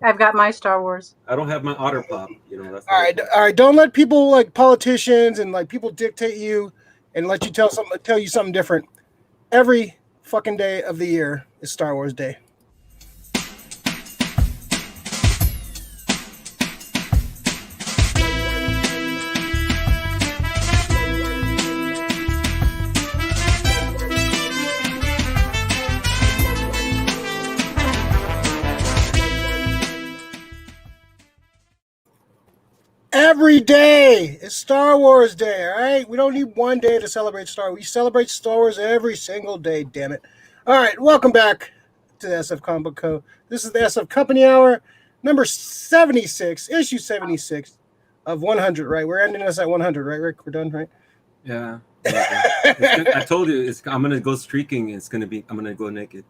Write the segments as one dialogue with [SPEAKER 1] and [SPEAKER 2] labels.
[SPEAKER 1] I've got my Star Wars.
[SPEAKER 2] I don't have my Otter Pop. You know, that's
[SPEAKER 3] all right. Don't let people like politicians and like people dictate you and let you tell you something different. Every fucking day of the year is Star Wars Day. Every day is Star Wars Day, all right? We don't need one day to celebrate Star Wars. We celebrate Star Wars every single day, damn it. All right, welcome back to the SF Comic Book Co. This is the SF Company Hour, number 76, issue 76 of 100, right? We're ending this at 100, right, Rick? We're done, right?
[SPEAKER 2] Yeah. I told you, I'm going to go streaking. I'm going to go naked.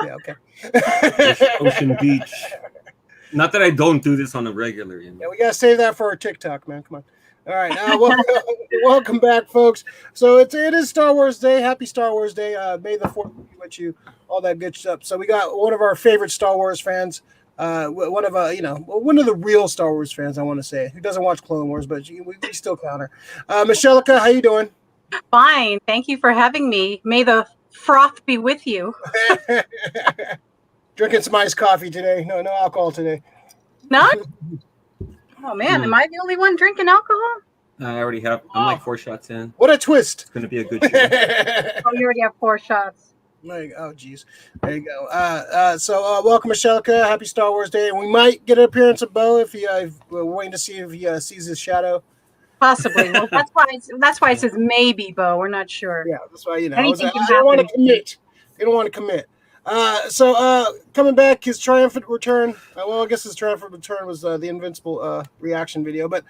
[SPEAKER 3] Yeah, okay.
[SPEAKER 2] Ocean Beach. Not that I don't do this on a regular. You know?
[SPEAKER 3] Yeah, we got to save that for our TikTok, man. Come on. All right. Welcome back, folks. So it is Star Wars Day. Happy Star Wars Day. May the 4th be with you. All that good stuff. So we got one of our favorite Star Wars fans. One of the real Star Wars fans, I want to say, who doesn't watch Clone Wars, but we still count her. Meshellica, how you doing?
[SPEAKER 1] Fine. Thank you for having me. May the froth be with you.
[SPEAKER 3] Drinking some iced coffee today. No alcohol today.
[SPEAKER 1] None? Oh, man. Am I the only one drinking alcohol?
[SPEAKER 2] I already have. I'm like 4 shots in.
[SPEAKER 3] What a twist.
[SPEAKER 2] It's going to be a good show.
[SPEAKER 1] Oh, you already have 4 shots.
[SPEAKER 3] Oh, geez. There you go. So welcome, Meshellica. Happy Star Wars Day. We might get an appearance of Bo if we're waiting to see if he sees his shadow.
[SPEAKER 1] Possibly. Well, that's why it says maybe, Bo. We're not sure.
[SPEAKER 3] Yeah, that's why, I
[SPEAKER 1] Anything can
[SPEAKER 3] don't want to
[SPEAKER 1] happen.
[SPEAKER 3] commit. They don't want to commit. So coming back, his triumphant return. I guess his triumphant return was the Invincible reaction video. But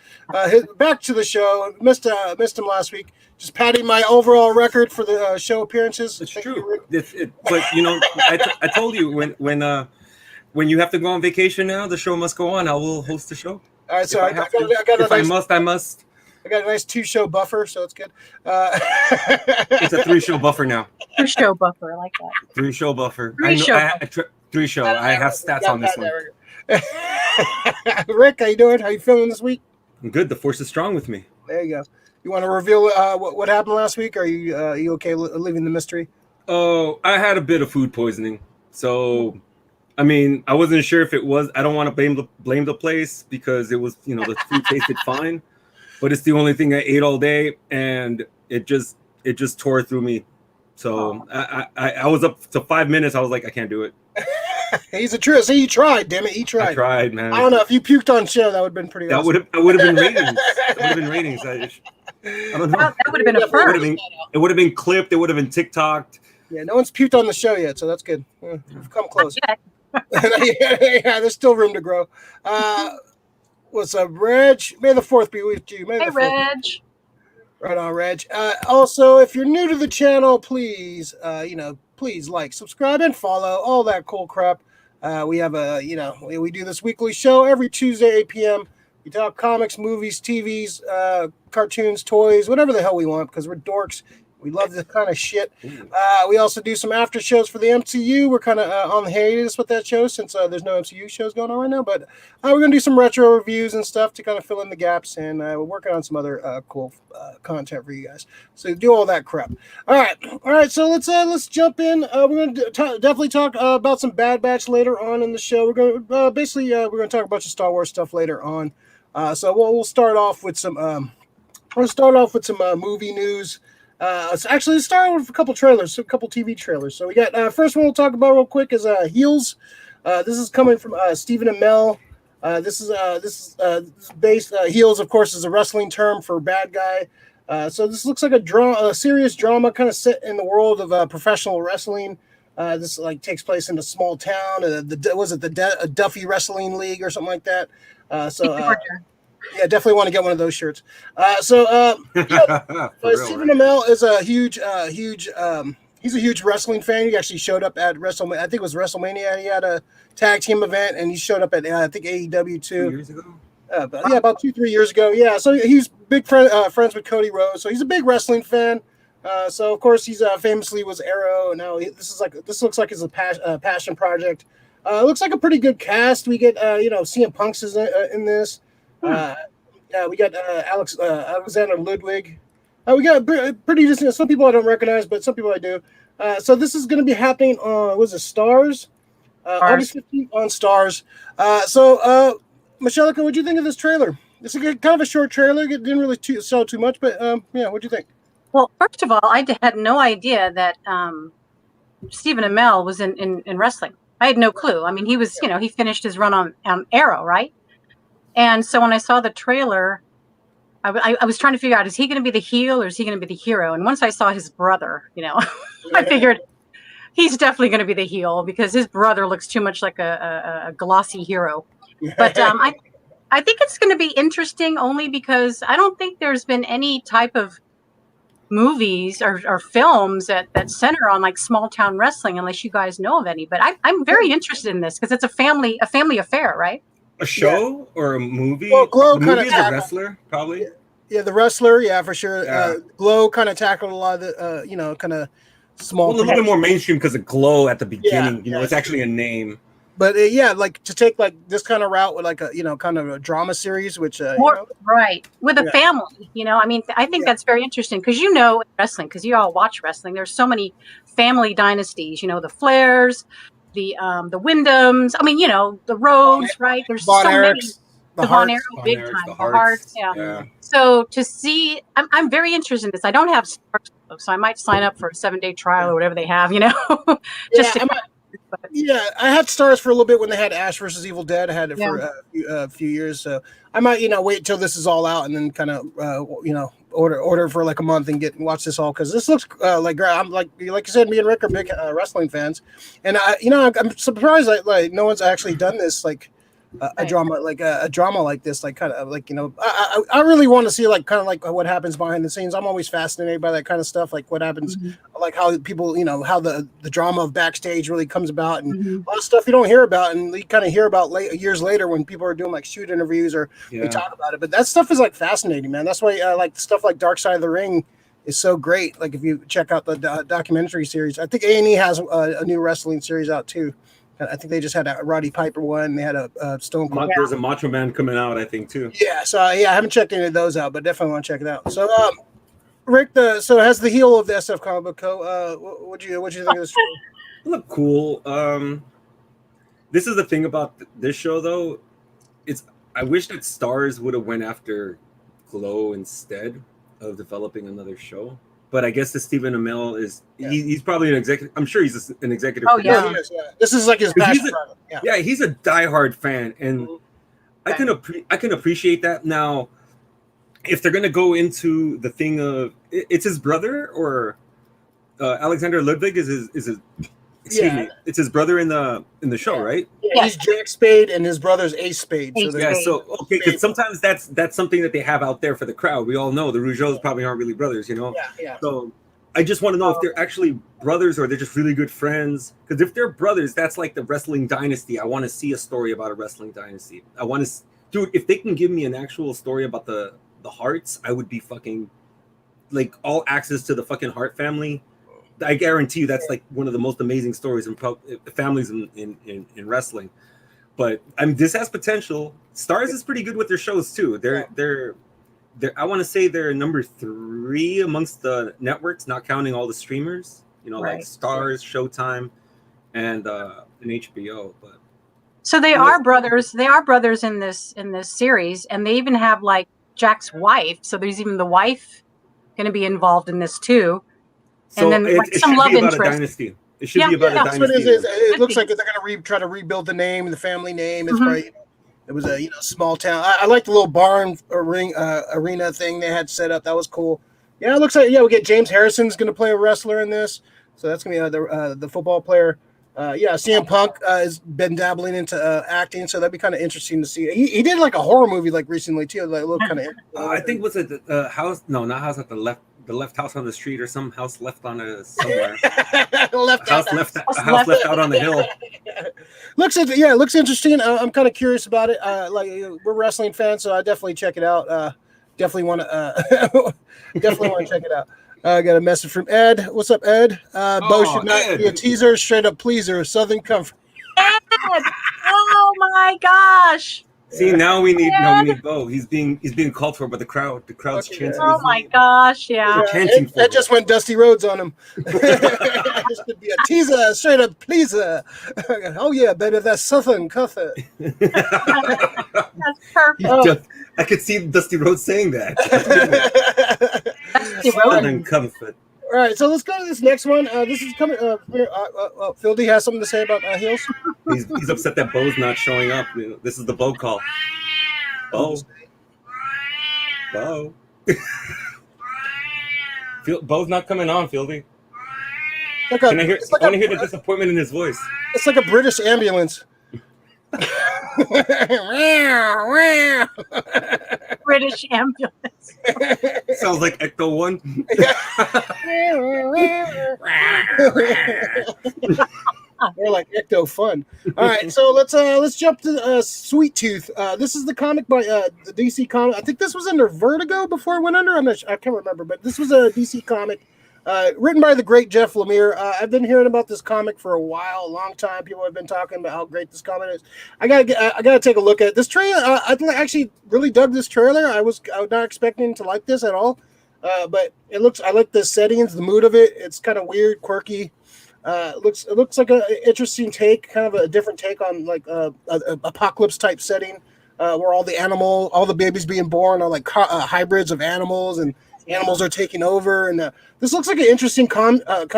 [SPEAKER 3] back to the show. Missed him last week. Just patting my overall record for the show appearances.
[SPEAKER 2] It's true. But I told you when you have to go on vacation now, the show must go on. I will host the show.
[SPEAKER 3] All right, so
[SPEAKER 2] I must.
[SPEAKER 3] I got a nice 2-show buffer, so it's good.
[SPEAKER 2] It's a 3-show buffer now.
[SPEAKER 1] 2-show buffer, I like that.
[SPEAKER 2] 3-show buffer.
[SPEAKER 1] 3-show.
[SPEAKER 2] I have stats on this one.
[SPEAKER 3] Rick, how you doing? How you feeling this week?
[SPEAKER 2] I'm good. The force is strong with me.
[SPEAKER 3] There you go. You want to reveal what happened last week? Or are you okay leaving the mystery?
[SPEAKER 2] Oh, I had a bit of food poisoning. So, I mean, I wasn't sure if it was. I don't want to blame the place because it was, the food tasted fine. But it's the only thing I ate all day, and it just tore through me. So I was up to 5 minutes. I was like, I can't do it.
[SPEAKER 3] He's a true. See, you tried, damn it, you tried.
[SPEAKER 2] I tried, man.
[SPEAKER 3] I don't know if you puked on show, that would have been pretty.
[SPEAKER 2] That
[SPEAKER 3] awesome.
[SPEAKER 2] would have been ratings. That would have been ratings. I don't know.
[SPEAKER 1] That would have been a first.
[SPEAKER 2] It would have been clipped. It would have been TikToked.
[SPEAKER 3] Yeah, no one's puked on the show yet, so that's good. We've come close. Yeah, there's still room to grow. What's up, Reg? May the 4th be with you.
[SPEAKER 1] Hey, Reg.
[SPEAKER 3] Right on, Reg. Also, if you're new to the channel, please, please like, subscribe, and follow. All that cool crap. We have we do this weekly show every Tuesday, 8 p.m. We talk comics, movies, TVs, cartoons, toys, whatever the hell we want, because we're dorks. We love this kind of shit. We also do some after shows for the MCU. We're kind of on the hiatus with that show since there's no MCU shows going on right now. But we're going to do some retro reviews and stuff to kind of fill in the gaps. And we're working on some other cool content for you guys. So do all that crap. All right. So let's jump in. We're going to definitely talk about some Bad Batch later on in the show. We're going to we're going to talk a bunch of Star Wars stuff later on. So we'll start off with some movie news. Let's start with a couple TV trailers. So we got first one we'll talk about real quick is Heels. This is coming from Stephen Amell. This is based Heels, of course, is a wrestling term for bad guy. So this looks like a serious drama kind of set in the world of professional wrestling. This takes place in a small town. The Duffy Wrestling League or something like that. Yeah, definitely want to get one of those shirts. Stephen Amell is a huge he's a huge wrestling fan. He actually showed up at WrestleMania. I think it was WrestleMania. He had a tag team event, and he showed up at I think AEW too.
[SPEAKER 2] 2 years ago.
[SPEAKER 3] About 2-3 years ago. Yeah, so he's big friends with Cody Rhodes. So he's a big wrestling fan. So of course he's famously was Arrow. Now this looks like it's a passion project. Looks like a pretty good cast. We get CM Punk's is in this. We got Alexander Ludwig. We got pretty decent. Some people I don't recognize, but some people I do. So this is going to be happening on Starz? August 15th on Starz. Meshellica, what do you think of this trailer? It's a kind of a short trailer. It didn't really show too much, but what do you think?
[SPEAKER 1] Well, first of all, I had no idea that Stephen Amell was in wrestling. I had no clue. I mean, he was, he finished his run on Arrow, right? And so when I saw the trailer, I was trying to figure out, is he going to be the heel or is he going to be the hero? And once I saw his brother, I figured he's definitely going to be the heel because his brother looks too much like a glossy hero. But I think it's going to be interesting only because I don't think there's been any type of movies or films that center on like small town wrestling, unless you guys know of any. But I'm very interested in this because it's a family affair, right?
[SPEAKER 2] A show or a movie?
[SPEAKER 3] Well, Glow
[SPEAKER 2] kind
[SPEAKER 3] of
[SPEAKER 2] the wrestler, probably.
[SPEAKER 3] Yeah, the wrestler, yeah, for sure. Yeah. Glow kind of tackled a lot of the, kind of small.
[SPEAKER 2] Well, a little bit more mainstream because of Glow at the beginning. It's actually a name.
[SPEAKER 3] But like to take like this kind of route with like a kind of a drama series, which
[SPEAKER 1] right with a family. I mean, I think that's very interesting because wrestling, because you all watch wrestling. There's so many family dynasties. The Flairs, the Wyndhams. I mean, the Rhodes, right? There's so many. The Von Arrow, big time. The Hearts, yeah. So to see, I'm very interested in this. I don't have Starz, so I might sign up for a 7-day trial or whatever they have.
[SPEAKER 3] I had Starz for a little bit when they had Ash versus Evil Dead. I had it for a few years, so I might wait till this is all out and then kind of order for like a month and watch this all because this looks like I'm like you said, me and Rick are big wrestling fans, and I'm surprised like no one's actually done this like. A drama like this, like kind of like I really want to see like kind of like what happens behind the scenes. I'm always fascinated by that kind of stuff, like what happens, like how people how the drama of backstage really comes about, and a lot of stuff you don't hear about, and you kind of hear about years later when people are doing like shoot interviews or they talk about it. But that stuff is like fascinating, man. That's why like stuff like Dark Side of the Ring is so great. Like if you check out the documentary series, I think A&E has a new wrestling series out too. I think they just had a Roddy Piper one. They had a Stone Cold.
[SPEAKER 2] There's a Macho Man coming out, I think, too.
[SPEAKER 3] Yeah, so I haven't checked any of those out, but definitely want to check it out. So, Rick, so as the heel of the SF Comic Book Co., what do you think of this show?
[SPEAKER 2] Look cool. This is the thing about this show, though. I wish that Starz would have went after Glow instead of developing another show. But I guess the Stephen Amell he's probably an executive. I'm sure he's an executive.
[SPEAKER 1] Oh, yeah.
[SPEAKER 3] This is like his passion.
[SPEAKER 2] He's a diehard fan. And I can appreciate that. Now, if they're going to go into the thing of it's his brother or Alexander Ludwig is his it's his brother in the show, right?
[SPEAKER 3] Yeah, he's Jack Spade and his brother's Ace Spade.
[SPEAKER 2] So because sometimes that's something that they have out there for the crowd. We all know the Rougeaus probably aren't really brothers,
[SPEAKER 3] Yeah.
[SPEAKER 2] So I just want to know if they're actually brothers or they're just really good friends. Because if they're brothers, that's like the wrestling dynasty. I want to see a story about a wrestling dynasty. I want to, dude. If they can give me an actual story about the Harts, I would be fucking like all access to the fucking Hart family. I guarantee you that's like one of the most amazing stories in families in wrestling. But this has potential. Starz is pretty good with their shows too. They're I want to say they're number 3 amongst the networks, not counting all the streamers. Like Starz, Showtime, and HBO. But
[SPEAKER 1] so they are brothers. They are brothers in this series, and they even have like Jack's wife. So there's even the wife going to be involved in this too.
[SPEAKER 2] So
[SPEAKER 1] and then like some love interest.
[SPEAKER 2] It should be about a dynasty.
[SPEAKER 3] It looks like they're going to try to rebuild the name, the family name. It's probably it was a small town. I like the little barn arena thing they had set up. That was cool. Yeah, it looks like we get James Harrison's going to play a wrestler in this, so that's going to be the football player. CM Punk has been dabbling into acting, so that'd be kind of interesting to see. He did like a horror movie like recently too, like a little kind of.
[SPEAKER 2] I think was it the house? No, not House at the Left. The left house on the street or some house left on somewhere. House left out on the hill.
[SPEAKER 3] Looks interesting. I'm kind of curious about it. Like we're wrestling fans, so I definitely check it out. Definitely want to check it out. I got a message from Ed. What's up, Ed? Bo should not be a teaser, straight up pleaser, Southern Comfort.
[SPEAKER 1] Oh my gosh.
[SPEAKER 2] See, now we need Bo. He's being called for by the crowd. The crowd's chanting.
[SPEAKER 1] Oh my gosh, yeah.
[SPEAKER 2] Chanting for
[SPEAKER 3] that just went Dusty Rhodes on him. This could be a teaser, straight up pleaser. Oh yeah, baby, that's Southern Comfort.
[SPEAKER 1] That's perfect.
[SPEAKER 2] I could see Dusty Rhodes saying that.
[SPEAKER 1] Dusty Rhodes.
[SPEAKER 2] Southern Comfort.
[SPEAKER 3] All right, so let's go to this next one. This is coming. Phil D has something to say about heels.
[SPEAKER 2] He's upset that Bo's not showing up. You know, this is the Bo call. Bo. Bo's not coming on, Fieldy.
[SPEAKER 3] I
[SPEAKER 2] want to hear the disappointment in his voice.
[SPEAKER 3] It's like a British ambulance.
[SPEAKER 1] British ambulance.
[SPEAKER 2] Sounds like Ecto 1.
[SPEAKER 3] More like Ecto Fun. All right, so let's jump to Sweet Tooth. This is the comic by the DC comic. I think this was under Vertigo before it went under. I can't remember, but this was a DC comic written by the great Jeff Lemire. I've been hearing about this comic for a long time. People have been talking about how great this comic is. I gotta take a look at it. This trailer. I actually really dug this trailer. I was not expecting to like this at all, but I like the settings, the mood of it. It's kind of weird, quirky. It looks like an interesting take, kind of a different take on like a apocalypse type setting, where all the babies being born are like hybrids of animals, and animals are taking over. And this looks like an interesting concept of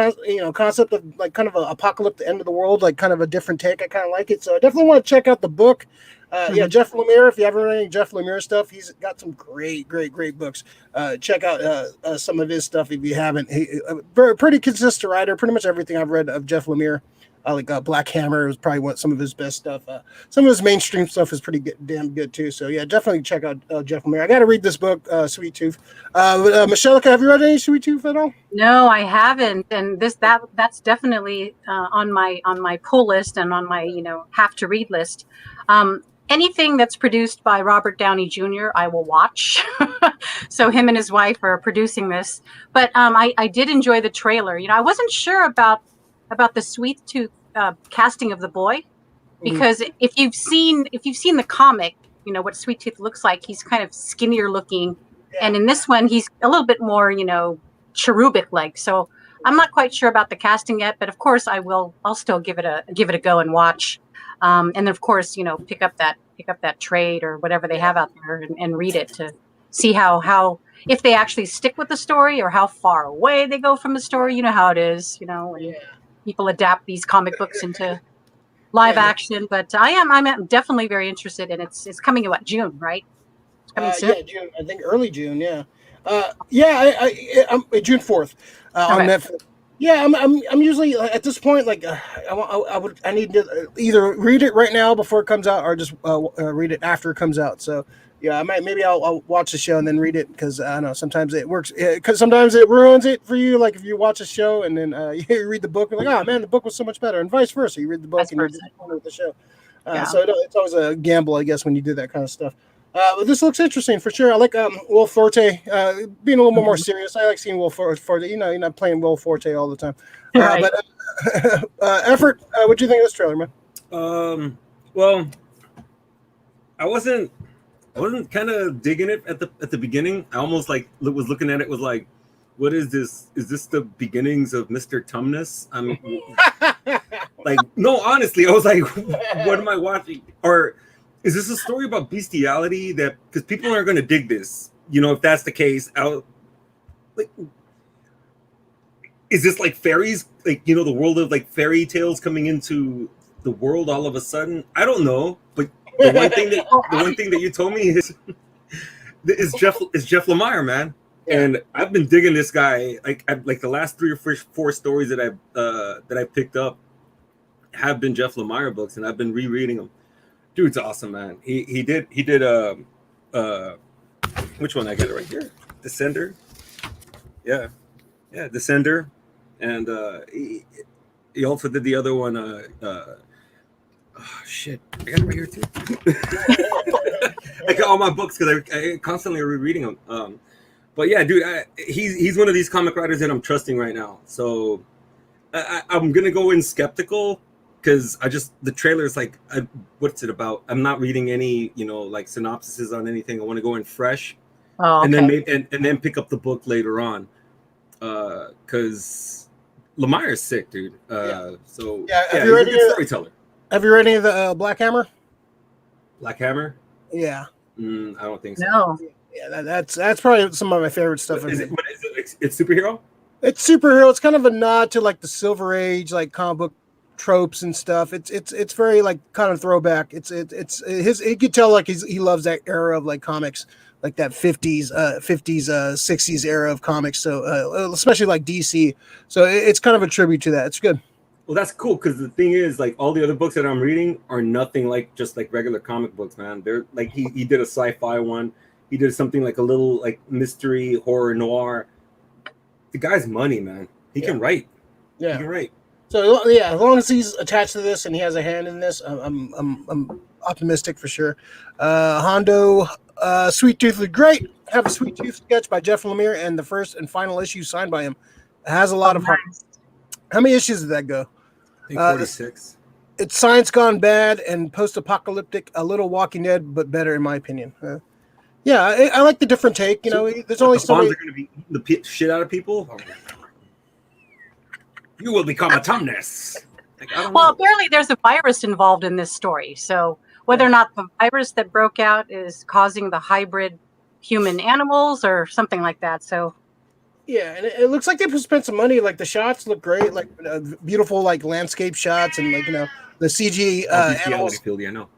[SPEAKER 3] like kind of an apocalypse, the end of the world, like kind of a different take. I kind of like it, so I definitely want to check out the book. Yeah, Jeff Lemire. If you haven't read any Jeff Lemire stuff, he's got some great books. Check out some of his stuff if you haven't. Pretty consistent writer. Pretty much everything I've read of Jeff Lemire, like Black Hammer was probably some of his best stuff. Some of his mainstream stuff is pretty damn good too. So yeah, definitely check out Jeff Lemire. I got to read this book, Sweet Tooth. Meshellica, have you read any Sweet Tooth at all?
[SPEAKER 1] No, I haven't, and that's definitely on my pull list and on my have to read list. Anything that's produced by Robert Downey Jr., I will watch. So him and his wife are producing this. But I did enjoy the trailer. I wasn't sure about the Sweet Tooth casting of the boy, because if you've seen the comic, what Sweet Tooth looks like. He's kind of skinnier looking, and in this one, he's a little bit more, cherubic like. So I'm not quite sure about the casting yet, but of course I'll still give it a go and watch. And then of course, pick up that trade or whatever they have out there and read it to see how if they actually stick with the story or how far away they go from the story. You know how it is, when people adapt these comic books into live action. But I'm definitely very interested, and it's coming in June, right? It's coming soon.
[SPEAKER 3] Yeah, June. I think early June. Yeah. I'm June 4th on Netflix. Yeah, I'm usually at this point like I need to either read it right now before it comes out or just read it after it comes out. So yeah, I'll watch the show and then read it, because I don't know, sometimes it works, because sometimes it ruins it for you. Like if you watch a show and then you read the book, and like, oh man, the book was so much better, and vice versa. You read the book and you're disappointed with the show. So it's always a gamble, I guess, when you do that kind of stuff. But this looks interesting for sure. I like Will Forte being a little more serious. I like seeing Will Forte. You're not playing Will Forte all the time.
[SPEAKER 1] Right.
[SPEAKER 3] But Effort, what do you think of this trailer, man?
[SPEAKER 2] Well, I wasn't kind of digging it at the beginning. I almost was looking at it, was like, what is this? Is this the beginnings of Mr. Tumnus? No, honestly, I was like, what am I watching? Or is this a story about bestiality? That because people aren't going to dig this, if that's the case. Is this like fairies? Like, the world of like fairy tales coming into the world all of a sudden? I don't know, but the one thing that you told me is Jeff Lemire, man. Yeah. And I've been digging this guy. Like the last 3 or 4 stories that I picked up have been Jeff Lemire books, and I've been rereading them. Dude's awesome, man. He did which one? I got it right here. Descender. Yeah, Descender, and he also did the other one. Oh shit, I got it right here too. I got all my books because I constantly rereading them. But yeah, dude, he's one of these comic writers that I'm trusting right now. So I'm gonna go in skeptical, because the trailer is like, what's it about? I'm not reading any, like synopsises on anything. I want to go in fresh, and then and then pick up the book later on, because Lemire is sick, dude. So
[SPEAKER 3] have you read
[SPEAKER 2] he's a good storyteller.
[SPEAKER 3] Have you read any of the Black Hammer?
[SPEAKER 2] Black Hammer?
[SPEAKER 3] Yeah.
[SPEAKER 2] I don't think so.
[SPEAKER 1] No.
[SPEAKER 3] Yeah, that's probably some of my favorite stuff.
[SPEAKER 2] What is it? It's superhero?
[SPEAKER 3] It's superhero. It's kind of a nod to like the Silver Age, like comic book tropes and stuff. It's very like kind of throwback. It's his. You could tell like he loves that era of like comics, like that 50s, 60s era of comics. So especially like DC. So it's kind of a tribute to that. It's good.
[SPEAKER 2] Well, that's cool because the thing is, like, all the other books that I'm reading are nothing like just like regular comic books, man. They're like he did a sci-fi one. He did something like a little like mystery horror noir. The guy's money, man. He can write.
[SPEAKER 3] Yeah,
[SPEAKER 2] he can write.
[SPEAKER 3] So yeah, as long as he's attached to this and he has a hand in this, I'm optimistic for sure. Hondo, Sweet Tooth was great. Have a Sweet Tooth sketch by Jeff Lemire and the first and final issue signed by him. It has a lot of heart. How many issues did that go?
[SPEAKER 2] I think 46.
[SPEAKER 3] It's science gone bad and post-apocalyptic, a little Walking Dead, but better in my opinion. I like the different take. There's only so many.
[SPEAKER 2] Are going to be eating the shit out of people. You will become a Tumnus.
[SPEAKER 1] Apparently there's a virus involved in this story. So whether or not the virus that broke out is causing the hybrid human animals or something like that. So.
[SPEAKER 3] Yeah, and it looks like they spent some money. Like the shots look great, like beautiful, like landscape shots, and like the CG animals.
[SPEAKER 2] Field, I know.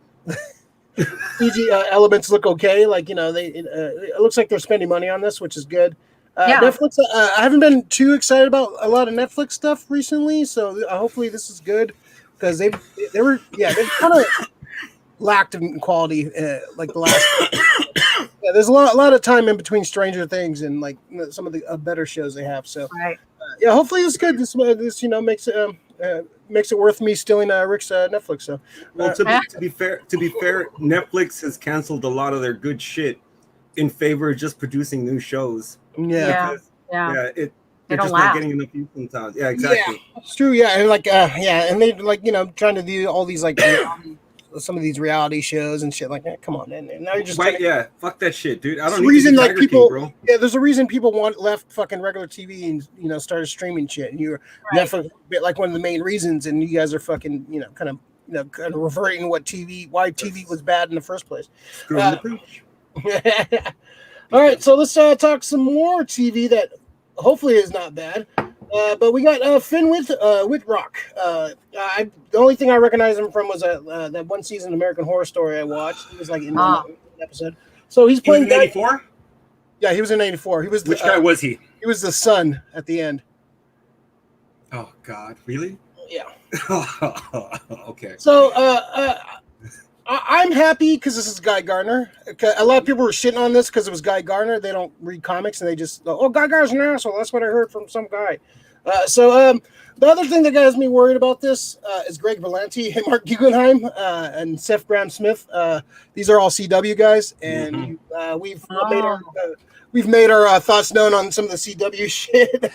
[SPEAKER 3] CG elements look okay. Like it looks like they're spending money on this, which is good. Netflix. I haven't been too excited about a lot of Netflix stuff recently, so hopefully this is good because they've kind of lacked in quality like the last. There's a lot of time in between Stranger Things and like some of the better shows they have. So hopefully it's good. This makes it worth me stealing Rick's Netflix. So
[SPEAKER 2] to be fair, Netflix has canceled a lot of their good shit in favor of just producing new shows.
[SPEAKER 1] They're
[SPEAKER 2] just not getting enough views sometimes. Yeah, exactly.
[SPEAKER 3] Yeah, it's true. Yeah, and like and they like trying to do all these like. Some of these reality shows and shit like that. Come on, and now you're just
[SPEAKER 2] fuck that shit, dude. I don't
[SPEAKER 3] need reason like people, bro. Yeah, there's a reason people left fucking regular TV and started streaming shit. And you're Netflix, like one of the main reasons, and you guys are fucking kind of reverting why TV was bad in the first place. All right, so let's talk some more TV that hopefully is not bad. But we got Finn Wittrock. The only thing I recognize him from was that one season of American Horror Story I watched. He was like in one episode. So he's playing.
[SPEAKER 2] He was in 84?
[SPEAKER 3] Yeah, he was in 84. He was.
[SPEAKER 2] Which guy was he?
[SPEAKER 3] He was the son at the end.
[SPEAKER 2] Oh God, really?
[SPEAKER 3] Yeah.
[SPEAKER 2] Okay.
[SPEAKER 3] So I'm happy because this is Guy Gardner. A lot of people were shitting on this because it was Guy Gardner. They don't read comics and they just Guy Gardner's an asshole. That's what I heard from some guy. The other thing that has me worried about this is Greg Berlanti, Mark Guggenheim, and Seth Graham-Smith. These are all CW guys, and we've made our thoughts known on some of the CW shit.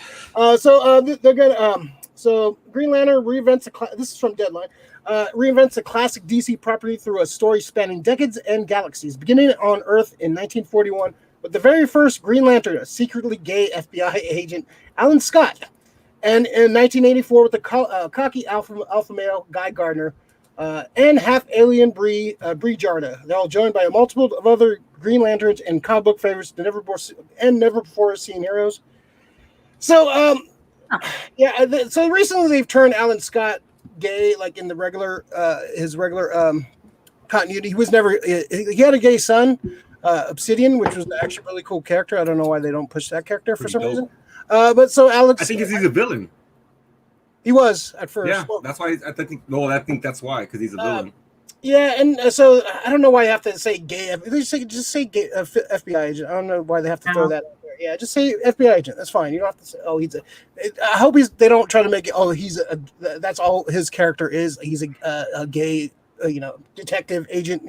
[SPEAKER 3] They're good. So Green Lantern reinvents this is from Deadline. Reinvents a classic DC property through a story spanning decades and galaxies, beginning on Earth in 1941 with the very first Green Lantern, a secretly gay FBI agent, Alan Scott. And in 1984 with the cocky alpha male Guy Gardner and half-alien Bree Jarda. They're all joined by a multiple of other Green Lanterns and comic book favorites, never before seen heroes. So, so recently they've turned Alan Scott gay, like in the his regular continuity. He had a gay son, Obsidian, which was actually a really cool character. I don't know why they don't push that character for some reason. But so Alex,
[SPEAKER 2] I think he's a villain.
[SPEAKER 3] He was at first.
[SPEAKER 2] Yeah, that's why I think that's why, because he's a villain.
[SPEAKER 3] Yeah, and so I don't know why you have to say gay. Just say gay, FBI agent. I don't know why they have to throw that out there. Yeah, just say FBI agent. That's fine. You don't have to say, he's a. I hope they don't try to make it. That's all his character is. He's a gay detective agent,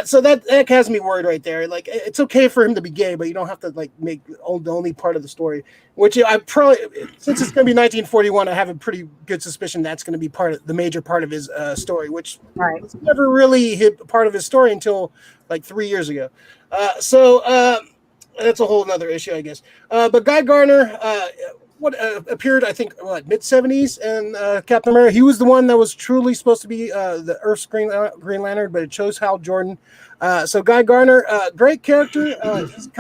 [SPEAKER 3] so that has me worried right there. Like, it's okay for him to be gay, but you don't have to like make the only part of the story, which I probably, since it's going to be 1941, I have a pretty good suspicion that's going to be the major part of his story, which was never really part of his story until like 3 years ago. So that's a whole nother issue, I guess. But Guy Gardner, appeared, I think, mid-70s, and Captain America. He was the one that was truly supposed to be the Earth's Green Lantern, but it chose Hal Jordan. So Guy Gardner, great character.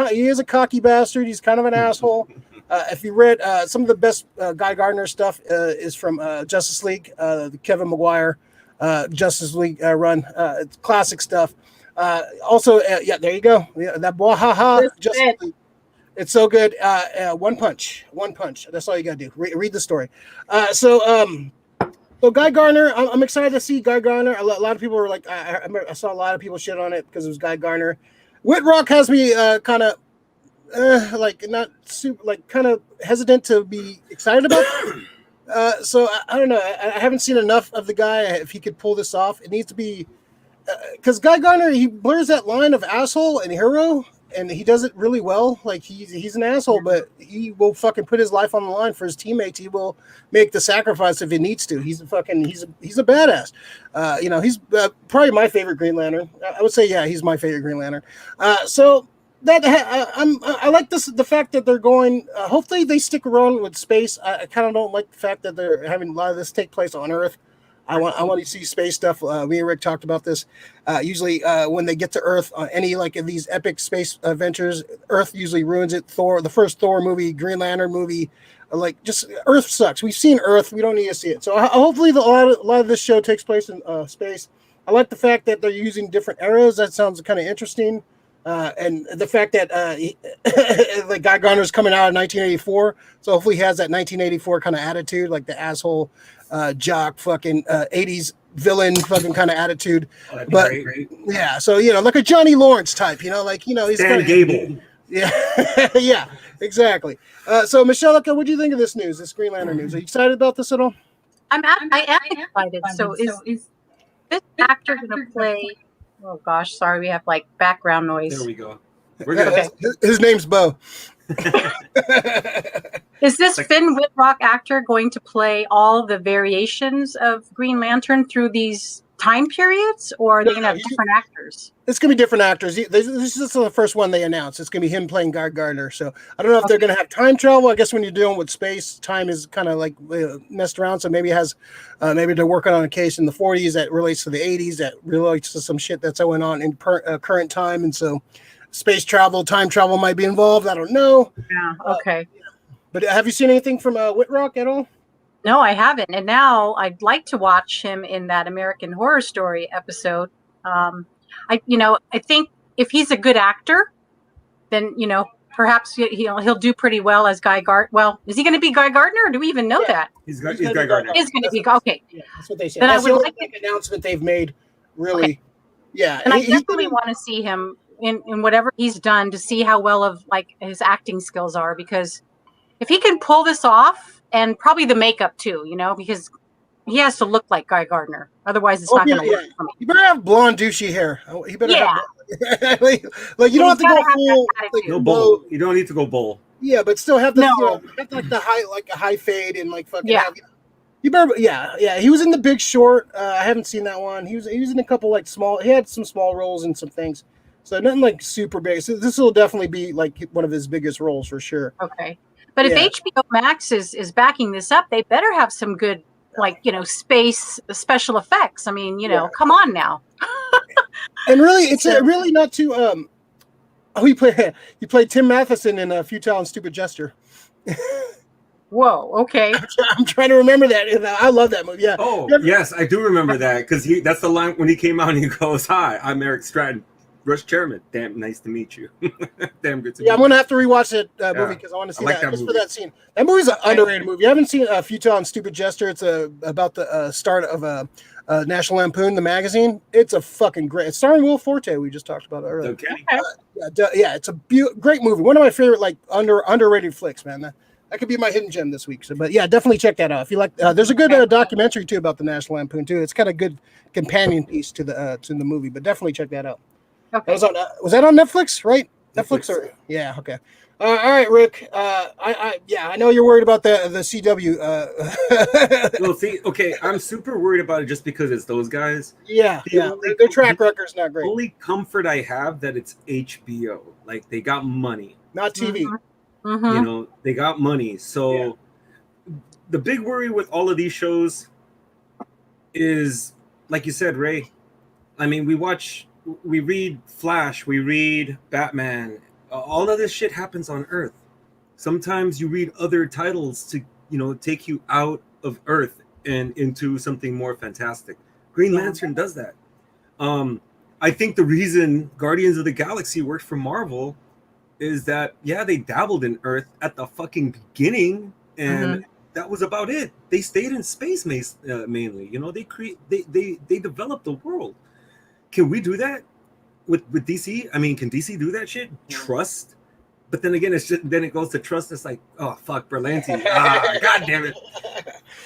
[SPEAKER 3] He is a cocky bastard. He's kind of an asshole. If you read some of the best Guy Gardner stuff is from Justice League, the Kevin Maguire Justice League run. It's classic stuff. Also, there you go. Yeah, that Wahaha Justice League. It's so good. One punch. That's all you gotta do. Read the story. So Guy Gardner, I'm excited to see Guy Gardner. A lot of people were like, I saw a lot of people shit on it because it was Guy Gardner. Wittrock has me kind of like not super, like kind of hesitant to be excited about it. So I don't know. I haven't seen enough of the guy. If he could pull this off, it needs to be because Guy Gardner, he blurs that line of asshole and hero. And he does it really well. Like he's an asshole, but he will fucking put his life on the line for his teammates. He will make the sacrifice if he needs to. He's a badass. He's probably my favorite Green Lantern. I would say, yeah, he's my favorite Green Lantern. So that I like the fact that they're going. Hopefully they stick around with space. I kind of don't like the fact that they're having a lot of this take place on Earth. I want to see space stuff. Me and Rick talked about this. Usually, when they get to Earth, any like of these epic space adventures, Earth usually ruins it. Thor, the first Thor movie, Green Lantern movie, like just Earth sucks. We've seen Earth, we don't need to see it. So hopefully, a lot of this show takes place in space. I like the fact that they're using different eras. That sounds kind of interesting. And the fact that like Guy Gardner's coming out in 1984, so hopefully he has that 1984 kind of attitude, like the asshole jock fucking 80s villain fucking kind of attitude.
[SPEAKER 2] Oh,
[SPEAKER 3] but
[SPEAKER 2] great.
[SPEAKER 3] Yeah, so like a Johnny Lawrence type, like he's
[SPEAKER 2] Stan Gable.
[SPEAKER 3] Yeah, yeah, exactly. So Meshellica, what do you think of this news, this Green Lantern news? Are you excited about this at all?
[SPEAKER 1] I am excited. So is this actor going to play? Oh gosh, sorry, we have like background noise.
[SPEAKER 2] There we go. We're good.
[SPEAKER 3] Okay. His name's Bo.
[SPEAKER 1] Is this Finn Wittrock actor going to play all the variations of Green Lantern through these time periods, or are they going to have different actors?
[SPEAKER 3] It's going to be different actors. This is the first one they announced. It's going to be him playing Guy Gardner. So I don't know if they're going to have time travel. I guess when you're dealing with space, time is kind of like messed around. So maybe maybe they're working on a case in the 40s that relates to the 80s that relates to some shit that's going on in current time. And so space travel, time travel might be involved. I don't know.
[SPEAKER 1] Yeah. Okay.
[SPEAKER 3] But have you seen anything from Wittrock at all?
[SPEAKER 1] No, I haven't. And now I'd like to watch him in that American Horror Story episode. I think if he's a good actor, then, perhaps he'll do pretty well as Guy Gardner. Well, is he going to be Guy Gardner, or do we even know that?
[SPEAKER 2] He's Guy Gardner.
[SPEAKER 1] He's going to be okay.
[SPEAKER 3] Yeah, that's what they said.
[SPEAKER 1] Then
[SPEAKER 3] That's
[SPEAKER 1] I
[SPEAKER 3] the
[SPEAKER 1] would
[SPEAKER 3] only announcement they've made, really.
[SPEAKER 1] Okay.
[SPEAKER 3] Yeah,
[SPEAKER 1] and I definitely want to see him in whatever he's done to see how well of like his acting skills are, because if he can pull this off, and probably the makeup too, because he has to look like Guy Gardner. Otherwise, it's not going to work for me.
[SPEAKER 3] You better have blonde, douchey hair. He better have like you don't have to go full.
[SPEAKER 2] No bowl. You don't need to go bowl.
[SPEAKER 3] Yeah, but still have the have the high, like a high fade and like fucking. Yeah. You better. Yeah. He was in The Big Short. I haven't seen that one. He was in a couple like small. He had some small roles and some things. So nothing like super big. So this will definitely be like one of his biggest roles for sure.
[SPEAKER 1] Okay. But if HBO Max is backing this up, they better have some good, space special effects. I mean, come on now.
[SPEAKER 3] And really, it's really not too. You played Tim Matheson in Futile and Stupid Gesture.
[SPEAKER 1] Whoa. Okay.
[SPEAKER 3] I'm trying to remember that. I love that movie. Yeah.
[SPEAKER 2] Oh, yes, I do remember that because that's the line when he came out and he goes, "Hi, I'm Eric Stratton, Rush Chairman. Damn, nice to meet you." Damn good to meet you.
[SPEAKER 3] I'm gonna have to rewatch that movie because I want to see that. Just for that scene. That movie's an underrated movie. I haven't seen Futile and Stupid Gesture. It's about the start of National Lampoon, the magazine. It's a fucking great. It's starring Will Forte. We just talked about it earlier.
[SPEAKER 2] Okay.
[SPEAKER 3] Yeah, it's a great movie. One of my favorite underrated flicks, man. That could be my hidden gem this week. So, but yeah, definitely check that out if you like. There's a good documentary too about the National Lampoon too. It's kind of good companion piece to the movie, but definitely check that out.
[SPEAKER 1] Okay.
[SPEAKER 3] Was that on Netflix? Right?
[SPEAKER 2] Netflix.
[SPEAKER 3] Or yeah. Okay. All right, Rick. I know you're worried about the CW.
[SPEAKER 2] Well, see, okay, I'm super worried about it just because it's those guys.
[SPEAKER 3] Yeah. Their track record's not great.
[SPEAKER 2] The only comfort I have that it's HBO. Like they got money.
[SPEAKER 3] Not TV.
[SPEAKER 1] Mm-hmm.
[SPEAKER 2] You know, they got money. So the big worry with all of these shows is, like you said, Ray. I mean, we read Flash, we read Batman. All of this shit happens on Earth. Sometimes you read other titles to, take you out of Earth and into something more fantastic. Green Lantern does that. I think the reason Guardians of the Galaxy worked for Marvel is that, they dabbled in Earth at the fucking beginning, and that was about it. They stayed in space mainly. They developed the world. Can we do that with DC? I mean, can DC do that shit? Trust? But then again, then it goes to trust. It's like, oh fuck, Berlanti. God damn it.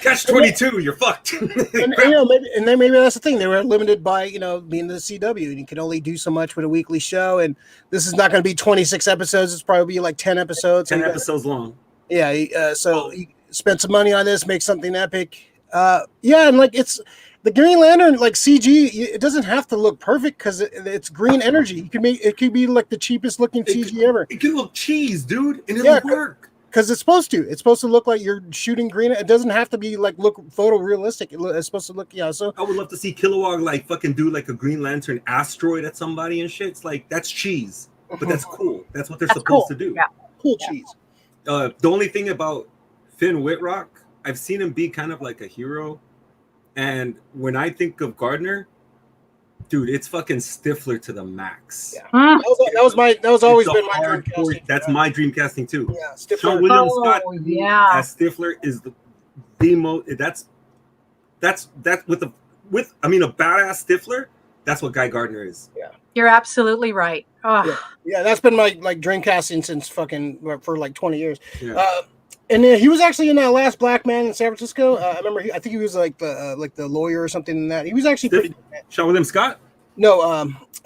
[SPEAKER 2] Catch 22, you're fucked.
[SPEAKER 3] Maybe that's the thing. They were limited by being the CW, and you can only do so much with a weekly show. And this is not going to be 26 episodes. It's probably like 10 episodes.
[SPEAKER 2] 10 episodes long.
[SPEAKER 3] Yeah. So you spend some money on this, make something epic. And like it's the Green Lantern, like CG. It doesn't have to look perfect because it's green energy. It could be like the cheapest looking CG ever.
[SPEAKER 2] It can look cheese, dude, and it'll work.
[SPEAKER 3] Because it's supposed to. It's supposed to look like you're shooting green. It doesn't have to be like look photorealistic. It's supposed to look, So
[SPEAKER 2] I would love to see Kilowog like fucking do like a Green Lantern asteroid at somebody and shit. It's like that's cheese, but that's cool. That's what they're supposed to do.
[SPEAKER 3] Yeah, cool cheese.
[SPEAKER 2] The only thing about Finn Wittrock, I've seen him be kind of like a hero, and when I think of Gardner, dude, it's fucking Stifler to the max.
[SPEAKER 3] Yeah. That was always been my dream casting.
[SPEAKER 2] That's my dream casting too.
[SPEAKER 3] Yeah, Stifler.
[SPEAKER 2] Sean William Scott as Stifler is the most. That's with a badass Stifler. That's what Guy Gardner is.
[SPEAKER 3] Yeah,
[SPEAKER 1] you're absolutely right. Oh.
[SPEAKER 3] Yeah, that's been my dream casting since fucking for like 20 years.
[SPEAKER 2] Yeah.
[SPEAKER 3] And he was actually in that last Black Man in San Francisco. I remember. I think he was like the lawyer or something in that. He was actually pretty good.
[SPEAKER 2] Sean William Scott?
[SPEAKER 3] No,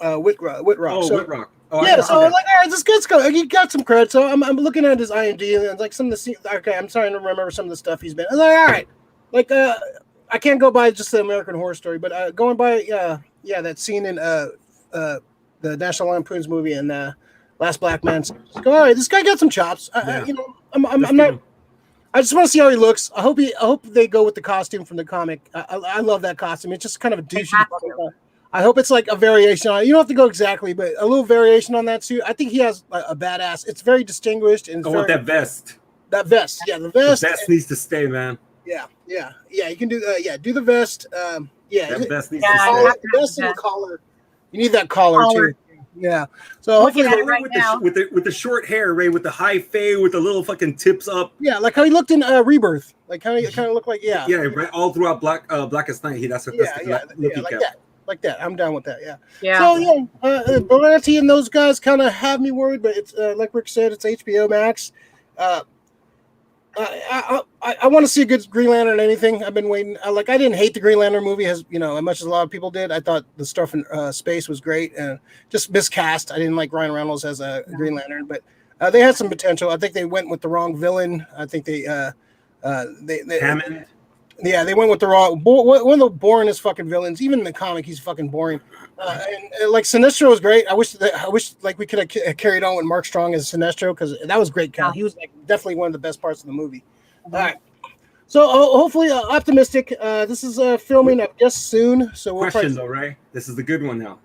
[SPEAKER 3] Wittrock.
[SPEAKER 2] Oh, Wittrock. Oh,
[SPEAKER 3] yeah. So I'm like, all right, this guy's good. He got some credit. So I'm looking at his IMDb and like some of the scenes. Okay, I'm starting to remember some of the stuff he's been. I was like, all right, like I can't go by just the American Horror Story, but going by that scene in the National Lampoon's movie and Last Black Man. So all right, this guy got some chops. I'm not. I just want to see how he looks. I hope they go with the costume from the comic. I love that costume. It's just kind of a douchey. I hope it's like a variation on it. You don't have to go exactly, but a little variation on that suit. I think he has a badass. It's very distinguished. And
[SPEAKER 2] I want that vest.
[SPEAKER 3] That vest. Yeah, the vest.
[SPEAKER 2] The vest needs to stay, man.
[SPEAKER 3] Yeah. You can do do the vest.
[SPEAKER 2] That vest needs to stay.
[SPEAKER 3] The vest and the collar. You need that collar too. Yeah. So hopefully
[SPEAKER 2] with the short hair, Ray, with the high fade, with the little fucking tips up.
[SPEAKER 3] Yeah, like how he looked in Rebirth. Like how he kind of looked like
[SPEAKER 2] right. All throughout Blackest Night,
[SPEAKER 3] like that. I'm down with that. Yeah.
[SPEAKER 1] Yeah.
[SPEAKER 3] So Berlanti and those guys kind of have me worried, but it's like Rick said, it's HBO Max. I want to see a good Green Lantern. Anything I've been waiting. I didn't hate the Green Lantern movie as much as a lot of people did. I thought the stuff in space was great and just miscast. I didn't like Ryan Reynolds as a Green Lantern, but they had some potential. I think they went with the wrong villain. I think they
[SPEAKER 2] Hammond.
[SPEAKER 3] Yeah, they went with the wrong one of the boringest fucking villains. Even in the comic, he's fucking boring. And like Sinestro was great. I wish like we could have carried on with Mark Strong as Sinestro because that was great. He was like definitely one of the best parts of the movie. All right, so hopefully optimistic. This is filming I guess soon. So
[SPEAKER 2] question though, Ray. This is the good one now.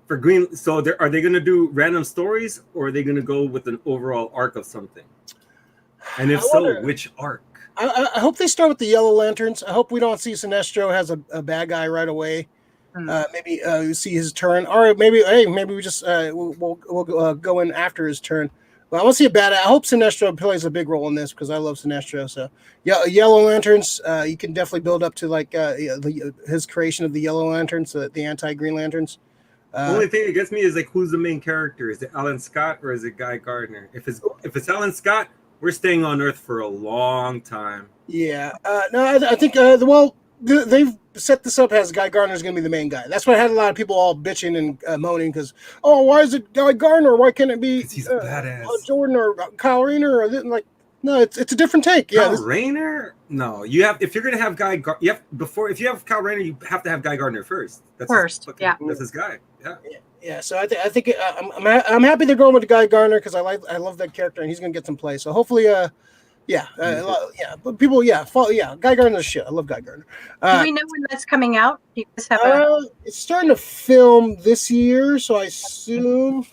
[SPEAKER 2] For Green, so are they going to do random stories or are they going to go with an overall arc of something? And if so, which arc?
[SPEAKER 3] I hope they start with the Yellow Lanterns. I hope we don't see Sinestro has a bad guy right away. Maybe we see his turn, or maybe we just we'll go in after his turn. But I want to see a bad. I hope Sinestro plays a big role in this because I love Sinestro. So Yellow Lanterns, you can definitely build up to like his creation of the Yellow Lanterns, the anti-Green Lanterns.
[SPEAKER 2] The only thing that gets me is like who's the main character? Is it Alan Scott or is it Guy Gardner? If it's Alan Scott, We're staying on Earth for a long time.
[SPEAKER 3] Yeah. No, I think they've set this up as Guy Gardner's going to be the main guy. That's why I had a lot of people all bitching and moaning because, why is it Guy Gardner? Why can't it be
[SPEAKER 2] He's a badass.
[SPEAKER 3] Jordan or Kyle Rayner? Like, no, it's a different take.
[SPEAKER 2] Kyle Rayner? No, you have if you're going to have if you have Kyle Rayner, you have to have Guy Gardner first. That's his guy. Yeah.
[SPEAKER 3] Yeah, so I think I'm happy they're going with the Guy Gardner because I love that character and he's going to get some play. So hopefully, but people, Guy Gardner's shit. I love Guy Gardner.
[SPEAKER 1] Do we know when that's coming out? Do you guys have
[SPEAKER 3] it's starting to film this year, so I assume.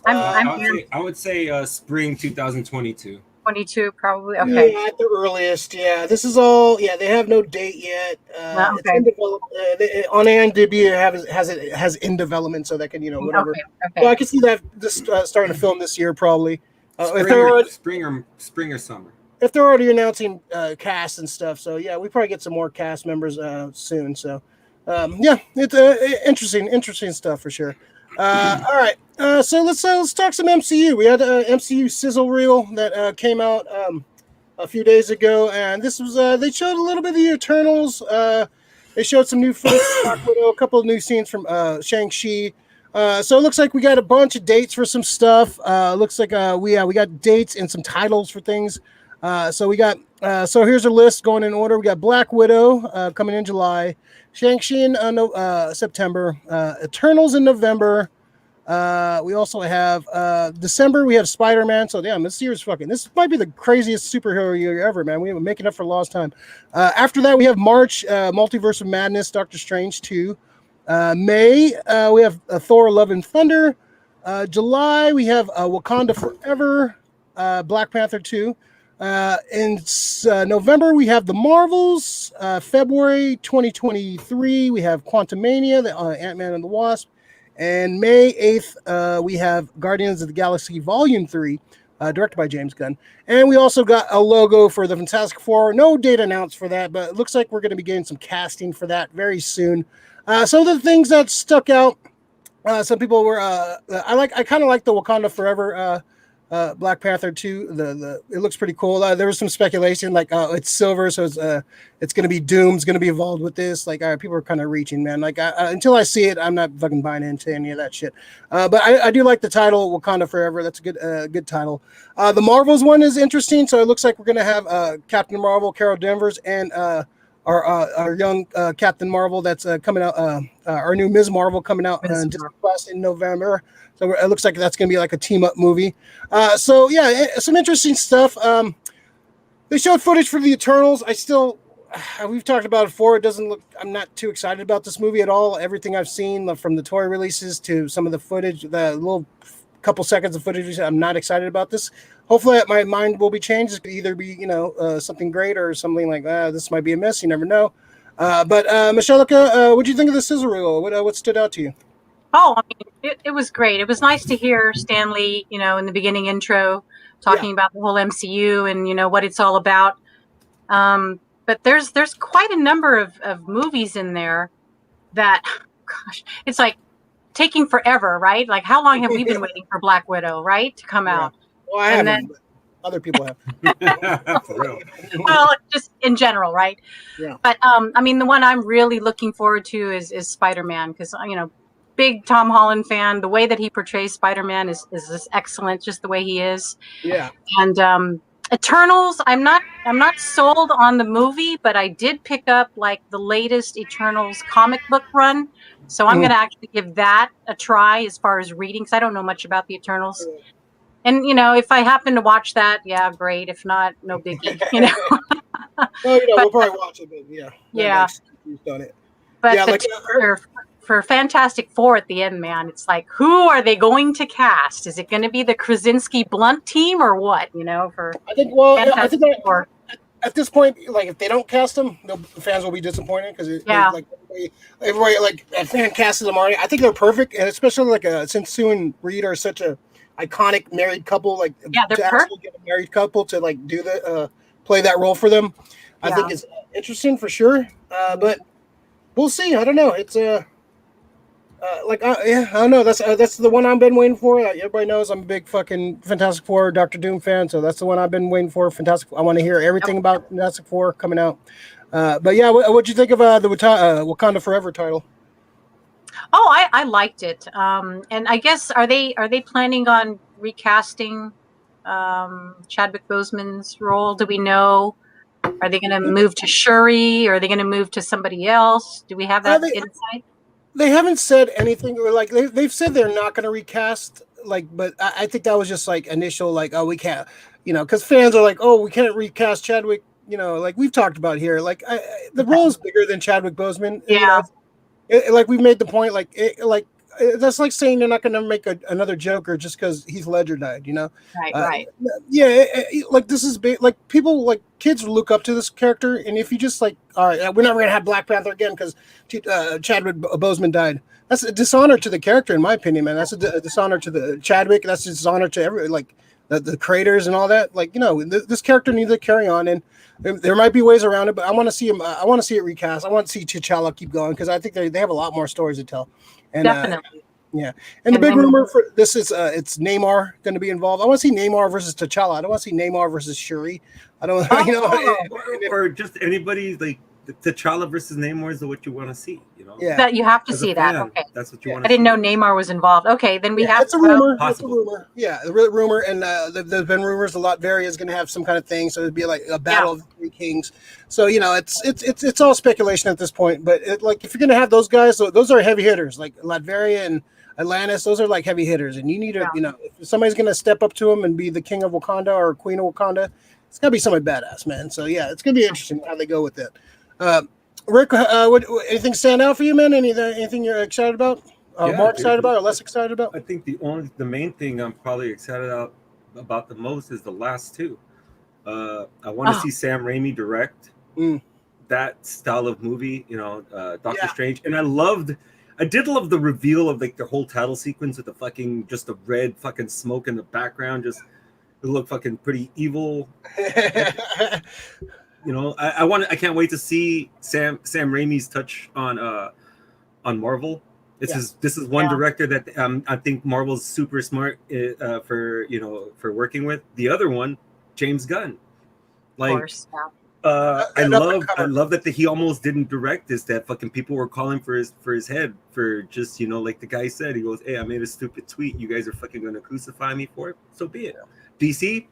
[SPEAKER 2] I would say spring 2022.
[SPEAKER 1] 22 probably. Okay.
[SPEAKER 3] Yeah, at the earliest. Yeah, this is all. Yeah, they have no date yet.
[SPEAKER 1] Okay.
[SPEAKER 3] It's in development. On IMDb, it has in development, so that can whatever.
[SPEAKER 1] Okay.
[SPEAKER 3] So I can see that this starting to film this year probably.
[SPEAKER 2] Spring or summer.
[SPEAKER 3] If they're already announcing cast and stuff, so yeah, we probably get some more cast members soon. So it's interesting stuff for sure. All right, so let's talk some MCU. We had a MCU sizzle reel that came out a few days ago, and this was they showed a little bit of the Eternals. They showed some new footage from Black Widow, a couple of new scenes from Shang-Chi. So it looks like we got a bunch of dates for some stuff. Looks like we got dates and some titles for things. So we got so here's our list going in order. We got Black Widow coming in July, Shang-Chi in September, Eternals in November. We also have December. We have Spider-Man. So damn, this might be the craziest superhero year ever, man. We have making up for lost time. After that, we have March, Multiverse of Madness, Doctor Strange 2. May, we have Thor: Love and Thunder. July, we have Wakanda Forever, Black Panther 2. In November, we have the Marvels. February 2023, we have Quantumania, the Ant-Man and the Wasp. And May 8th, we have Guardians of the Galaxy Volume 3, directed by James Gunn. And we also got a logo for the Fantastic Four. No date announced for that, but it looks like we're going to be getting some casting for that very soon. Some of the things that stuck out, some people were I kind of like the Wakanda Forever Black Panther 2. It looks pretty cool. There was some speculation like it's silver, so it's going to be Doom's going to be involved with this. Like people are kind of reaching, man. Like until I see it, I'm not fucking buying into any of that shit. But I do like the title Wakanda Forever. That's a good title. The Marvels one is interesting. So it looks like we're going to have Captain Marvel, Carol Danvers, and our young Captain Marvel that's coming out, our new Ms. Marvel coming out in November. So it looks like that's going to be like a team up movie. So yeah, some interesting stuff. They showed footage for the Eternals. We've talked about it before. It doesn't look, I'm not too excited about this movie at all. Everything I've seen from the toy releases to some of the footage, the little couple seconds of footage, I'm not excited about this. Hopefully my mind will be changed. It could either be, something great or something like this might be a miss. You never know. But Meshellica, what do you think of the sizzle reel? What stood out to you?
[SPEAKER 1] Oh, I mean, it was great. It was nice to hear Stan Lee, in the beginning intro, talking about the whole MCU and, what it's all about. But there's quite a number of movies in there that, gosh, it's like taking forever, right? Like, how long have we been waiting for Black Widow, right, to come out?
[SPEAKER 3] Well, I haven't, but other people have.
[SPEAKER 2] For real.
[SPEAKER 1] Well, just in general, right?
[SPEAKER 3] Yeah.
[SPEAKER 1] But, I mean, the one I'm really looking forward to is Spider-Man because, big Tom Holland fan. The way that he portrays Spider-Man is just excellent, just the way he is.
[SPEAKER 3] Yeah.
[SPEAKER 1] And Eternals, I'm not sold on the movie, but I did pick up like the latest Eternals comic book run. So I'm going to actually give that a try as far as reading, because I don't know much about the Eternals. And, if I happen to watch that, yeah, great. If not, no biggie,
[SPEAKER 3] Well, we'll probably watch it, but yeah.
[SPEAKER 1] Yeah.
[SPEAKER 3] Done it.
[SPEAKER 1] But
[SPEAKER 3] yeah,
[SPEAKER 1] for Fantastic Four at the end, man, it's like, who are they going to cast? Is it going to be the Krasinski Blunt team or what?
[SPEAKER 3] I think Four. At this point, like if they don't cast them, the fans will be disappointed because everybody like a fan casted them already. I think they're perfect, and especially like since Sue and Reed are such a iconic married couple, like
[SPEAKER 1] they're
[SPEAKER 3] to actually get a married couple to like do play that role for them. I think it's interesting for sure, but we'll see. I don't know. It's I don't know. That's the one I've been waiting for. Everybody knows I'm a big fucking Fantastic Four, Doctor Doom fan, so that's the one I've been waiting for. Fantastic. I want to hear everything about Fantastic Four coming out. But yeah, what'd you think of the Wakanda Forever title?
[SPEAKER 1] Oh, I liked it. And I guess are they planning on recasting Chadwick Boseman's role? Do we know? Are they going to move to Shuri? Or are they going to move to somebody else? Do we have that insight?
[SPEAKER 3] They haven't said anything. Like they've said they're not going to recast. But I think that was just like initial. Like, oh, we can't. Because fans are like, oh, we can't recast Chadwick. Like we've talked about here. Like the role is bigger than Chadwick Boseman.
[SPEAKER 1] Yeah.
[SPEAKER 3] Like we've made the point. That's like saying they're not going to make another Joker just because Heath Ledger died.
[SPEAKER 1] Right.
[SPEAKER 3] Yeah, like this is big. Like people, like kids, look up to this character, and if you just like, all right, we're never going to have Black Panther again because Chadwick Boseman diid. That's a dishonor to the character, in my opinion, man. That's a dishonor to the Chadwick. That's a dishonor to every the creators and all that. This character needs to carry on, and there might be ways around it. But I want to see him. I want to see it recast. I want to see T'Challa keep going because I think they have a lot more stories to tell. And,
[SPEAKER 1] definitely.
[SPEAKER 3] And the big rumor for this is it's Namor going to be involved. I want to see Namor versus T'Challa. I don't want to see Namor versus Shuri. I don't,
[SPEAKER 2] or just anybody like T'Challa versus Namor is what you want to see.
[SPEAKER 1] Yeah, that you have to see that. Okay,
[SPEAKER 2] that's what you want.
[SPEAKER 1] I didn't know Namor was involved. Okay, then we have.
[SPEAKER 3] It's a rumor. It's a rumor. Yeah, the real rumor, and there's been rumors. Latveria is going to have some kind of thing, so it'd be like a battle of the three kings. So it's all speculation at this point. But if you're going to have those guys, those are heavy hitters like Latveria and Atlantis. Those are like heavy hitters, and you need to if somebody's going to step up to them and be the king of Wakanda or queen of Wakanda, it's got to be somebody badass, man. So yeah, it's going to be interesting how they go with it. Rick, anything stand out for you, man? Anything you're excited about? More excited about, or less excited about?
[SPEAKER 2] I think the main thing I'm probably excited about the most is the last two. I want to see Sam Raimi direct that style of movie. Doctor Strange, and I did love the reveal of like the whole title sequence with the fucking just the red fucking smoke in the background. Just it looked fucking pretty evil. I can't wait to see Sam Raimi's touch on Marvel. This is one director that I think Marvel's super smart for working with. The other one, James Gunn. Like, of course, I love that he almost didn't direct this. That fucking people were calling for his head for just like the guy said. He goes, "Hey, I made a stupid tweet. You guys are fucking gonna crucify me for it. So be it." DC.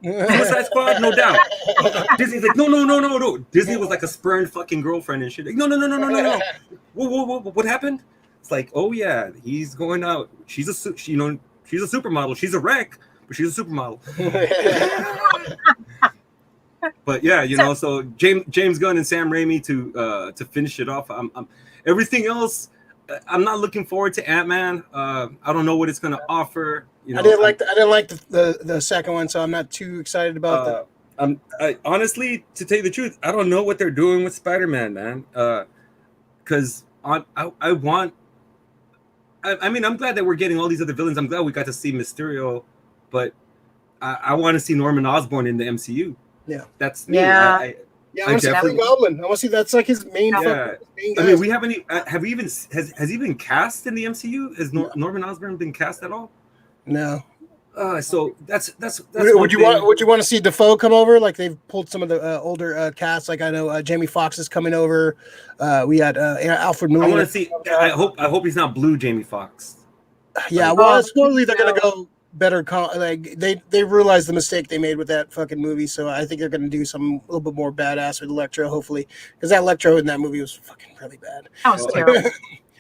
[SPEAKER 2] Suicide Squad, no doubt. Disney's like, no. Disney was like a spurned fucking girlfriend and shit. Like, no. What happened? It's like, oh yeah, he's going out. She's a supermodel. She's a wreck, but she's a supermodel. But yeah, so James Gunn and Sam Raimi to finish it off. I'm everything else. I'm not looking forward to Ant-Man. I don't know what it's going to offer.
[SPEAKER 3] I didn't like the second one, so I'm not too excited about that.
[SPEAKER 2] I honestly, to tell you the truth, I don't know what they're doing with Spider-Man, man. Because I'm glad that we're getting all these other villains. I'm glad we got to see Mysterio, but I want to see Norman Osborn in the MCU.
[SPEAKER 3] Yeah,
[SPEAKER 2] that's me.
[SPEAKER 3] I want to see Green Goblin. I want to see that's like his main.
[SPEAKER 2] Yeah. Main guy. I mean, we haven't. Has he been cast in the MCU? Has Norman Osborn been cast at all?
[SPEAKER 3] No.
[SPEAKER 2] So that's.
[SPEAKER 3] Would you want to see Defoe come over? Like they've pulled some of the older casts. Like I know Jamie Foxx is coming over. We had Alfred Molina.
[SPEAKER 2] I want to see. I hope he's not blue Jamie Foxx.
[SPEAKER 3] Yeah. Well, supposedly they're gonna go better. They realized the mistake they made with that fucking movie. So I think they're gonna do some a little bit more badass with Electro. Hopefully, because that Electro in that movie was fucking really bad.
[SPEAKER 1] That was terrible.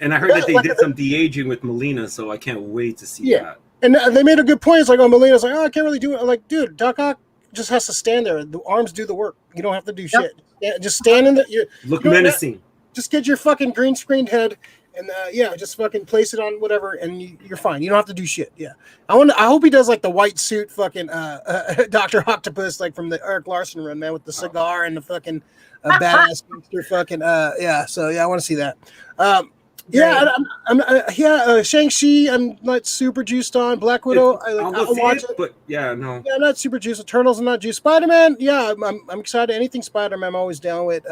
[SPEAKER 2] And I heard that they did some de-aging with Molina, so I can't wait to see that.
[SPEAKER 3] And they made a good point. It's like, Molina's like, I can't really do it. I'm like, dude, Doc Ock just has to stand there. The arms do the work. You don't have to do shit. Yeah, just stand in the.
[SPEAKER 2] Look menacing.
[SPEAKER 3] Just get your fucking green screened head and just fucking place it on whatever, and you're fine. You don't have to do shit. Yeah, I hope he does like the white suit, fucking Dr. Octopus, like from the Eric Larson run, man, with the cigar and the fucking badass gangster, fucking So I want to see that. Shang-Chi, I'm not super juiced on. Black Widow, I'll watch it,
[SPEAKER 2] but I'm
[SPEAKER 3] not super juiced. Eternals, I'm not juiced. Spider-Man, I'm excited. Anything Spider-Man, I'm always down with.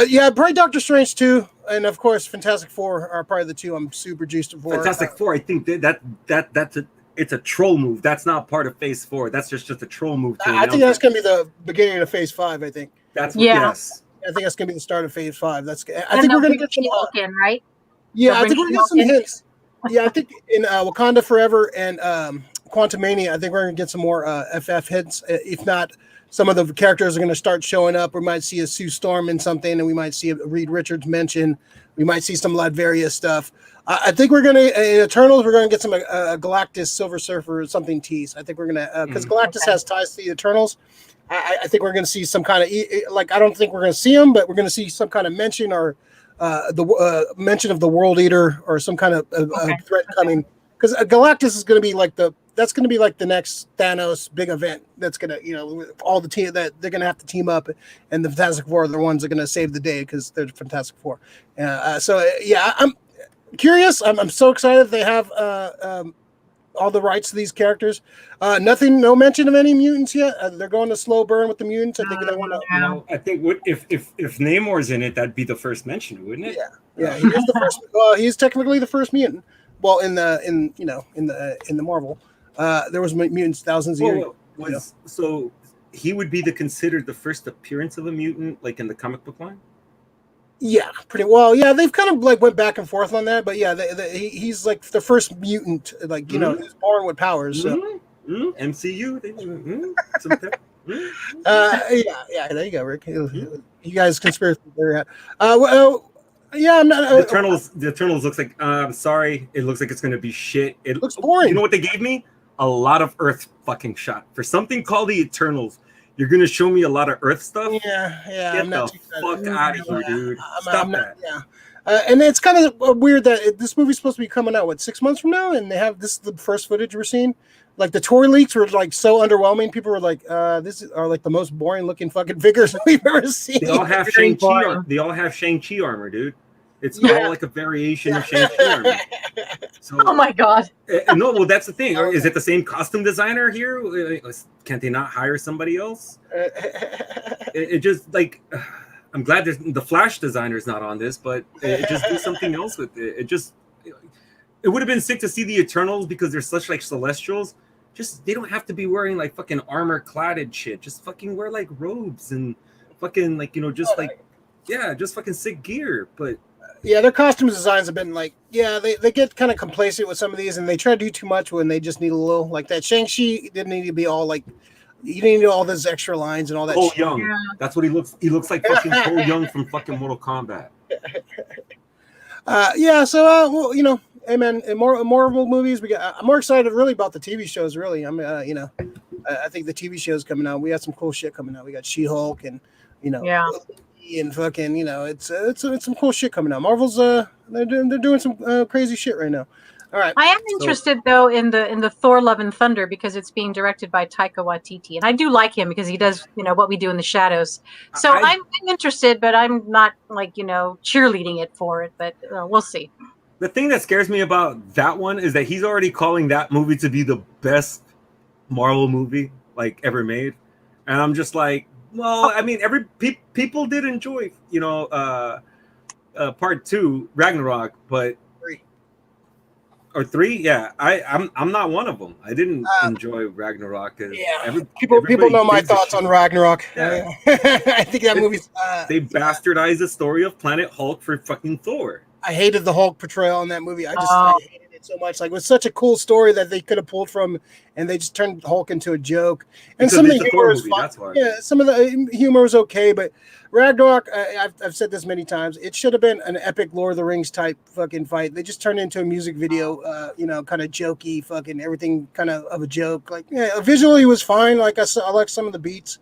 [SPEAKER 3] Yeah, probably Doctor Strange 2, and of course Fantastic Four are probably the two I'm super juiced for.
[SPEAKER 2] Fantastic Four, I think it's a troll move. That's not part of Phase 4. That's just a troll move.
[SPEAKER 3] I think that's going to be the beginning of Phase 5. I think.
[SPEAKER 2] That's what, yes.
[SPEAKER 3] I think that's going to be the start of Phase 5. I think
[SPEAKER 1] we're
[SPEAKER 3] going to get some
[SPEAKER 1] right?
[SPEAKER 3] Yeah, I think we're going to get some hints. Yeah, I think in Wakanda Forever and Quantumania, I think we're going to get some more FF hints. If not, some of the characters are going to start showing up. We might see a Sue Storm in something, and we might see a Reed Richards mention. We might see some Latveria stuff. I think we're going to, in Eternals, we're going to get some Galactus, Silver Surfer, or something tease. I think we're going to, because Galactus has ties to the Eternals. I think we're going to see some kind of, like, I don't think we're going to see him, but we're going to see some kind of mention or the mention of the World Eater or some kind of threat coming. Because Galactus is going to be like that's going to be like the next Thanos big event. That's going to, all the team that they're going to have to team up, and the Fantastic Four are the ones that are going to save the day because they're Fantastic Four. So yeah, I'm curious. I'm so excited they have all the rights to these characters. No mention of any mutants yet. They're going to slow burn with the mutants. I think they want to.
[SPEAKER 2] I think if Namor's in it, that'd be the first mention, wouldn't it?
[SPEAKER 3] Yeah. He is the first. Well, he's technically the first mutant. Well, in the Marvel, there was mutants thousands of years.
[SPEAKER 2] So he would be considered the first appearance of a mutant, like in the comic book line.
[SPEAKER 3] Yeah, pretty well. Yeah, they've kind of like went back and forth on that, but yeah, he's like the first mutant. Like he was born with powers. So.
[SPEAKER 2] MCU.
[SPEAKER 3] Yeah. There you go, Rick. You guys conspiracy theory. Yeah, I'm not.
[SPEAKER 2] The Eternals looks like. I'm sorry. It looks like it's going to be shit. It
[SPEAKER 3] looks boring.
[SPEAKER 2] You know what they gave me? A lot of Earth fucking shot for something called the Eternals. You're going to show me a lot of Earth stuff.
[SPEAKER 3] Yeah.
[SPEAKER 2] Get the fuck out of here, dude. Stop that.
[SPEAKER 3] Yeah. And it's kind of weird that this movie's supposed to be coming out 6 months from now, and this is the first footage we're seeing. Like the tour leaks were like so underwhelming. People were like, "This are like the most boring looking fucking figures we've ever seen."
[SPEAKER 2] They all have Shang-Chi. They all have Shang-Chi armor, dude. It's all like a variation of Shang-Chi armor. So,
[SPEAKER 1] oh my god!
[SPEAKER 2] No, well, that's the thing. Is it the same costume designer here? Can't they not hire somebody else? It just like. I'm glad the Flash designer is not on this, but it just do something else with it. It would have been sick to see the Eternals because they're such like Celestials. They don't have to be wearing like fucking armor cladded shit. Just fucking wear like robes and fucking like just fucking sick gear. But
[SPEAKER 3] yeah, their costume designs have been like they get kind of complacent with some of these, and they try to do too much when they just need a little like that. Shang-Chi didn't need to be all like. You didn't need all those extra lines and all that.
[SPEAKER 2] Cole Young. Yeah. That's what he looks. He looks like fucking Cole Young from fucking Mortal Kombat.
[SPEAKER 3] So hey man, more Marvel movies. I'm more excited really about the TV shows. Really, I think the TV shows coming out. We got some cool shit coming out. We got She-Hulk and and fucking it's some cool shit coming out. Marvel's they're doing some crazy shit right now. All right.
[SPEAKER 1] I am interested though in the Thor: Love and Thunder because it's being directed by Taika Waititi, and I do like him because he does what we do in the shadows. So I'm interested, but I'm not like cheerleading it for it. But we'll see.
[SPEAKER 2] The thing that scares me about that one is that he's already calling that movie to be the best Marvel movie like ever made, and I'm just like, well, I mean, people did enjoy part 2 Ragnarok, but. Or 3, yeah. I'm not one of them. I didn't enjoy Ragnarok.
[SPEAKER 3] People know my thoughts on Ragnarok.
[SPEAKER 2] Yeah.
[SPEAKER 3] I think that movie's.
[SPEAKER 2] They bastardized the story of Planet Hulk for fucking Thor.
[SPEAKER 3] I hated the Hulk portrayal in that movie. I hated it so much. Like, it was such a cool story that they could have pulled from, and they just turned Hulk into a joke. And some of the humor was fun. Yeah, some of the humor was okay, but Ragnarok, I've said this many times, it should have been an epic Lord of the Rings type fucking fight. They just turned it into a music video, kind of jokey, fucking everything kind of a joke. Like, visually it was fine. Like I like some of the beats.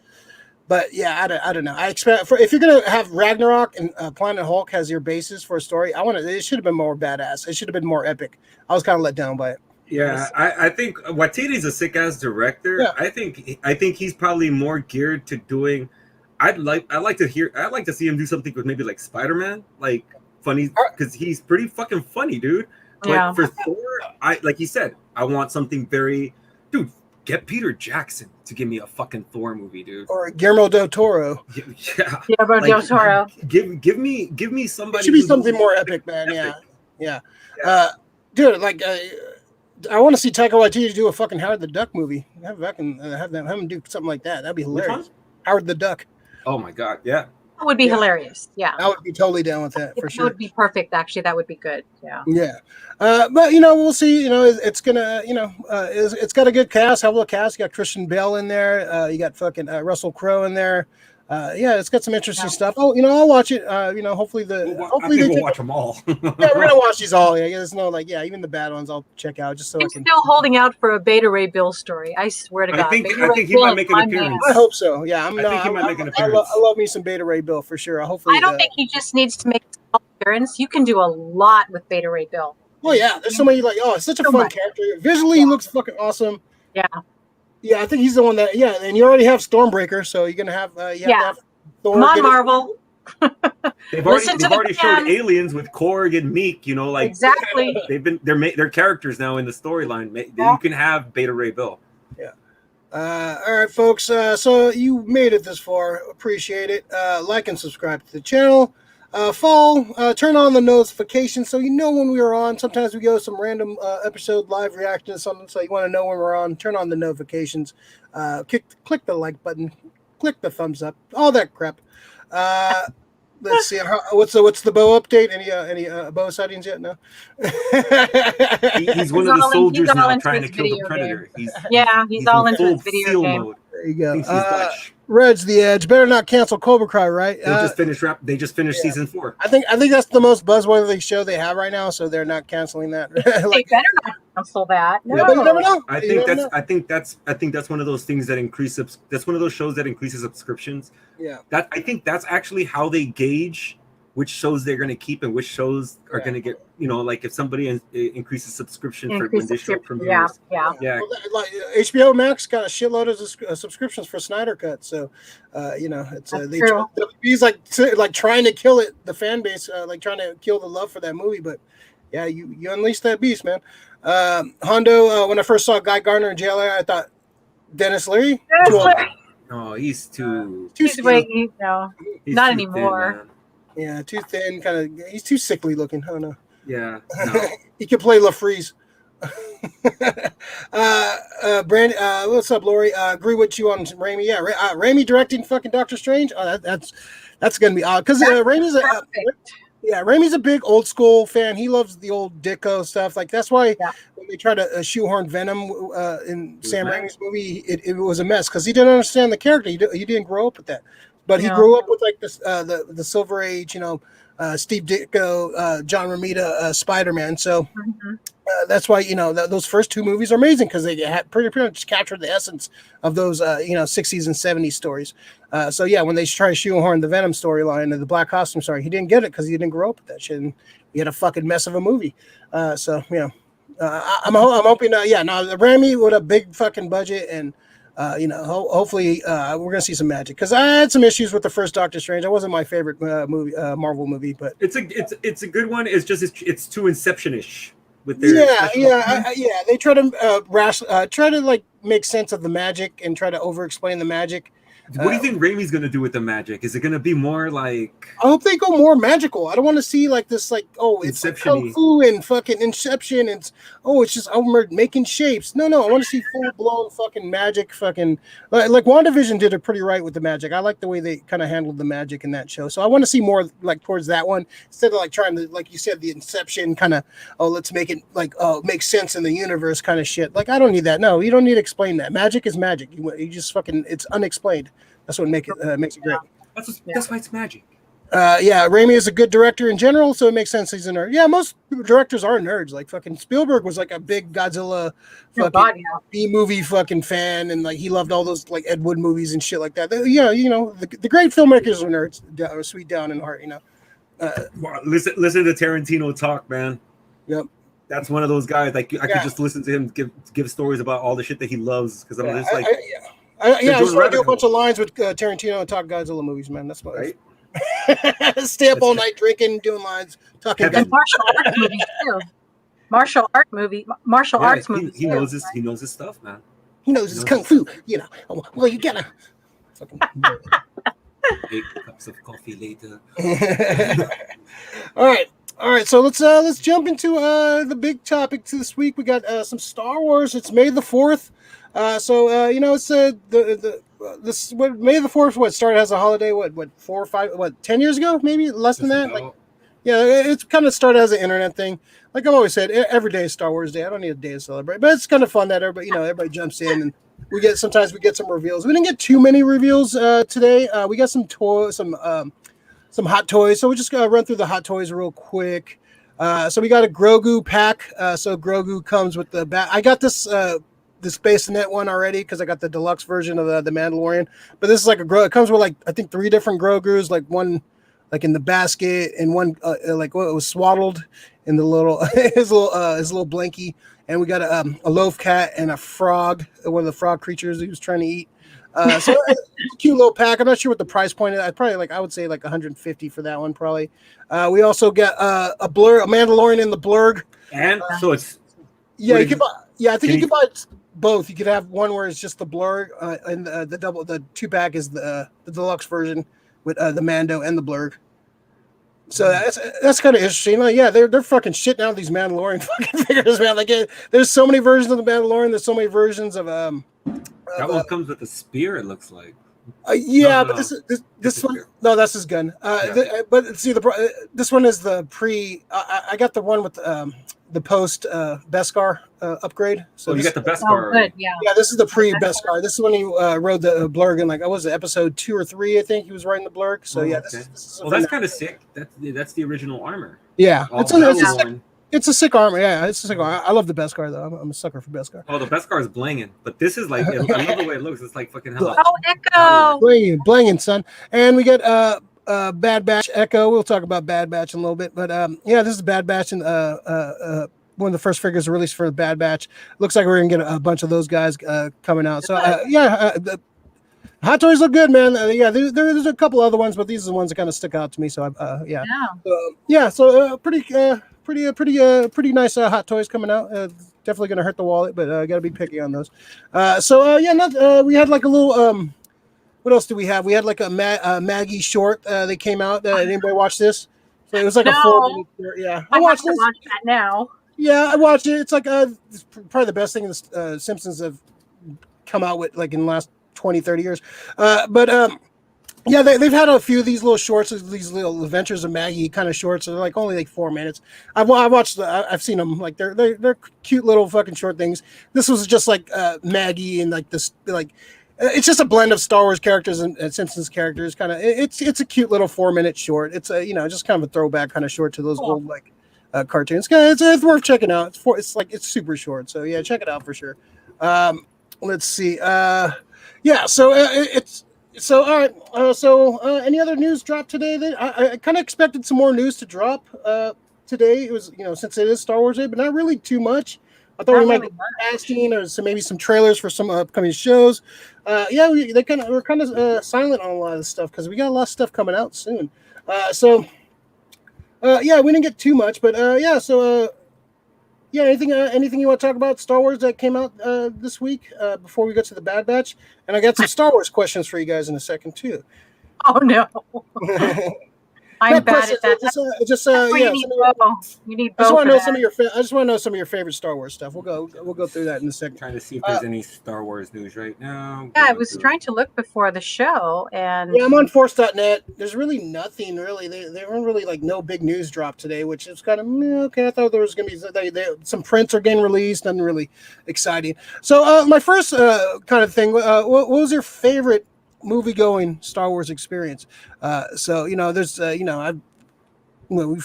[SPEAKER 3] But yeah, I don't know. I expect if you're gonna have Ragnarok and Planet Hulk as your basis for a story, it should have been more badass. It should have been more epic. I was kind of let down by it.
[SPEAKER 2] Yeah, I think Waititi's a sick ass director. Yeah. I think he's probably more geared to doing. I'd like to see him do something with maybe like Spider-Man, like funny, because he's pretty fucking funny, dude. But for Thor, like you said, I want something very, dude. get Peter Jackson to give me a fucking Thor movie, dude.
[SPEAKER 3] Or Guillermo del Toro.
[SPEAKER 2] Yeah.
[SPEAKER 1] Guillermo del Toro.
[SPEAKER 2] Give me somebody.
[SPEAKER 3] It should be something more epic, man. Epic. Yeah. Dude, like, I want to see Taika Waititi do a fucking Howard the Duck movie. Have him do something like that. That'd be hilarious. Howard the Duck.
[SPEAKER 2] Oh my god, yeah.
[SPEAKER 1] That would be hilarious. Yeah.
[SPEAKER 3] I would be totally down with that for sure.
[SPEAKER 1] That would be perfect. Actually, that would be good. Yeah.
[SPEAKER 3] Yeah. But we'll see. It's gonna. It's got a good cast. Hell of a cast. You got Christian Bale in there. You got fucking Russell Crowe in there. It's got some interesting stuff. Oh, I'll watch it. Hopefully
[SPEAKER 2] we'll watch them all.
[SPEAKER 3] Yeah, we're gonna watch these all. Yeah, there's no even the bad ones I'll check out just so
[SPEAKER 1] I'm still holding out for a Beta Ray Bill story. I swear to God.
[SPEAKER 2] I think he might make an appearance.
[SPEAKER 3] I hope so. Yeah,
[SPEAKER 2] I think he might make an appearance.
[SPEAKER 3] I love me some Beta Ray Bill for sure. Hopefully,
[SPEAKER 1] I don't think he just needs to make an appearance. You can do a lot with Beta Ray Bill.
[SPEAKER 3] Well, yeah, there's somebody like it's such a fun character. Visually, he looks fucking awesome.
[SPEAKER 1] Yeah.
[SPEAKER 3] Yeah, I think he's the one that. Yeah, and you already have Stormbreaker, so you're gonna have. You have to have Thor.
[SPEAKER 1] Come on, Marvel.
[SPEAKER 2] They've already showed aliens with Korg and Meek.
[SPEAKER 1] Exactly.
[SPEAKER 2] They're characters now in the storyline. You can have Beta Ray Bill.
[SPEAKER 3] Yeah. All right, folks. So you made it this far. Appreciate it. Like and subscribe to the channel. Turn on the notifications so you know when we are on. Sometimes we go some random episode live reaction to something, so you want to know when we're on. Turn on the notifications. Click the like button. Click the thumbs up. All that crap. Let's see. What's the bow update? Any bow sightings yet? No.
[SPEAKER 2] He's one of the soldiers now trying to kill the predator. He's
[SPEAKER 1] all into his video game.
[SPEAKER 2] Mode.
[SPEAKER 3] There you go. Red's the Edge. Better not cancel Cobra Kai, right?
[SPEAKER 2] They just finished season 4.
[SPEAKER 3] I think that's the most buzzworthy show they have right now, so they're not canceling that.
[SPEAKER 1] They better not cancel that. No.
[SPEAKER 3] Yeah, but you never know.
[SPEAKER 2] I think that's one of those things that increases. That's one of those shows that increases subscriptions.
[SPEAKER 3] Yeah.
[SPEAKER 2] I think that's actually how they gauge which shows they're going to keep and which shows are going to get. Like if somebody increases subscription for when they show premieres. Yeah.
[SPEAKER 3] Well, like HBO Max got a shitload of subscriptions for Snyder Cut, so he's like trying to kill it, the fan base, like trying to kill the love for that movie. But yeah, you unleashed that beast, man. Hondo, when I first saw Guy Gardner in JLA, I thought Dennis Leary.
[SPEAKER 2] Oh, he's too.
[SPEAKER 1] He's not anymore.
[SPEAKER 2] Thin,
[SPEAKER 3] yeah, too thin. He's too sickly looking. I don't know.
[SPEAKER 2] Yeah, no.
[SPEAKER 3] He could play LaFreeze. Brandon, what's up, Lori? Agree with you on Raimi. Yeah, Raimi directing fucking Doctor Strange. Oh, that's gonna be odd because Raimi's a big old school fan. He loves the old Ditko stuff. Like that's why when they tried to shoehorn Venom in Sam Raimi's movie, it was a mess because he didn't understand the character. He didn't grow up with that. But he grew up with like this the Silver Age, Steve Ditko, John Romita, Spider-Man. So that's why those first 2 movies are amazing because they had pretty much captured the essence of those 60s and 70s stories. So yeah, when they try to shoehorn the Venom storyline and the Black Costume story, he didn't get it because he didn't grow up with that shit, and he had a fucking mess of a movie. I'm hoping the Raimi with a big fucking budget and. Hopefully we're gonna see some magic because I had some issues with the first Doctor Strange. That wasn't my favorite Marvel movie, but
[SPEAKER 2] it's a good one. It's just it's too Inception-ish with their
[SPEAKER 3] They try to try to like make sense of the magic and try to over-explain the magic.
[SPEAKER 2] What do you think Raimi's going to do with the magic? Is it going to be more like...
[SPEAKER 3] I hope they go more magical. I don't want to see like this, like, it's like Kung Fu and fucking Inception. And it's just making shapes. No, I want to see full-blown fucking magic. Fucking like WandaVision did it pretty right with the magic. I like the way they kind of handled the magic in that show. So I want to see more like towards that one instead of like trying to, like you said, the Inception kind of, let's make it like, make sense in the universe kind of shit. Like, I don't need that. No, you don't need to explain that. Magic is magic. You just fucking, it's unexplained. That's what makes it great.
[SPEAKER 2] That's why it's magic.
[SPEAKER 3] Raimi is a good director in general, so it makes sense he's a nerd. Yeah, most directors are nerds. Like fucking Spielberg was like a big Godzilla fucking B-movie fucking fan, and like he loved all those like Ed Wood movies and shit like that. The great filmmakers are nerds, are sweet down in heart.
[SPEAKER 2] Listen to Tarantino talk, man.
[SPEAKER 3] Yep.
[SPEAKER 2] That's one of those guys. Like I could just listen to him give stories about all the shit that he loves because I'm just like.
[SPEAKER 3] I just want to do a bunch of lines with Tarantino and talk Godzilla movies, man. That's what. Right? Stay up all night drinking, doing lines, talking.
[SPEAKER 1] Martial arts movies too. Martial arts movies.
[SPEAKER 2] He knows his stuff, man.
[SPEAKER 3] He knows his kung fu. You know, well, you gotta. Fucking
[SPEAKER 2] 8 cups of coffee later.
[SPEAKER 3] All right. So let's jump into the big topic to this week. We got some Star Wars. It's May the 4th. You know, it's May the 4th. What started as a holiday? What 4 or 5? 10 years ago? Maybe less than that. Like, yeah, it's kind of started as an internet thing. Like I've always said, every day is Star Wars Day. I don't need a day to celebrate, but it's kind of fun that everybody jumps in and sometimes we get some reveals. We didn't get too many reveals today. We got some hot toys. So we're just gonna run through the hot toys real quick. So we got a Grogu pack. So Grogu comes with the I got this Space Net one already because I got the deluxe version of the Mandalorian. But this is like it comes with like I think 3 different Grogus, like one like in the basket and one it was swaddled in the little his little blankie. And we got a loaf cat and a frog, one of the frog creatures he was trying to eat. So it's a cute little pack. I'm not sure what the price point is. I would say like 150 for that one probably. We also got a Mandalorian in the blurg.
[SPEAKER 2] And so it's
[SPEAKER 3] I think you could buy both. You could have one where it's just the blurg, and the 2-pack is the deluxe version with the Mando and the blurg. So that's kind of interesting. Like, yeah, they're fucking shitting out these Mandalorian fucking figures, man. Like, there's so many versions of the Mandalorian. There's so many versions of
[SPEAKER 2] that one comes with a spear. It looks like.
[SPEAKER 3] But this one, no, that's his gun. But see, this one is the pre. I got the one with the post Beskar upgrade. So
[SPEAKER 2] you got the Beskar.
[SPEAKER 1] Good, yeah.
[SPEAKER 3] Yeah, this is the pre Beskar. This is when he rode the blurg in episode 2 or 3. I think he was riding the blurg. So this is
[SPEAKER 2] that's kind of sick. That's the original armor.
[SPEAKER 3] Yeah, it's a sick armor. Yeah, it's a sick armor. I love the Beskar though. I'm a sucker for Beskar.
[SPEAKER 2] Oh, the Beskar is blinging, but this is like I love the way it looks. It's like fucking hell.
[SPEAKER 1] Oh, Echo!
[SPEAKER 3] Blinging, son. And we got Bad Batch Echo. We'll talk about Bad Batch in a little bit, but this is Bad Batch and one of the first figures released for the Bad Batch. Looks like we're gonna get a bunch of those guys coming out. So the hot toys look good, man. There's a couple other ones, but these are the ones that kind of stick out to me. So pretty nice hot toys coming out. Definitely gonna hurt the wallet, but gotta be picky on those. We had like a little what else do we have? We had like a Maggie short. They came out. Anybody watch this? So it was like a 4-minute short. Yeah,
[SPEAKER 1] I watched watch that now.
[SPEAKER 3] Yeah, I watched it. It's like it's probably the best thing the Simpsons have come out with like in the last 20-30 years. They've had a few of these little shorts, these little Adventures of Maggie kind of shorts. They're like only like 4 minutes. I've seen them. Like they're cute little fucking short things. This was just like Maggie and like this like. It's just a blend of Star Wars characters and Simpsons characters. Kind of, it's a cute little 4-minute short. It's just kind of a throwback kind of short to those old like cartoons. It's worth checking out. It's super short. So yeah, check it out for sure. Let's see. All right. Any other news dropped today? I kind of expected some more news to drop today. It was since it is Star Wars Day, but not really too much. I thought we might be casting or maybe some trailers for some upcoming shows. We're kind of silent on a lot of this stuff because we got a lot of stuff coming out soon. We didn't get too much, but anything you want to talk about Star Wars that came out this week before we get to the Bad Batch? And I got some Star Wars questions for you guys in a second too.
[SPEAKER 1] Oh no. I'm bad at that. You need both. I
[SPEAKER 3] just want to know some of your favorite Star Wars stuff. We'll go through that in a second.
[SPEAKER 2] Trying to see if there's any Star Wars news right now.
[SPEAKER 1] Yeah, I was trying to look before the show, and
[SPEAKER 3] I'm on Force.net. There's really nothing really. They weren't really like no big news drop today, which is kind of okay. I thought there was gonna be some prints are getting released. Nothing really exciting. So my first kind of thing. What was your favorite movie-going Star Wars experience? We've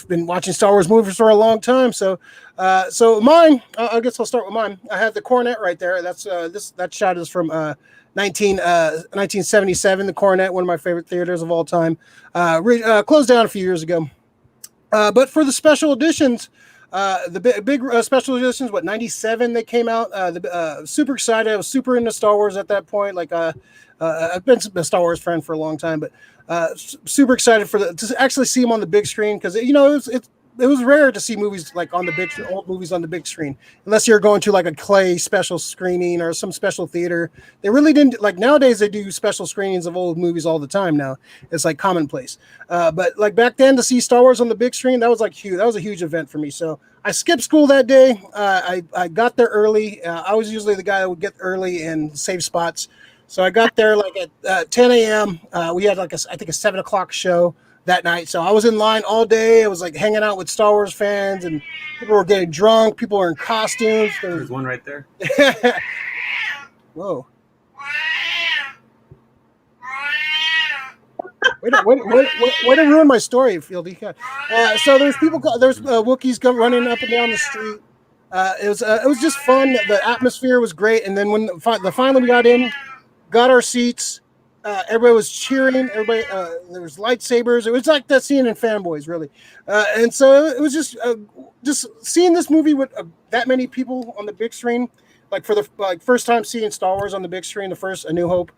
[SPEAKER 3] been watching Star Wars movies for a long time. So mine, I guess I'll start with mine. I have the Cornet right there. That shot is from 1977. The Cornet, one of my favorite theaters of all time, closed down a few years ago. But for the special editions, the big special editions, 97 they came out. Super excited. I was super into Star Wars at that point. Like I've been a Star Wars friend for a long time, but super excited to actually see them on the big screen because it was rare to see movies like on the big old movies on the big screen, unless you're going to like a Clay special screening or some special theater. They really didn't like nowadays. They do special screenings of old movies all the time now. It's like commonplace. But like back then to see Star Wars on the big screen, that was like huge. That was a huge event for me. So I skipped school that day. I got there early. I was usually the guy that would get early and save spots. So I got there like at 10 a.m. We had like I think a 7 o'clock show that night. So I was in line all day. I was like hanging out with Star Wars fans, and people were getting drunk. People were in costumes.
[SPEAKER 2] There's one right there.
[SPEAKER 3] Whoa. Way to ruin my story, Fieldy. So there's Wookiees running up and down the street. It was just fun. The atmosphere was great. And then when finally we got in, got our seats, everybody was cheering. Everybody, there was lightsabers. It was like that scene in Fanboys, really. And so it was just seeing this movie with that many people on the big screen, like for the first time seeing Star Wars on the big screen, the first A New Hope.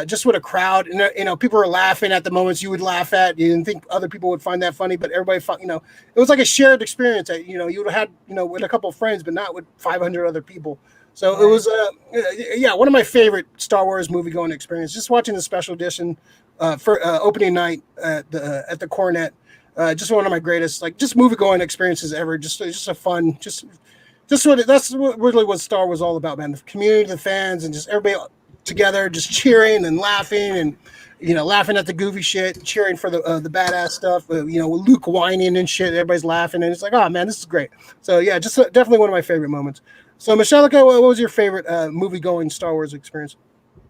[SPEAKER 3] Just with a crowd, and people were laughing at the moments you would laugh at. You didn't think other people would find that funny, but everybody, it was like a shared experience that you would have had, with a couple of friends, but not with 500 other people. So it was, one of my favorite Star Wars movie going experience. Just watching the special edition for opening night at the Cornet. Just one of my greatest, just movie going experiences ever. Just a fun, that's really what Star Wars was all about, man. The community, the fans, and just everybody together, just cheering and laughing, and laughing at the goofy shit, cheering for the badass stuff. Luke whining and shit. Everybody's laughing, and it's like, oh man, this is great. So yeah, just definitely one of my favorite moments. So Meshellica, what was your favorite movie going Star Wars experience?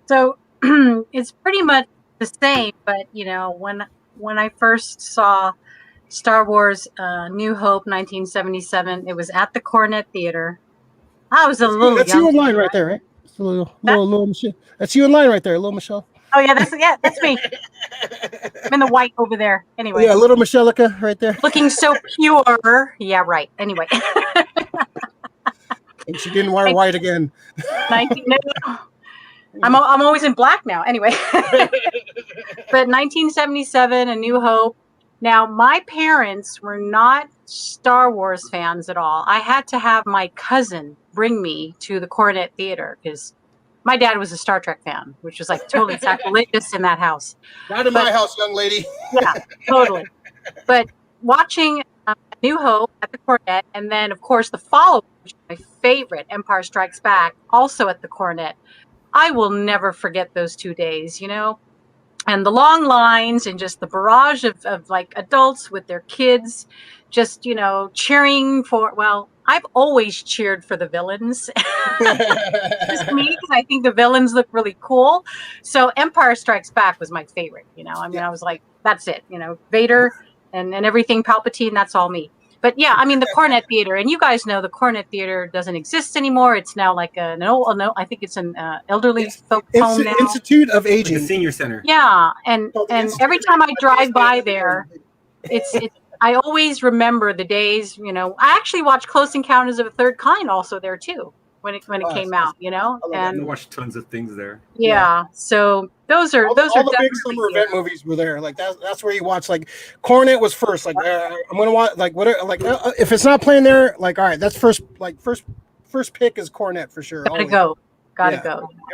[SPEAKER 1] So it's pretty much the same, but when I first saw Star Wars New Hope 1977, it was at the Cornet Theater. I was a little
[SPEAKER 3] That's you in line right there, right? Little Michelle. That's you in line right there, little Michelle.
[SPEAKER 1] Oh yeah, that's me. I'm in the white over there. Anyway.
[SPEAKER 3] Yeah, little Meshellica right there.
[SPEAKER 1] Looking so pure. Yeah, right. Anyway.
[SPEAKER 3] And she didn't wear white again.
[SPEAKER 1] I'm always in black now. Anyway. But 1977, A New Hope. Now, my parents were not Star Wars fans at all. I had to have my cousin bring me to the Cornet Theater because my dad was a Star Trek fan, which was like totally sacrilegious in that house.
[SPEAKER 3] Not in my house, young lady.
[SPEAKER 1] Yeah, totally. But watching New Hope at the Cornet, and then, of course, the follow-up, which is my favorite, Empire Strikes Back, also at the Cornet. I will never forget those 2 days, and the long lines and just the barrage of like adults with their kids, just, cheering for, well, I've always cheered for the villains. Just me, because I think the villains look really cool. So Empire Strikes Back was my favorite, I was like, that's it, Vader and everything, Palpatine, that's all me. But yeah, the Cornet Theater, and you guys know the Cornet Theater doesn't exist anymore. It's now like I think it's an elderly folk home now.
[SPEAKER 3] Institute of Aging.
[SPEAKER 2] Like a senior center.
[SPEAKER 1] Yeah, and every time I drive by there, it's I always remember the days, I actually watched Close Encounters of the Third Kind also there too when it came out, and
[SPEAKER 2] I watched tons of things there.
[SPEAKER 1] Yeah. So those are
[SPEAKER 3] all the big summer event movies were there. Like that's where you watch. Like Cornet was first. Like I'm gonna watch. Like whatever. Like if it's not playing there, like all right, that's first. Like first pick is Cornet for sure.
[SPEAKER 1] Gotta go.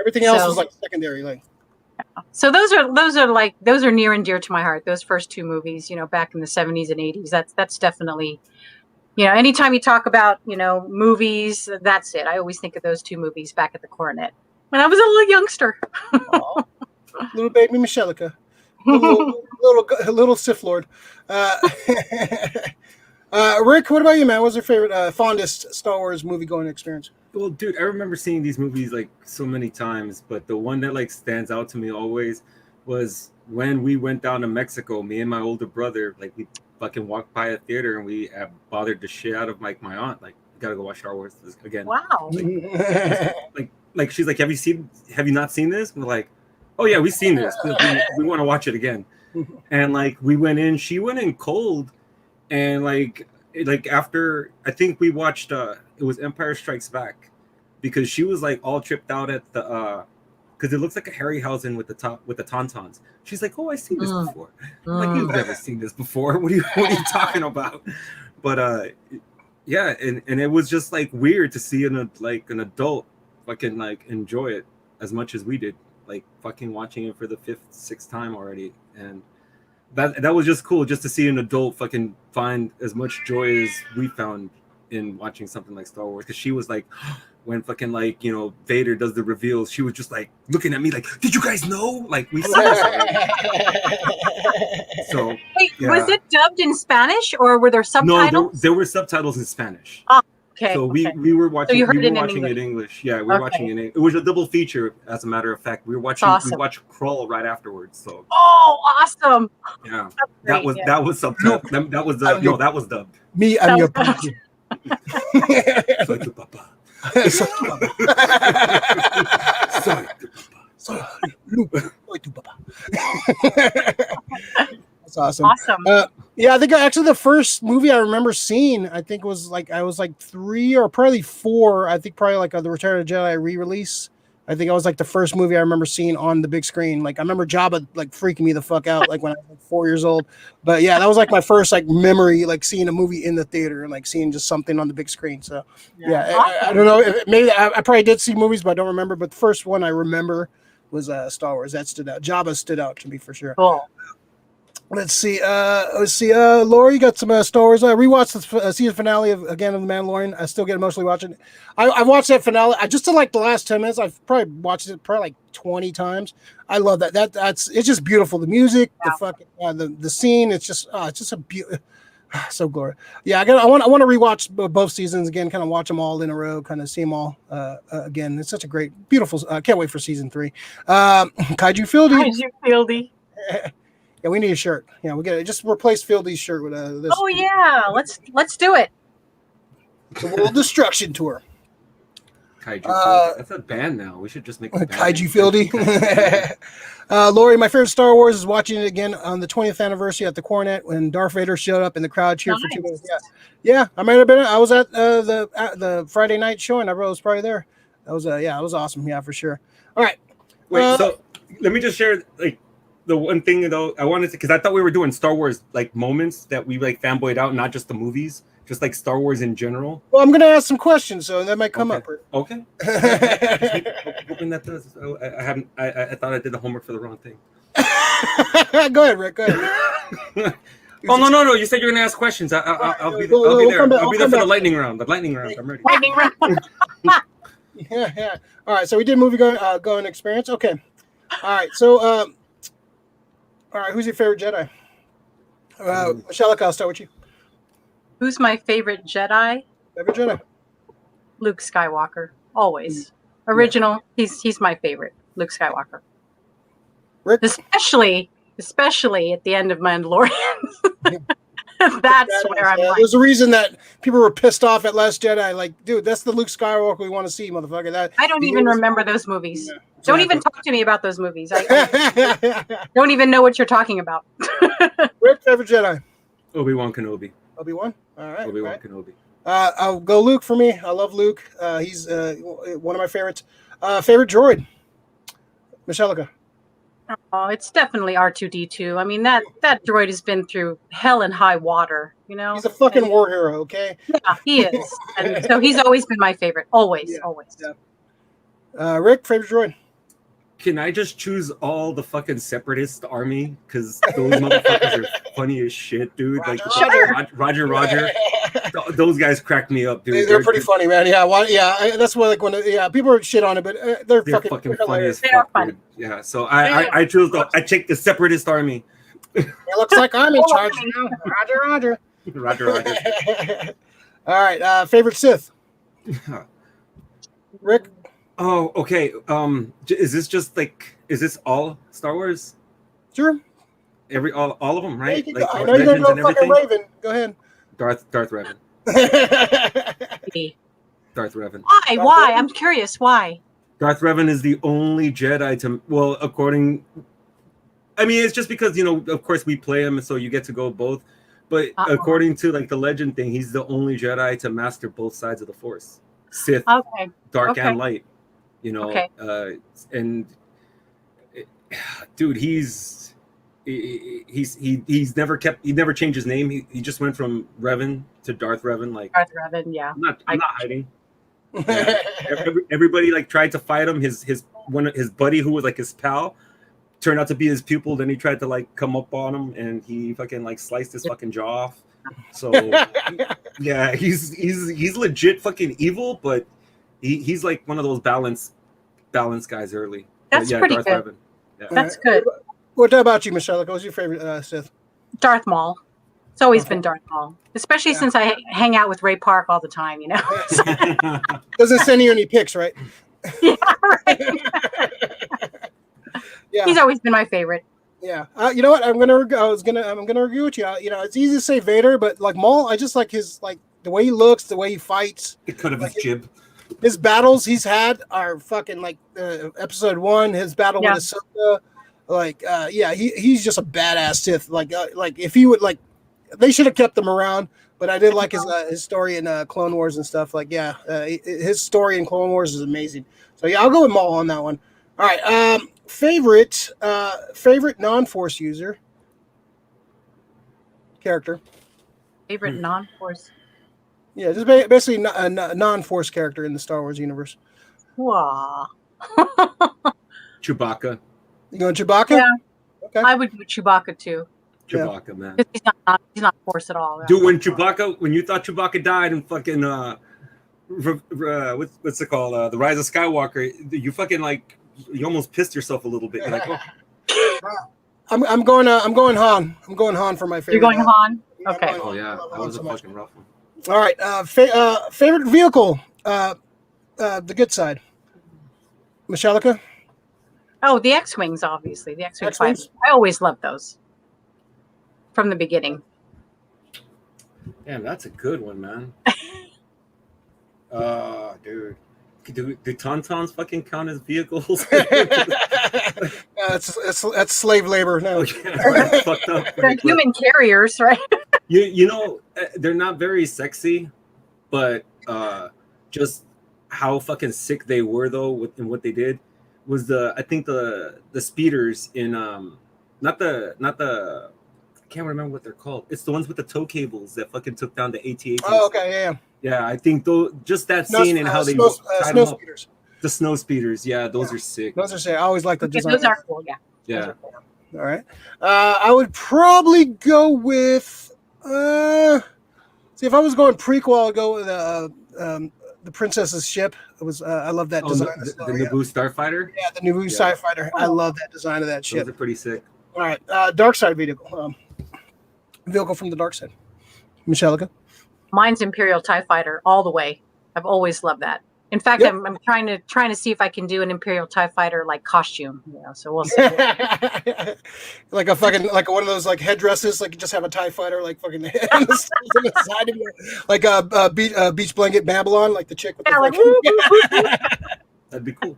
[SPEAKER 3] Everything else is like secondary. Like.
[SPEAKER 1] So those are near and dear to my heart. Those first two movies, back in the 70s and 80s. That's definitely, anytime you talk about, movies, that's it. I always think of those two movies back at the Cornet when I was a little youngster.
[SPEAKER 3] Little baby Meshellica, little Sith Lord. Rick, what about you, man? What's your favorite, fondest Star Wars movie going experience?
[SPEAKER 2] Well, dude, I remember seeing these movies like so many times, but the one that like stands out to me always was when we went down to Mexico. Me and my older brother, like we fucking walked by a theater and we bothered the shit out of my aunt. Like, we gotta go watch Star Wars again.
[SPEAKER 1] Wow.
[SPEAKER 2] Like she's like, have you not seen this? We're like, oh yeah, we've seen this. We want to watch it again. And like we went in, she went in cold, and like after I think we watched it was Empire Strikes Back, because she was like all tripped out at the because it looks like a Harryhausen with the tauntauns. She's like, oh, I've seen this before. I'm like, you've never seen this before. What are you talking about? But yeah, and it was just like weird to see an adult fucking like enjoy it as much as we did, like fucking watching it for the 5th, 6th time already. And that was just cool, just to see an adult fucking find as much joy as we found in watching something like Star Wars. Because she was like, when fucking like, you know, Vader does the reveals, she was just like looking at me like, did you guys know? Like, we saw this already. So
[SPEAKER 1] Wait,
[SPEAKER 2] yeah.
[SPEAKER 1] was it dubbed in Spanish or were there subtitles?
[SPEAKER 2] No, there were subtitles in Spanish.
[SPEAKER 1] Oh, okay.
[SPEAKER 2] So
[SPEAKER 1] okay.
[SPEAKER 2] we were watching.
[SPEAKER 1] So you heard
[SPEAKER 2] we
[SPEAKER 1] it
[SPEAKER 2] were
[SPEAKER 1] in
[SPEAKER 2] watching
[SPEAKER 1] English.
[SPEAKER 2] it in English. Yeah, we were watching it. It was a double feature, as a matter of fact. We were watching.
[SPEAKER 1] Awesome.
[SPEAKER 2] We watched Krull right afterwards. So.
[SPEAKER 1] Oh, awesome!
[SPEAKER 2] Yeah,
[SPEAKER 1] That's great,
[SPEAKER 2] that was subtitled. That was no, that was dubbed.
[SPEAKER 3] Me, I'm your
[SPEAKER 1] That
[SPEAKER 3] papa.
[SPEAKER 2] Soy tu papá.
[SPEAKER 3] Sorry, sorry, Luke, soy tu papa. That's awesome.
[SPEAKER 1] Awesome.
[SPEAKER 3] Yeah, I think actually the first movie I remember seeing, I think was like I was like 3 or probably 4. I think probably like the Return of the Jedi re-release. I think it was like the first movie I remember seeing on the big screen. Like I remember Jabba like freaking me the fuck out like when I was like 4 years old. But yeah, that was like my first like memory, like seeing a movie in the theater and like seeing just something on the big screen. So yeah, I don't know. Maybe I probably did see movies, but I don't remember. But the first one I remember was Star Wars. That stood out. Jabba stood out to me for sure.
[SPEAKER 1] Cool.
[SPEAKER 3] Let's see. Laura, you got some Star Wars. I rewatched the season finale of The Mandalorian. I still get emotionally watching it. I watched that finale. I just did like the last 10 minutes. I've probably watched it like 20 times. I love that. It's just beautiful. The music, the fucking the scene. It's just a beautiful. So glorious. Yeah, I want to rewatch both seasons again. Kind of watch them all in a row. Kind of see them all again. It's such a great, beautiful. Can't wait for season 3. Kaiju Fieldy. Yeah, we need a shirt. Yeah, we got to just replace Fieldy's shirt with this.
[SPEAKER 1] Oh yeah, let's do it.
[SPEAKER 3] The World Destruction Tour.
[SPEAKER 2] Kaiju Fieldy. That's a band now. We should just make a band.
[SPEAKER 3] Kaiju Fieldy. Lori, my favorite Star Wars is watching it again on the 20th anniversary at the Coronet when Darth Vader showed up and the crowd cheered for 2 minutes. Yeah, I might have been. I was at the Friday night show and I was probably there. That was it was awesome. Yeah, for sure. All right.
[SPEAKER 2] Wait, so let me just share like. The one thing though I wanted to, because I thought we were doing Star Wars like moments that we like fanboyed out, not just the movies, just like Star Wars in general.
[SPEAKER 3] Well, I'm gonna ask some questions, so that might come up.
[SPEAKER 2] Okay. Hoping that does. I haven't. I thought I did the homework for the wrong thing.
[SPEAKER 3] Go ahead, Rick. Go ahead.
[SPEAKER 2] Oh no! You said you're gonna ask questions. I'll be there. I'll be there for the lightning round. The lightning round. I'm ready.
[SPEAKER 1] Lightning round.
[SPEAKER 3] Yeah. All right. So we did movie going experience. Okay. All right. So all right, who's your favorite Jedi? Meshellica, I'll start with you.
[SPEAKER 1] Who's my favorite Jedi?
[SPEAKER 3] Favorite Jedi?
[SPEAKER 1] Luke Skywalker. Always. Original. He's my favorite. Luke Skywalker.
[SPEAKER 3] Rick?
[SPEAKER 1] Especially at the end of Mandalorian. That's where I'm like.
[SPEAKER 3] There's a reason that people were pissed off at Last Jedi. Like, dude, that's the Luke Skywalker we want to see, motherfucker.
[SPEAKER 1] I don't even remember those movies. Yeah, exactly. Don't even talk to me about those movies. I don't even know what you're talking about.
[SPEAKER 3] Rick, favorite Jedi?
[SPEAKER 2] Obi-Wan Kenobi.
[SPEAKER 3] Obi-Wan? All right.
[SPEAKER 2] Obi-Wan Kenobi.
[SPEAKER 3] I'll go Luke for me. I love Luke. He's one of my favorites. Favorite droid? Meshellica.
[SPEAKER 1] Oh, it's definitely R2-D2. I mean, that droid has been through hell and high water, you know?
[SPEAKER 3] He's a fucking war hero, okay?
[SPEAKER 1] Yeah, he is. And so he's always been my favorite. Always.
[SPEAKER 3] Yeah. Rick, favorite droid?
[SPEAKER 2] Can I just choose all the fucking separatist army? Because those motherfuckers are funny as shit, dude. Roger. Those guys cracked me up, dude.
[SPEAKER 3] They're pretty funny, man. Yeah, that's why like when people are shit on it, but they're fucking
[SPEAKER 2] funny as fuck, dude. Yeah, so I chose I checked the separatist army.
[SPEAKER 3] It looks like I'm in charge now. Roger. All right, favorite Sith? Rick?
[SPEAKER 2] Oh, okay. Is this all Star Wars?
[SPEAKER 3] Sure.
[SPEAKER 2] All of them, right?
[SPEAKER 3] Yeah, I know you're gonna go fucking Raven. Go ahead.
[SPEAKER 2] Darth Revan. Darth Revan.
[SPEAKER 1] Why? I'm curious. Why?
[SPEAKER 2] Darth Revan is the only Jedi it's just because, of course we play him, so you get to go both. But according to like the legend thing, he's the only Jedi to master both sides of the Force. Sith, dark and light. Dude, he's never changed his name. He just went from Revan to Darth Revan. Like
[SPEAKER 1] Darth Revan, yeah.
[SPEAKER 2] I'm not hiding. Yeah. Everybody like tried to fight him. His buddy who was like his pal turned out to be his pupil. Then he tried to like come up on him, and he fucking like sliced his fucking jaw off. So yeah, he's legit fucking evil, but he's like one of those balanced guys early.
[SPEAKER 1] That's pretty
[SPEAKER 2] Darth
[SPEAKER 1] good.
[SPEAKER 2] Revan. Yeah.
[SPEAKER 1] That's good.
[SPEAKER 3] What about you, Meshellica? What's your favorite Sith?
[SPEAKER 1] Darth Maul. It's always been Darth Maul, especially since I hang out with Ray Park all the time. You know,
[SPEAKER 3] doesn't send you any pics, right?
[SPEAKER 1] Yeah, right.
[SPEAKER 3] Yeah,
[SPEAKER 1] he's always been my favorite.
[SPEAKER 3] Yeah, you know what? I'm gonna agree with you. You know, it's easy to say Vader, but like Maul, I just like his the way he looks, the way he fights.
[SPEAKER 2] The cut of his jib.
[SPEAKER 3] His battles he's had are fucking like episode 1. His battle with Ahsoka, he's just a badass Sith. Like if he would they should have kept him around. But I did like his story in Clone Wars and stuff. His story in Clone Wars is amazing. So yeah, I'll go with Maul on that one. All right. Favorite non-Force user character.
[SPEAKER 1] Favorite non-Force.
[SPEAKER 3] Yeah, just basically a non-Force character in the Star Wars universe.
[SPEAKER 1] Wow.
[SPEAKER 2] Chewbacca.
[SPEAKER 3] You going Chewbacca?
[SPEAKER 1] Yeah.
[SPEAKER 3] Okay.
[SPEAKER 1] I would do Chewbacca too.
[SPEAKER 2] Chewbacca, man.
[SPEAKER 1] He's not Force at all.
[SPEAKER 2] Dude, when you thought Chewbacca died in fucking what's it called? The Rise of Skywalker, you fucking you almost pissed yourself a little bit. You're like, oh.
[SPEAKER 3] I'm going Han. I'm going Han for my favorite.
[SPEAKER 1] You're going Han? Okay.
[SPEAKER 2] Oh yeah, that was a fucking rough one.
[SPEAKER 3] All right. Favorite vehicle. The good side. Meshellica?
[SPEAKER 1] Oh, the X-Wings, obviously. The X-Wing
[SPEAKER 3] X-Wings?
[SPEAKER 1] fighters. I always loved those. From the beginning.
[SPEAKER 2] Damn, that's a good one, man. Dude. Do Tauntauns fucking count as vehicles?
[SPEAKER 3] That's slave labor. No.
[SPEAKER 2] Right, fucked up.
[SPEAKER 1] They're human carriers, right?
[SPEAKER 2] You know, they're not very sexy, but just how fucking sick they were though in what they did was I think the speeders in not the I can't remember what they're called. It's the ones with the tow cables that fucking took down the AT-ATs.
[SPEAKER 3] Oh, okay, yeah.
[SPEAKER 2] Yeah, I think just that scene and how they tied them up.
[SPEAKER 3] Speeders.
[SPEAKER 2] The snow speeders, yeah, those are sick.
[SPEAKER 3] Those are sick. I always like the design.
[SPEAKER 1] Those are cool, yeah.
[SPEAKER 2] Yeah.
[SPEAKER 3] All right. I would probably go with. See, if I was going prequel, I'd go with the Princess's ship. It was. I love that design.
[SPEAKER 2] The Naboo Starfighter.
[SPEAKER 3] Yeah, the Naboo Starfighter. I love that design of that ship.
[SPEAKER 2] Those are pretty sick.
[SPEAKER 3] All right. Dark side vehicle. Vehicle from the dark side. Meshellica.
[SPEAKER 1] Mine's Imperial TIE Fighter all the way. I've always loved that. In fact, yep. I'm trying to see if I can do an Imperial TIE Fighter costume. So we'll see.
[SPEAKER 3] Like one of those headdresses, you just have a TIE Fighter fucking on the side of you, like a beach blanket Babylon, like the chick with
[SPEAKER 2] That'd be cool.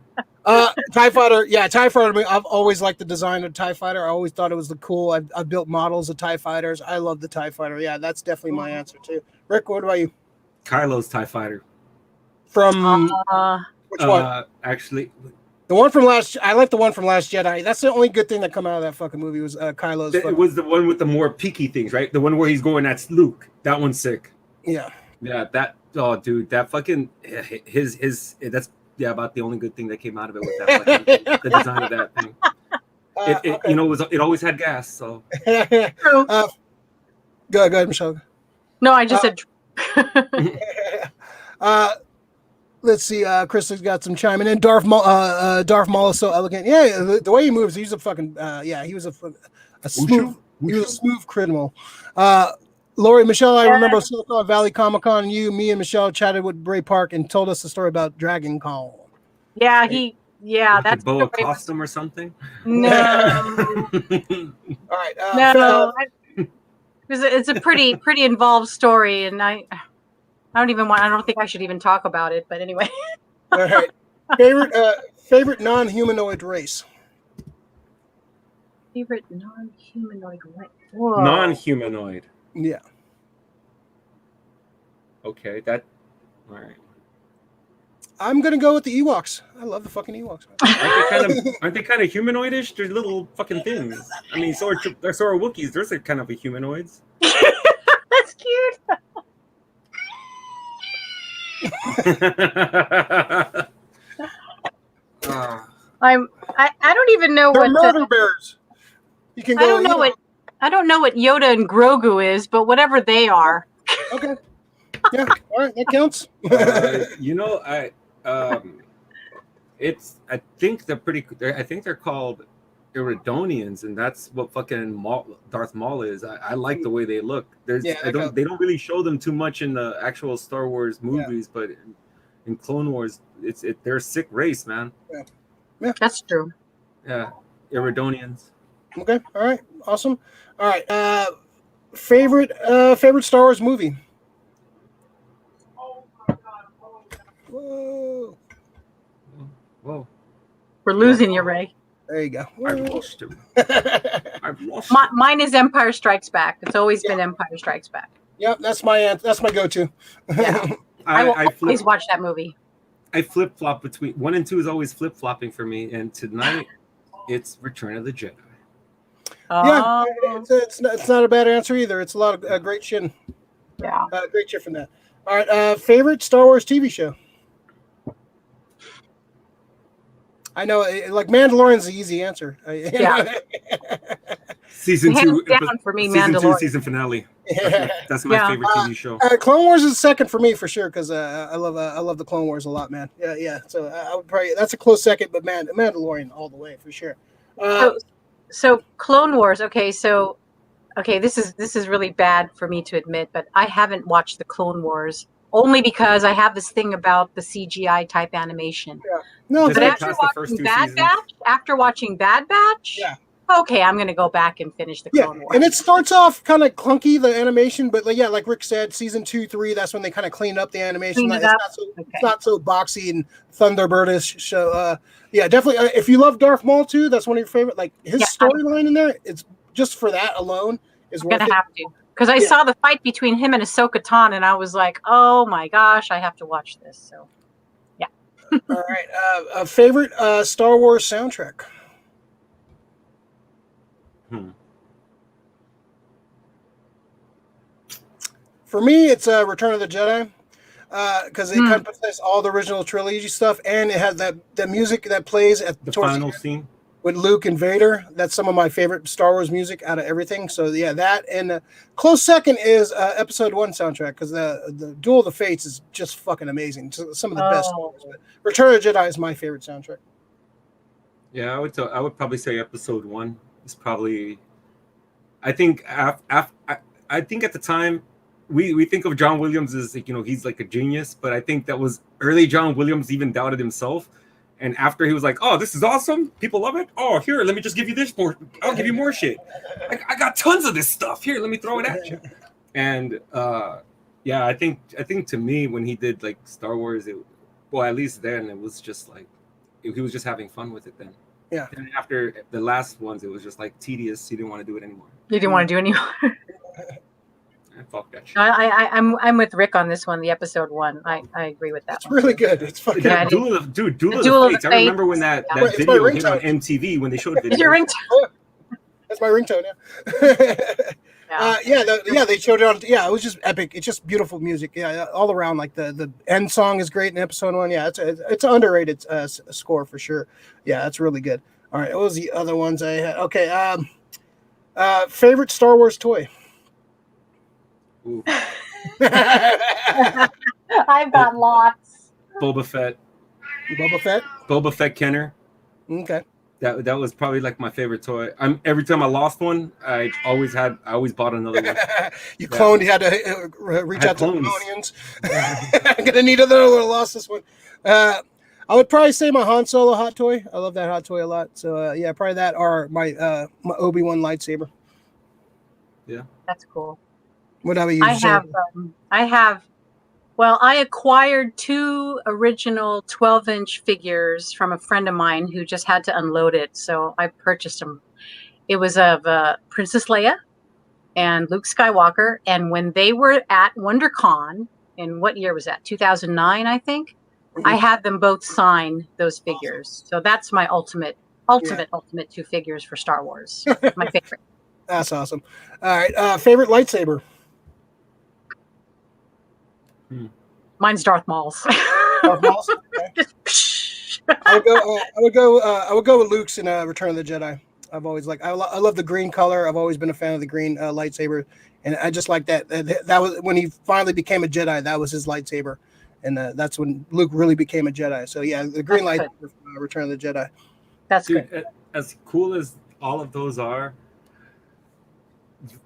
[SPEAKER 3] TIE Fighter, yeah, TIE Fighter. I've always liked the design of TIE Fighter. I always thought it was cool. I've built models of TIE Fighters. I love the TIE Fighter. Yeah, that's definitely my answer too. Rick, what about you?
[SPEAKER 2] Kylo's TIE Fighter.
[SPEAKER 3] From which one?
[SPEAKER 2] Actually,
[SPEAKER 3] the one from I like the one from Last Jedi. That's the only good thing that come out of that fucking movie was Kylo's.
[SPEAKER 2] It was the one with the more peaky things, right? The one where he's going, that's Luke. That one's sick.
[SPEAKER 3] Yeah.
[SPEAKER 2] Yeah. Dude, that fucking his that's about the only good thing that came out of it with that fucking, the design of that thing. It always had gas. So.
[SPEAKER 1] True.
[SPEAKER 3] Go ahead, Michelle.
[SPEAKER 1] No, I just said.
[SPEAKER 3] Let's see. Chris has got some chiming in. Darth Maul is so elegant. Yeah, the way he moves, he's a fucking. He was a smooth. He was a smooth criminal. Lori, Michelle, I remember Silicon Valley Comic Con. Me and Michelle chatted with Bray Park and told us the story about Dragon Call.
[SPEAKER 1] Yeah, that's
[SPEAKER 2] boa costume or something.
[SPEAKER 1] No.
[SPEAKER 3] All right.
[SPEAKER 1] No. It's a pretty involved story, and I don't think I should even talk about it. But anyway.
[SPEAKER 3] All right. Favorite non-humanoid race.
[SPEAKER 1] Favorite non-humanoid race.
[SPEAKER 2] Whoa. Non-humanoid.
[SPEAKER 3] Yeah.
[SPEAKER 2] Okay, all right.
[SPEAKER 3] I'm gonna go with the Ewoks. I love the fucking Ewoks.
[SPEAKER 2] Aren't they kind of humanoidish? They're little fucking things. I mean, so are Wookiees. Those are kind of humanoids.
[SPEAKER 1] That's cute. I don't even know
[SPEAKER 3] They're
[SPEAKER 1] what
[SPEAKER 3] murder bears. You can go.
[SPEAKER 1] I don't know what Yoda and Grogu is, but whatever they are.
[SPEAKER 3] Okay. Yeah. All right. That counts.
[SPEAKER 2] I think they're pretty. I think they're called Iridonians, and that's what fucking Darth Maul is. I like the way they look. They don't really show them too much in the actual Star Wars movies, but in Clone Wars, they're a sick race, man.
[SPEAKER 3] Yeah,
[SPEAKER 1] that's true.
[SPEAKER 2] Yeah, Iridonians.
[SPEAKER 3] Okay, all right, awesome. All right, favorite Star Wars movie. Whoa.
[SPEAKER 1] We're losing you, Ray.
[SPEAKER 3] There you go.
[SPEAKER 2] I've lost him.
[SPEAKER 1] Mine is Empire Strikes Back. It's always been Empire Strikes Back.
[SPEAKER 3] Yep, that's my answer. That's my go-to.
[SPEAKER 1] Yeah. I will always watch that movie.
[SPEAKER 2] I flip-flop between 1 and 2 is always flip-flopping for me, and tonight it's Return of the Jedi.
[SPEAKER 3] Yeah, it's not a bad answer either. It's a lot of great shit.
[SPEAKER 1] Yeah,
[SPEAKER 3] great shit from that. All right, favorite Star Wars TV show. I know, like Mandalorian's the easy answer.
[SPEAKER 2] Season 2
[SPEAKER 1] down for me,
[SPEAKER 2] season
[SPEAKER 1] Mandalorian.
[SPEAKER 2] 2 season finale. That's my favorite TV show.
[SPEAKER 3] Clone Wars is second for me for sure because I love the Clone Wars a lot, man. Yeah. So I would probably that's a close second, but Mandalorian all the way for sure.
[SPEAKER 1] So Clone Wars. Okay, this is really bad for me to admit, but I haven't watched the Clone Wars only because I have this thing about the CGI type animation.
[SPEAKER 3] Yeah. No,
[SPEAKER 1] but after watching Bad Batch, okay, I'm gonna go back and finish the Clone Wars.
[SPEAKER 3] And it starts off kind of clunky, the animation, but like Rick said, season 2, 3, that's when they kind of clean up the animation. It's not so boxy and Thunderbirdish. So definitely. If you love Darth Maul too, that's one of your favorite. Like his storyline in there, it's just for that alone is worth it.
[SPEAKER 1] I'm gonna have to. Because I saw the fight between him and Ahsoka Tano, and I was like, "Oh my gosh, I have to watch this." So, yeah.
[SPEAKER 3] All right. Favorite Star Wars soundtrack. For me, it's Return of the Jedi, because it kind of puts all the original trilogy stuff, and it has that music that plays at
[SPEAKER 2] the final scene
[SPEAKER 3] with Luke and Vader. That's some of my favorite Star Wars music out of everything. So yeah, that and close second is Episode 1 soundtrack because the Duel of the Fates is just fucking amazing. Some of the best. But Return of the Jedi is my favorite soundtrack.
[SPEAKER 2] Yeah, I would probably say Episode 1 is probably. I think I think at the time we think of John Williams as he's like a genius, but I think that was early John Williams even doubted himself. And after he was like, "Oh, this is awesome! People love it. Oh, here, let me just give you this more. I'll give you more shit. I got tons of this stuff. Here, let me throw it at you." And I think to me when he did like Star Wars, at least then it was just like he was just having fun with it then.
[SPEAKER 3] Yeah.
[SPEAKER 2] And after the last ones, it was just like tedious. He didn't want to do it anymore.
[SPEAKER 1] You didn't want to do it anymore.
[SPEAKER 2] Fuck that shit.
[SPEAKER 1] I'm with Rick on this one. The Episode 1, I agree with that.
[SPEAKER 3] It's really good. It's fucking
[SPEAKER 2] Duel of the Fates. I remember when that video hit on MTV when they showed videos.
[SPEAKER 1] Your ringtone.
[SPEAKER 3] That's my ringtone. They showed it on. Yeah, it was just epic. It's just beautiful music. Yeah, all around. Like the end song is great in Episode 1. Yeah, it's an underrated score for sure. Yeah, that's really good. All right, what was the other ones I had? Okay, favorite Star Wars toy.
[SPEAKER 1] I've got lots.
[SPEAKER 2] Boba Fett. Boba Fett Kenner.
[SPEAKER 3] Okay.
[SPEAKER 2] That was probably like my favorite toy. Every time I lost one, I always bought another one.
[SPEAKER 3] You cloned. You had to reach out to the clonians. I'm gonna need another one. I lost this one. I would probably say my Han Solo hot toy. I love that hot toy a lot. So probably that or my Obi-Wan lightsaber.
[SPEAKER 2] Yeah,
[SPEAKER 1] that's cool.
[SPEAKER 3] What about you?
[SPEAKER 1] I acquired 2 original 12-inch figures from a friend of mine who just had to unload it, so I purchased them. It was of Princess Leia and Luke Skywalker, and when they were at WonderCon, in what year was that? 2009, I think. I had them both sign those figures. So that's my ultimate two figures for Star Wars. My favorite.
[SPEAKER 3] That's awesome. All right. Favorite lightsaber?
[SPEAKER 1] Mine's Darth Maul's.
[SPEAKER 3] Darth Maul's? Okay. I would go with Luke's in Return of the Jedi. I've always I love the green color. I've always been a fan of the green lightsaber, and I just like that. That was when he finally became a Jedi. That was his lightsaber, and that's when Luke really became a Jedi. So yeah, the green lightsaber from Return of the Jedi.
[SPEAKER 1] That's good.
[SPEAKER 2] As cool as all of those are,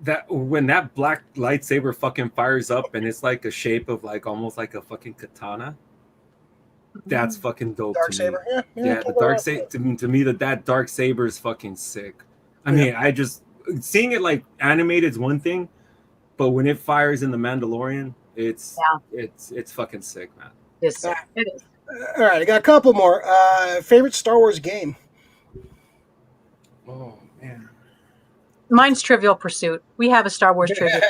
[SPEAKER 2] that when that black lightsaber fucking fires up and it's like a shape of like almost like a fucking katana. That's fucking dope.
[SPEAKER 3] Dark
[SPEAKER 2] to
[SPEAKER 3] saber,
[SPEAKER 2] me. Yeah, the dark saber to me that dark saber is fucking sick. I mean, I just seeing it like animated is one thing, but when it fires in the Mandalorian, it's fucking sick, man.
[SPEAKER 1] Yes, it is.
[SPEAKER 3] All right, I got a couple more. Favorite Star Wars game?
[SPEAKER 2] Oh man,
[SPEAKER 3] Mine's
[SPEAKER 1] Trivial Pursuit. We have a Star Wars trivia.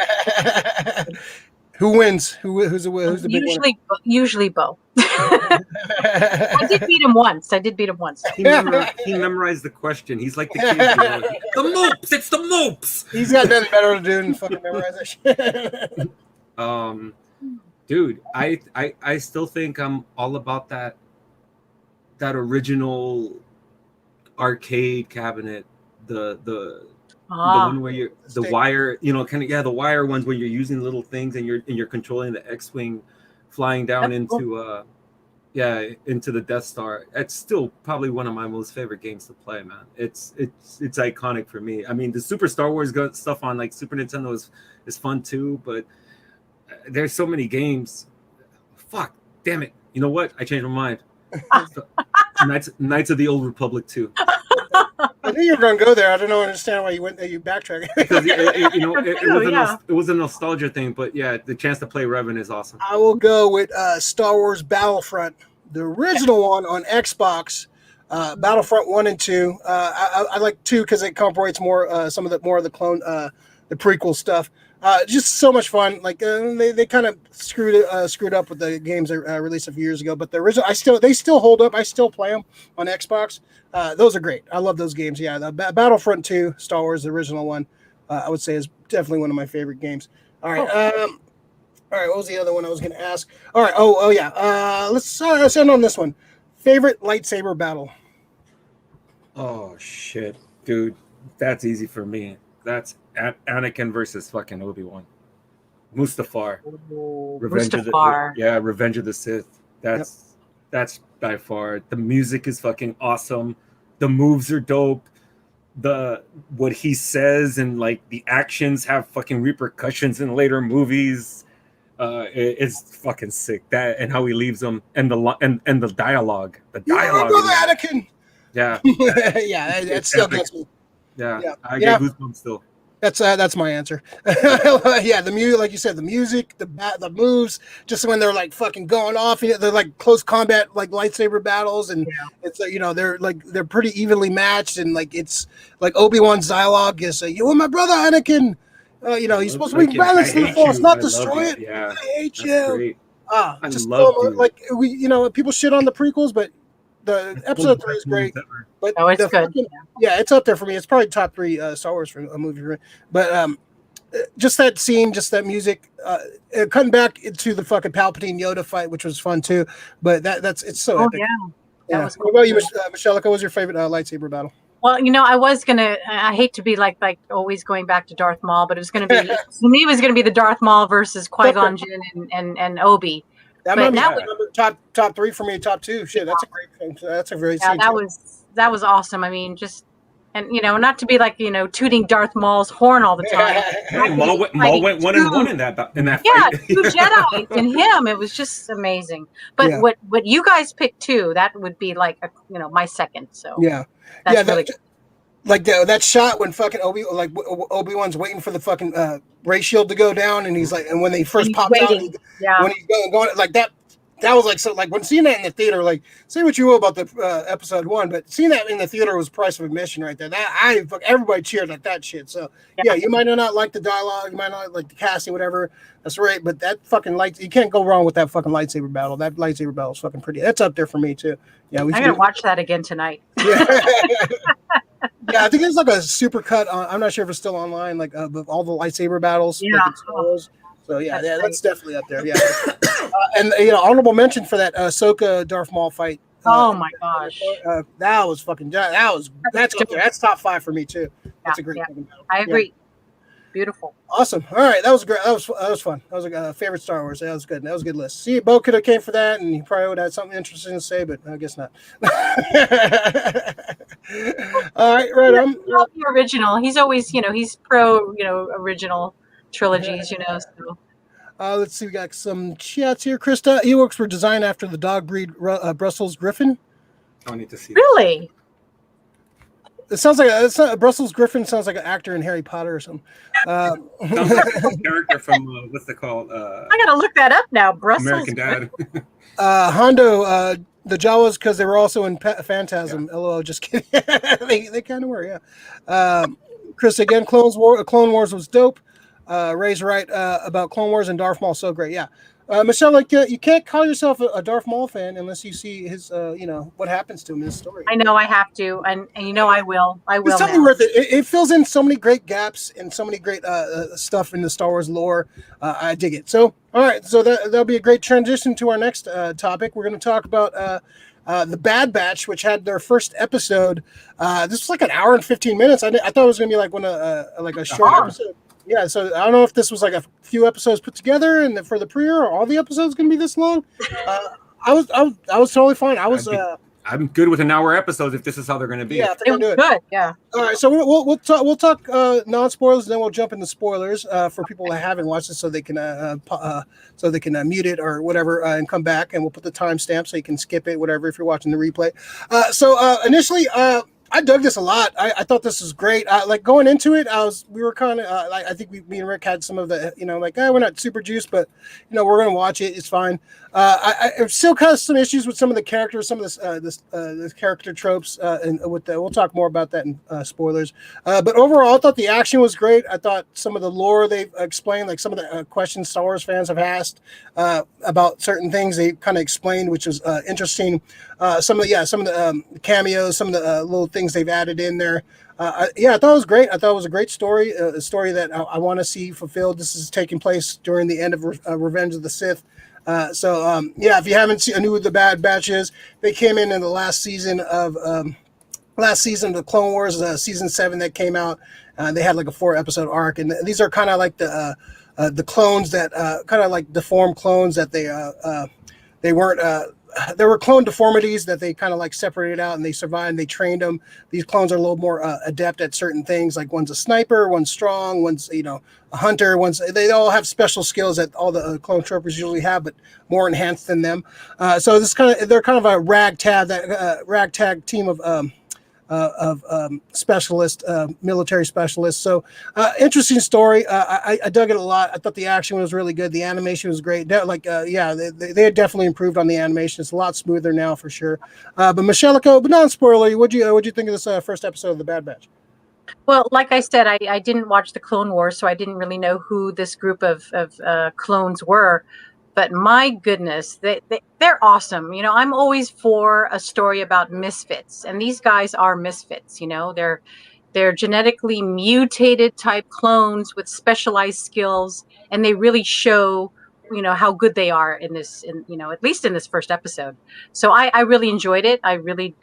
[SPEAKER 3] Who wins? Who's the big winner?
[SPEAKER 1] Usually Bo. I did beat him once.
[SPEAKER 2] He memorized the question. He's like the kid. The moops. It's the moops.
[SPEAKER 3] He's got nothing better to do than fucking memorize that shit.
[SPEAKER 2] Dude, I still think I'm all about that original arcade cabinet. The one where the wire, the wire ones where you're using little things and you're controlling the X-wing flying down into the Death Star. It's still probably one of my most favorite games to play, man. It's iconic for me. I mean, the Super Star Wars stuff on like Super Nintendo is fun too, but there's so many games. Fuck, damn it. You know what? I changed my mind. Knights of the Old Republic 2.
[SPEAKER 3] I knew you were going to go there. I don't understand why you backtrack.
[SPEAKER 2] Because it was a nostalgia thing, but yeah, the chance to play Revan is awesome.
[SPEAKER 3] I will go with Star Wars Battlefront, the original one on Xbox. Battlefront 1 and 2. I like 2 because it incorporates more some of the clone the prequel stuff. Just so much fun. Like they kind of screwed up with the games they released a few years ago, but the original they still hold up. I still play them on Xbox. Those are great. I love those games. Yeah, the Battlefront 2, Star Wars, the original one, I would say is definitely one of my favorite games. All right. All right. What was the other one I was going to ask? All right. Oh yeah. Let's end on this one. Favorite lightsaber battle.
[SPEAKER 2] Oh shit, dude, that's easy for me. That's Anakin versus fucking Obi-Wan. Mustafar. Revenge of the Sith. That's by far. The music is fucking awesome. The moves are dope. What he says and like the actions have fucking repercussions in later movies. It's fucking sick. That and how he leaves them and the dialogue. The dialogue.
[SPEAKER 3] Anakin.
[SPEAKER 2] Yeah.
[SPEAKER 3] Yeah, it's still gets me.
[SPEAKER 2] Yeah. I get goosebumps still.
[SPEAKER 3] That's my answer. Yeah, the music, like you said, the music, the moves, just when they're like fucking going off, they're like close combat, like lightsaber battles, and it's they're pretty evenly matched, and like it's like Obi-Wan's dialogue is, "You are my brother, Anakin. You're supposed to bring balance to the Force, not destroy it.
[SPEAKER 2] Yeah,
[SPEAKER 3] I hate you."
[SPEAKER 2] Great.
[SPEAKER 3] Like people shit on the prequels, but the episode 3 is great. But
[SPEAKER 1] it's good.
[SPEAKER 3] It's up there for me. It's probably top 3 Star Wars for a movie. But just that scene, just that music, cutting back into the fucking Palpatine Yoda fight, which was fun too. But it's so epic.
[SPEAKER 1] That was cool.
[SPEAKER 3] What about you, Meshellica? What was your favorite lightsaber battle?
[SPEAKER 1] Well, I hate to be like always going back to Darth Maul, but it was going to be, to me, it was going to be the Darth Maul versus Qui-Gon Jinn and Obi.
[SPEAKER 3] Top 3 for me, top 2. Shit, that's a great thing. That's a very
[SPEAKER 1] that was awesome. I mean, just not to be like tooting Darth Maul's horn all the time.
[SPEAKER 2] Hey, Maul went 1-1 in that fight.
[SPEAKER 1] Yeah, 2 Jedi and him. It was just amazing. But what you guys picked too, that would be like my second. So that's really good.
[SPEAKER 3] Like that shot when fucking Obi-Wan's waiting for the fucking ray shield to go down, and he's like, and when they first pop out, when he's going like that, that was like, so like when seeing that in the theater, like say what you will about the episode 1, but seeing that in the theater was price of admission right there. That everybody cheered at that shit. So yeah, you might not like the dialogue, you might not like the casting, whatever. That's right, but that fucking you can't go wrong with that fucking lightsaber battle. That lightsaber battle is fucking pretty. That's up there for me too. Yeah,
[SPEAKER 1] I'm gonna watch that again tonight.
[SPEAKER 3] Yeah. Yeah, I think there's like a super cut on. I'm not sure if it's still online, like of all the lightsaber battles.
[SPEAKER 1] Yeah.
[SPEAKER 3] Like so yeah, that's definitely up there. Yeah, and honorable mention for that Ahsoka Darth Maul fight.
[SPEAKER 1] Oh my gosh,
[SPEAKER 3] that was fucking. That's up there. That's top 5 for me too. That's a great fucking battle.
[SPEAKER 1] I agree. Beautiful.
[SPEAKER 3] Awesome. All right, that was great. That was fun. That was a favorite Star Wars. That was good. That was a good list. See, Bo could have came for that, and he probably would have had something interesting to say, but I guess not. All right, right.
[SPEAKER 1] The original. He's always, he's pro, original trilogies. So.
[SPEAKER 3] Let's see. We got some chats here. Krista, Ewoks were designed after the dog breed Brussels Griffin.
[SPEAKER 2] I need to see.
[SPEAKER 1] Really?
[SPEAKER 3] It sounds like Brussels Griffin sounds like an actor in Harry Potter or something.
[SPEAKER 2] Sounds like a character from what's it called?
[SPEAKER 1] I gotta look that up now. Brussels
[SPEAKER 2] American Dad.
[SPEAKER 3] Hondo, the Jawas, because they were also in Phantasm. Yeah. LOL, just kidding. they kind of were, yeah. Chris again, Clone Wars was dope. Ray's right about Clone Wars and Darth Maul, so great, yeah. Meshellica, you can't call yourself a Darth Maul fan unless you see his, what happens to him in this story.
[SPEAKER 1] I know I have to, and I will. It's
[SPEAKER 3] totally worth it. It fills in so many great gaps and so many great stuff in the Star Wars lore. I dig it. So, all right, so that'll be a great transition to our next topic. We're going to talk about the Bad Batch, which had their first episode. This was like an hour and 15 minutes. I thought it was going to be like a short episode. Yeah, so I don't know if this was like a few episodes put together, and for the premiere, or all the episodes going to be this long. I was totally fine.
[SPEAKER 2] I'm good with an hour episodes if this is how they're going to be.
[SPEAKER 3] Yeah, they're going to do it.
[SPEAKER 1] Good. Yeah.
[SPEAKER 3] All right, so we'll talk non-spoilers, then we'll jump into spoilers for people that haven't watched it, so they can mute it or whatever and come back, and we'll put the timestamp so you can skip it, whatever, if you're watching the replay. Initially. I dug this a lot. I thought this was great. Like going into it, we were kind of I think me and Rick had some of the we're not super juiced, but we're gonna watch it. It's fine. I still have some issues with some of the characters, some of the character tropes, and we'll talk more about that in spoilers. But overall, I thought the action was great. I thought some of the lore they've explained, like some of the questions Star Wars fans have asked about certain things, they kind of explained, which was interesting. Some of the cameos, some of the little things they've added in there. I thought it was great. I thought it was a great story, a story that I want to see fulfilled. This is taking place during the end of Revenge of the Sith. If you haven't seen, knew what the Bad Batch is, they came in the last season of the Clone Wars, season 7 that came out. They had like a 4-episode arc, and these are kind of like the clones that kind of like deformed clones that they weren't. There were clone deformities that they kind of like separated out, and they survived. And they trained them. These clones are a little more adept at certain things. Like one's a sniper, one's strong, one's a hunter. They all have special skills that all the clone troopers usually have, but more enhanced than them. So they're kind of a ragtag team of specialist, military specialists. So interesting story. I dug it a lot. I thought the action was really good. The animation was great. They had definitely improved on the animation. It's a lot smoother now for sure. But Meshellica, but non-spoiler, what'd you think of this first episode of the Bad Batch?
[SPEAKER 1] Well, like I said, I didn't watch the Clone Wars, so I didn't really know who this group of clones were. But my goodness, they're awesome. I'm always for a story about misfits, and these guys are misfits. They're genetically mutated type clones with specialized skills, and they really show, how good they are in this, at least in this first episode. So I really enjoyed it. I really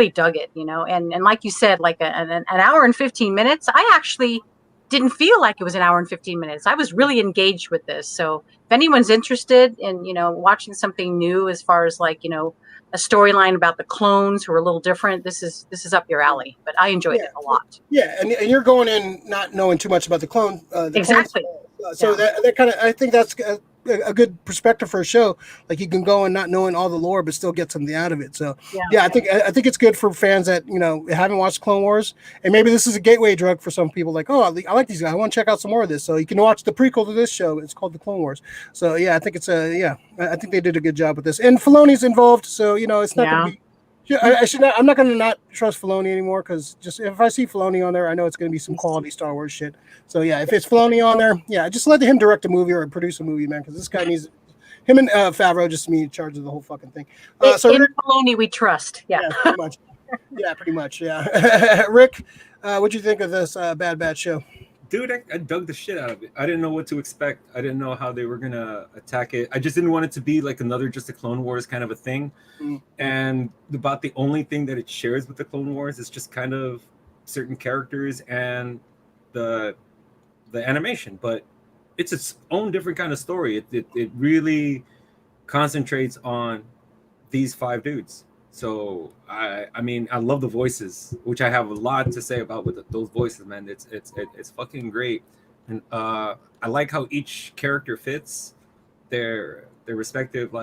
[SPEAKER 1] dug it. And like you said, like an hour and 15 minutes. I actually didn't feel like it was an hour and 15 minutes. I was really engaged with this. So if anyone's interested in, watching something new as far as like, a storyline about the clones who are a little different, this is up your alley. But I enjoyed it a lot.
[SPEAKER 3] Yeah, and you're going in not knowing too much about the clone.
[SPEAKER 1] Exactly.
[SPEAKER 3] That kind of, I think that's a good perspective for a show. Like you can go and not knowing all the lore, but still get something out of it. So yeah, I think it's good for fans that haven't watched Clone Wars, and maybe this is a gateway drug for some people. Like, oh, I like these guys. I want to check out some more of this. So you can watch the prequel to this show. It's called the Clone Wars. So yeah, I think it's I think they did a good job with this, and Filoni's involved. So it's not going to be. I'm not going to not trust Filoni anymore, because just if I see Filoni on there, I know it's going to be some quality Star Wars shit. So yeah, if it's Filoni on there, just let him direct a movie or produce a movie, man, because this guy needs him and Favreau just me in charge of the whole fucking thing.
[SPEAKER 1] So in Filoni we trust. Yeah,
[SPEAKER 3] pretty much. Pretty much. Yeah. Rick, what'd you think of this Bad Batch show?
[SPEAKER 2] Dude, I dug the shit out of it. I didn't know what to expect. I didn't know how they were gonna attack it. I just didn't want it to be like another just a Clone Wars kind of a thing. And about the only thing that it shares with the Clone Wars is just kind of certain characters and the animation. But it's its own different kind of story. It really concentrates on these 5 dudes. So I mean, I love the voices, which I have a lot to say about with those voices, man. It's fucking great, and I like how each character fits their respective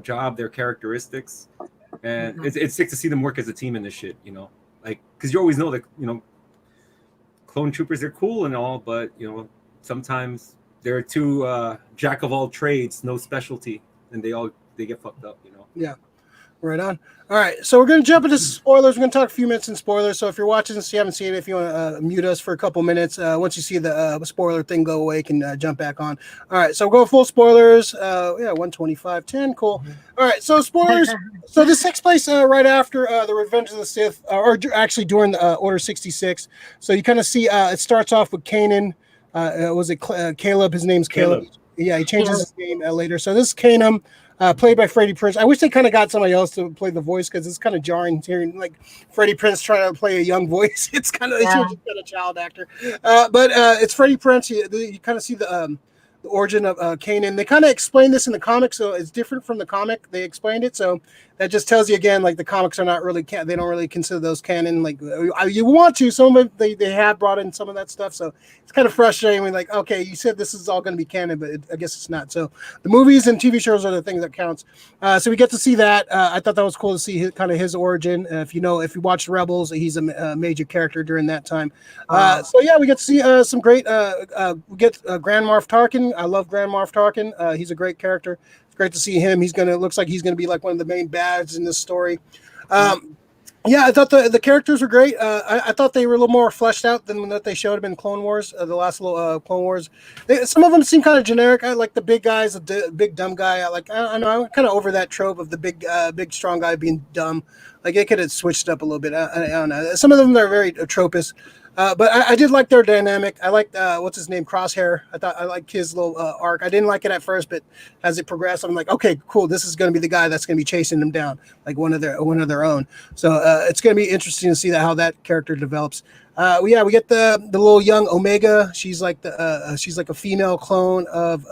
[SPEAKER 2] job, their characteristics, and it's sick to see them work as a team in this shit. Like because you always know that clone troopers are cool and all, but sometimes they're too jack of all trades, no specialty, and they get fucked up.
[SPEAKER 3] Yeah. Right on. All right, so we're going to jump into spoilers. We're going to talk a few minutes in spoilers. So if you're watching this, you haven't seen it, if you want to mute us for a couple minutes, once you see the spoiler thing go away, you can jump back on. All right, so we'll go full spoilers. 125:10, cool. All right, so spoilers. So this takes place right after the Revenge of the Sith, or actually during the Order 66. So you kind of see it starts off with Kanan. Was it Caleb? His name's Caleb. Yeah, he changes his name later. So this is Kanan. Played by Freddie Prinze. I wish they kind of got somebody else to play the voice, because it's kind of jarring hearing like Freddie Prinze trying to play a young voice. It's kind of a child actor, but it's Freddie Prinze. You kind of see the origin of Kanan. They kind of explain this in the comic, so it's different from the comic. They explained it, so that just tells you again, like the comics are not really they don't really consider those canon. Like you want to, some of it they have brought in some of that stuff, so it's kind of frustrating when like, okay, you said this is all going to be canon, but I guess it's not. So the movies and TV shows are the things that counts. So we get to see that. I thought that was cool to see his origin. If you watch Rebels, he's a major character during that time. So yeah, we get to see some great. We get Grand Moff Tarkin. I love Grand Moff Tarkin. He's a great character. Great to see him. Looks like he's gonna be like one of the main bads in this story. Yeah, I thought the characters were great. I thought they were a little more fleshed out than what they showed in Clone Wars. The last little Clone Wars, some of them seem kind of generic. I like the big guys, the big dumb guy. I know I'm kind of over that trope of the big strong guy being dumb. Like it could have switched up a little bit. I don't know. Some of them are very tropist. But I did like their dynamic. I liked what's his name, Crosshair. I liked his little arc. I didn't like it at first, but as it progressed, I'm like, okay, cool. This is going to be the guy that's going to be chasing them down, like one of their own. So it's going to be interesting to see how that character develops. We get the little young Omega. She's like a female clone of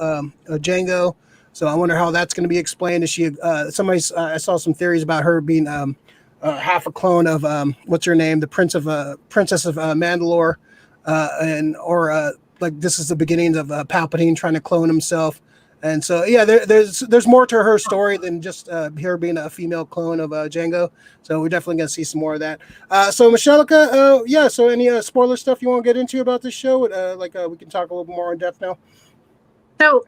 [SPEAKER 3] Jango. So I wonder how that's going to be explained. Is she I saw some theories about her being half a clone of what's her name, the princess of Mandalore, like this is the beginning of Palpatine trying to clone himself. And so yeah, there's more to her story than just her being a female clone of Jango. So we're definitely gonna see some more of that. So Meshellica, so any spoiler stuff you want to get into about this show? We can talk a little more in depth now.
[SPEAKER 1] So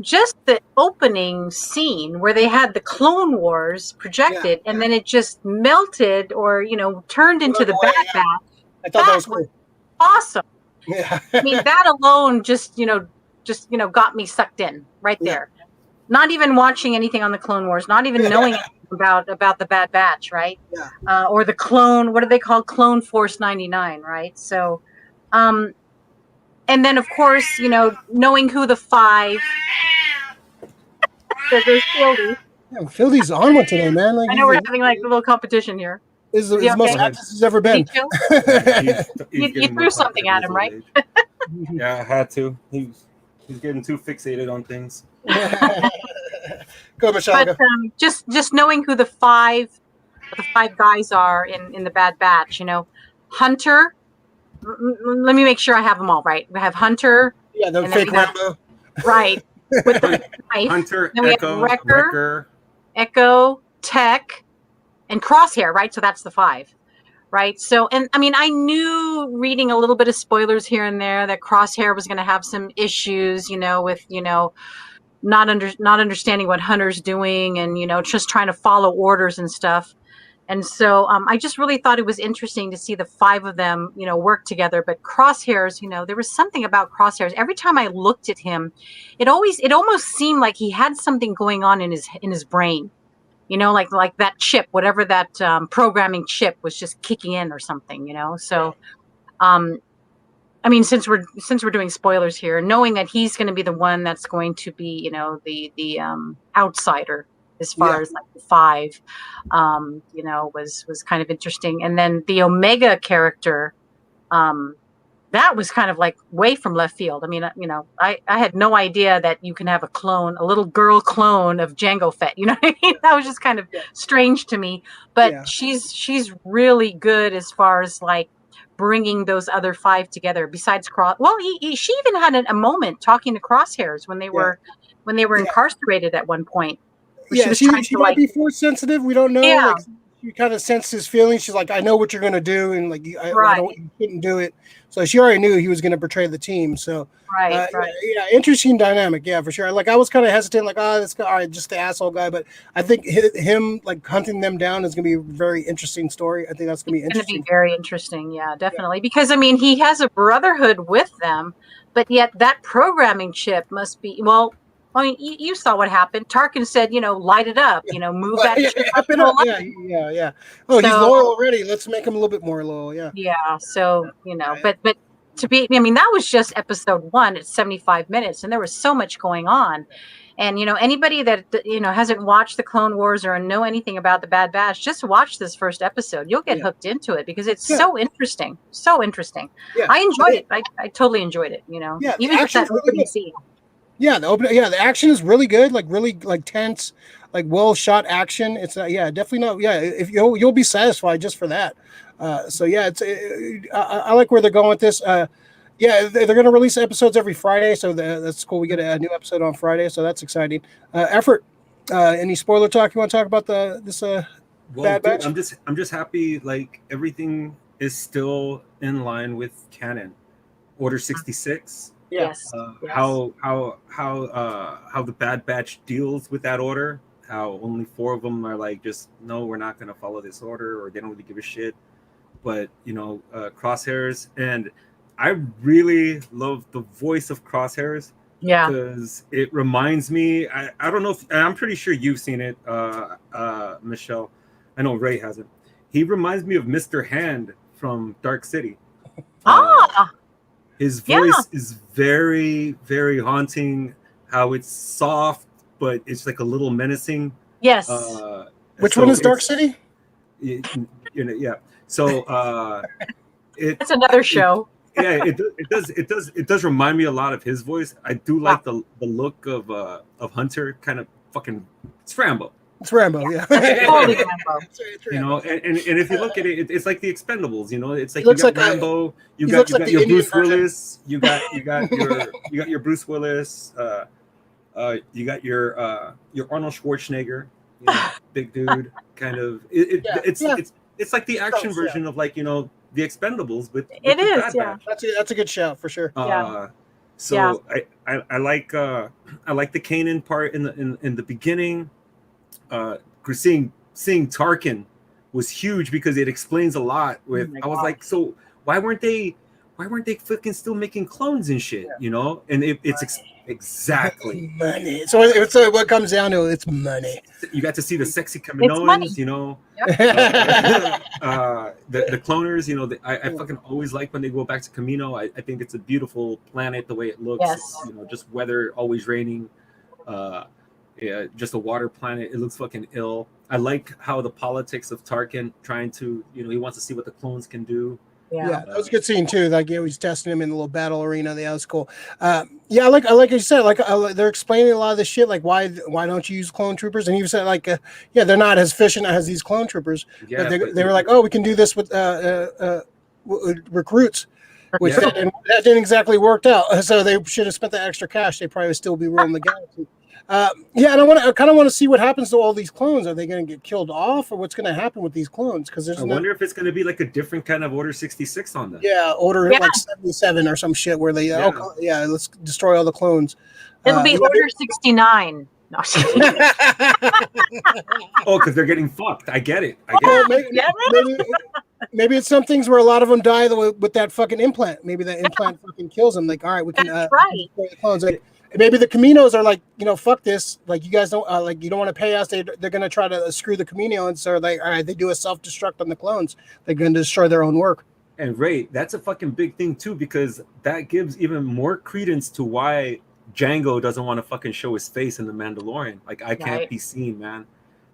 [SPEAKER 1] just the opening scene where they had the Clone Wars projected, and then it just melted or turned into the Bad Batch.
[SPEAKER 3] I thought that was cool.
[SPEAKER 1] Awesome.
[SPEAKER 3] Yeah.
[SPEAKER 1] I mean, that alone just got me sucked in right there. Not even watching anything on the Clone Wars, not even knowing about the Bad Batch, right?
[SPEAKER 3] Yeah.
[SPEAKER 1] Or the clone, what do they call Clone Force 99, right? So and then of course, knowing who the 5 there's Fieldy.
[SPEAKER 3] Yeah, Fieldy's on one today, man. Like,
[SPEAKER 1] I know we're having like a little competition here.
[SPEAKER 3] Is the most active he's ever been.
[SPEAKER 1] You threw something at him, right?
[SPEAKER 2] Yeah, I had to. He's getting too fixated on things.
[SPEAKER 3] Go, Meshellica.
[SPEAKER 1] But just knowing who the five guys are in the Bad Batch, Hunter. Let me make sure I have them all right. We have Hunter.
[SPEAKER 3] Yeah, the fake Rambo.
[SPEAKER 1] Right. with the knife.
[SPEAKER 2] Hunter,
[SPEAKER 1] Then we have Wrecker, Echo, Tech, and Crosshair, right? So that's the 5, right? So, and I mean, I knew reading a little bit of spoilers here and there that Crosshair was going to have some issues, with, not understanding what Hunter's doing and, just trying to follow orders and stuff. And so I just really thought it was interesting to see the 5 of them, work together. But Crosshairs, there was something about Crosshairs. Every time I looked at him, it almost seemed like he had something going on in his brain, like that chip, whatever that programming chip was just kicking in or something, So, I mean, since we're doing spoilers here, knowing that he's going to be the one that's going to be, the outsider. As far as like the 5, was kind of interesting. And then the Omega character, that was kind of like way from left field. I mean, I had no idea that you can have a little girl clone of Jango Fett. You know what I mean? That was just kind of strange to me. But she's really good as far as like bringing those other 5 together. Besides she even had a moment talking to Crosshairs when they were incarcerated at one point.
[SPEAKER 3] She might be force sensitive. We don't know. Yeah. Like, she kind of sensed his feelings. She's like, I know what you're going to do. And like, you couldn't do it. So she already knew he was going to betray the team. So,
[SPEAKER 1] right.
[SPEAKER 3] Yeah, interesting dynamic. Yeah, for sure. Like, I was kind of hesitant, like, this guy, all right, just the asshole guy. But I think him, like, hunting them down is going to be a very interesting story. I think that's going to be interesting.
[SPEAKER 1] It's going to be very interesting. Yeah, definitely. Yeah. Because, I mean, he has a brotherhood with them, but yet that programming chip must be, I mean, you saw what happened. Tarkin said, light it up, move that shit up.
[SPEAKER 3] Yeah. Oh, he's loyal already. Let's make him a little bit more loyal. Yeah.
[SPEAKER 1] Yeah. So, but to be, I mean, that was just episode 1 at 75 minutes, and there was so much going on. And, anybody that, hasn't watched the Clone Wars or know anything about the Bad Batch, just watch this first episode. You'll get hooked into it because it's so interesting. So interesting. Yeah. I enjoyed it. I totally enjoyed it,
[SPEAKER 3] Yeah,
[SPEAKER 1] even just that opening scene.
[SPEAKER 3] Yeah, the action is really good, like really like tense, like well shot action. It's definitely not. Yeah, if you'll be satisfied just for that. So yeah, I like where they're going with this. They're going to release episodes every Friday, so that's cool. We get a new episode on Friday, so that's exciting. Effort. Any spoiler talk you want to talk about this Bad Batch?
[SPEAKER 2] I'm just happy like everything is still in line with canon. Order 66.
[SPEAKER 1] Yes.
[SPEAKER 2] How the Bad Batch deals with that order. How only 4 of them are like, just no, we're not going to follow this order, or they don't really give a shit. But Crosshairs, and I really love the voice of Crosshairs.
[SPEAKER 1] Yeah.
[SPEAKER 2] Because it reminds me. I don't know if I'm pretty sure you've seen it, Michelle. I know Ray hasn't. He reminds me of Mr. Hand from Dark City. His voice is very, very haunting. How it's soft, but it's like a little menacing.
[SPEAKER 1] Yes.
[SPEAKER 3] Which one is Dark City?
[SPEAKER 2] Yeah. So
[SPEAKER 1] it's another show.
[SPEAKER 2] It does remind me a lot of his voice. I do like the look of Hunter. Kind of fucking. It's Rambo.
[SPEAKER 3] It's Rambo, yeah.
[SPEAKER 1] Totally Rambo.
[SPEAKER 2] And if you look at it, it's like the Expendables. It's like
[SPEAKER 3] you got
[SPEAKER 2] Rambo, you got your Bruce Willis, you got your Bruce Willis, you got your Arnold Schwarzenegger, big dude, kind of. It's like the action version of like the Expendables, but
[SPEAKER 1] it is, yeah.
[SPEAKER 3] That's a good shout for sure.
[SPEAKER 2] So I like the Kanan part in the beginning. Seeing Tarkin was huge because it explains a lot. I was like, so why weren't they fucking still making clones and shit? And it's exactly
[SPEAKER 3] money. So what comes down to it's money.
[SPEAKER 2] You got to see the sexy Kaminoans, the cloners. I fucking always like when they go back to Kamino. I think it's a beautiful planet the way it looks.
[SPEAKER 1] Yes.
[SPEAKER 2] Just weather always raining. Just a water planet. It looks fucking ill. I like how the politics of Tarkin trying to, he wants to see what the clones can do.
[SPEAKER 3] Yeah, that was a good scene too. Like he's testing him in the little battle arena. That was cool. I like you said, they're explaining a lot of this shit. Like why don't you use clone troopers? And you said they're not as efficient as these clone troopers. Yeah, but they were like, oh, we can do this with recruits. which that didn't exactly work out. So they should have spent the extra cash. They probably would still be ruling the galaxy. Yeah, and I kind of want to see what happens to all these clones. Are they going to get killed off, or what's going to happen with these clones? Because
[SPEAKER 2] I wonder if it's going to be like a different kind of Order 66 on them.
[SPEAKER 3] Yeah, Order like 77 or some shit where they let's destroy all the clones.
[SPEAKER 1] It'll be Order 69. No,
[SPEAKER 2] oh, because they're getting fucked. I get it.
[SPEAKER 3] Maybe it's some things where a lot of them die with that fucking implant. Maybe that implant fucking kills them. Like, all right, we can destroy the clones. Like, maybe the Caminos are like, fuck this. Like, you guys don't you don't want to pay us. They're gonna try to screw the Camino, and so like, all right, they do a self-destruct on the clones. They're gonna destroy their own work.
[SPEAKER 2] And Ray, that's a fucking big thing too, because that gives even more credence to why Django doesn't want to fucking show his face in The Mandalorian. Like, I can't be seen, man.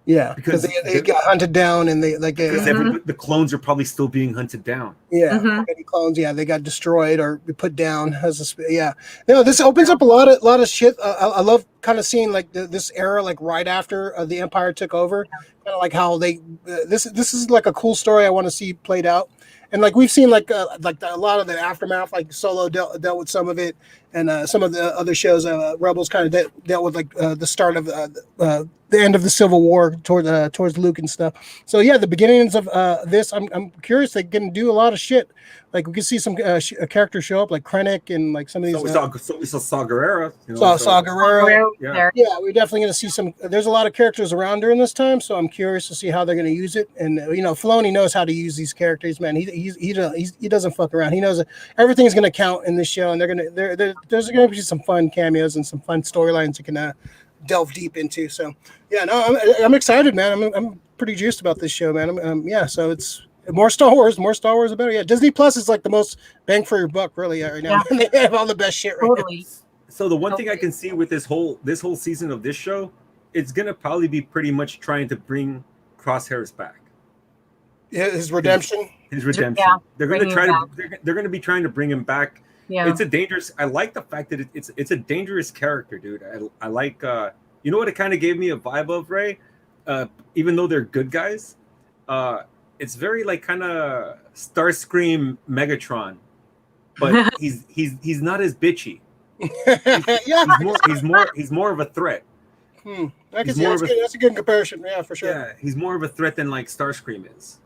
[SPEAKER 3] Yeah, because they got hunted down, and they like
[SPEAKER 2] the clones are probably still being hunted down.
[SPEAKER 3] Yeah, many clones. Yeah, they got destroyed or put down. This opens up a lot of shit. I love kind of seeing like this era, like right after the Empire took over. Kind of like how they this is like a cool story I want to see played out. And like we've seen like a lot of the aftermath, like Solo dealt with some of it, and some of the other shows, Rebels kind of dealt with like the start of the end of the Civil War towards Luke and stuff. So yeah, the beginnings of this, I'm curious. They can do a lot of shit. Like we can see some characters show up, like Krennic and like some of these.
[SPEAKER 2] We saw Saw Gerrera.
[SPEAKER 3] Saw Gerrera. Yeah, we're definitely going to see some. There's a lot of characters around during this time, so I'm curious to see how they're going to use it. And Filoni knows how to use these characters, man. He doesn't fuck around. He knows that everything's going to count in this show, and there's going to be some fun cameos and some fun storylines you can delve deep into. So yeah, no, I'm excited, man. I'm pretty juiced about this show, man. So it's. More Star Wars, the better. Yeah, Disney Plus is like the most bang for your buck, really, right now. Yeah. They have all the best shit right now.
[SPEAKER 2] So the one thing I can see with this whole season of this show, it's gonna probably be pretty much trying to bring Crosshairs back.
[SPEAKER 3] Yeah, his redemption.
[SPEAKER 1] Yeah,
[SPEAKER 2] they're gonna be trying to bring him back. Yeah, it's a dangerous. I like the fact that it's a dangerous character, dude. I like. You know what it kind of gave me a vibe of, Ray. Even though they're good guys, it's very like kind of Starscream Megatron, but he's not as bitchy. He's more of a threat.
[SPEAKER 3] I can see that's a good comparison. Yeah, for sure.
[SPEAKER 2] Yeah, he's more of a threat than like Starscream is.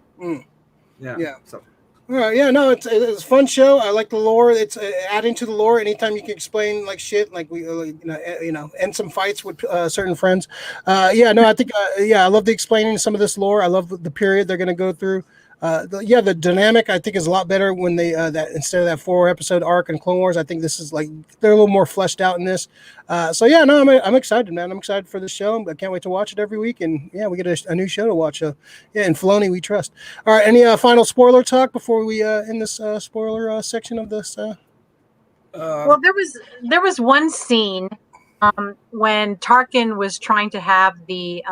[SPEAKER 2] Yeah. So.
[SPEAKER 3] No, it's a fun show. I like the lore. It's adding to the lore. Anytime you can explain like shit, like we, end some fights with certain friends. I think I love the explaining some of this lore. I love the period they're going to go through. The dynamic I think is a lot better when they that instead of that 4-episode arc in Clone Wars. I think this is like they're a little more fleshed out in this. I'm excited, man. I'm excited for the show. I can't wait to watch it every week. And yeah, we get a new show to watch. And Filoni we trust. All right, any final spoiler talk before we end this spoiler section of this?
[SPEAKER 1] Well, there was one scene when Tarkin was trying to have the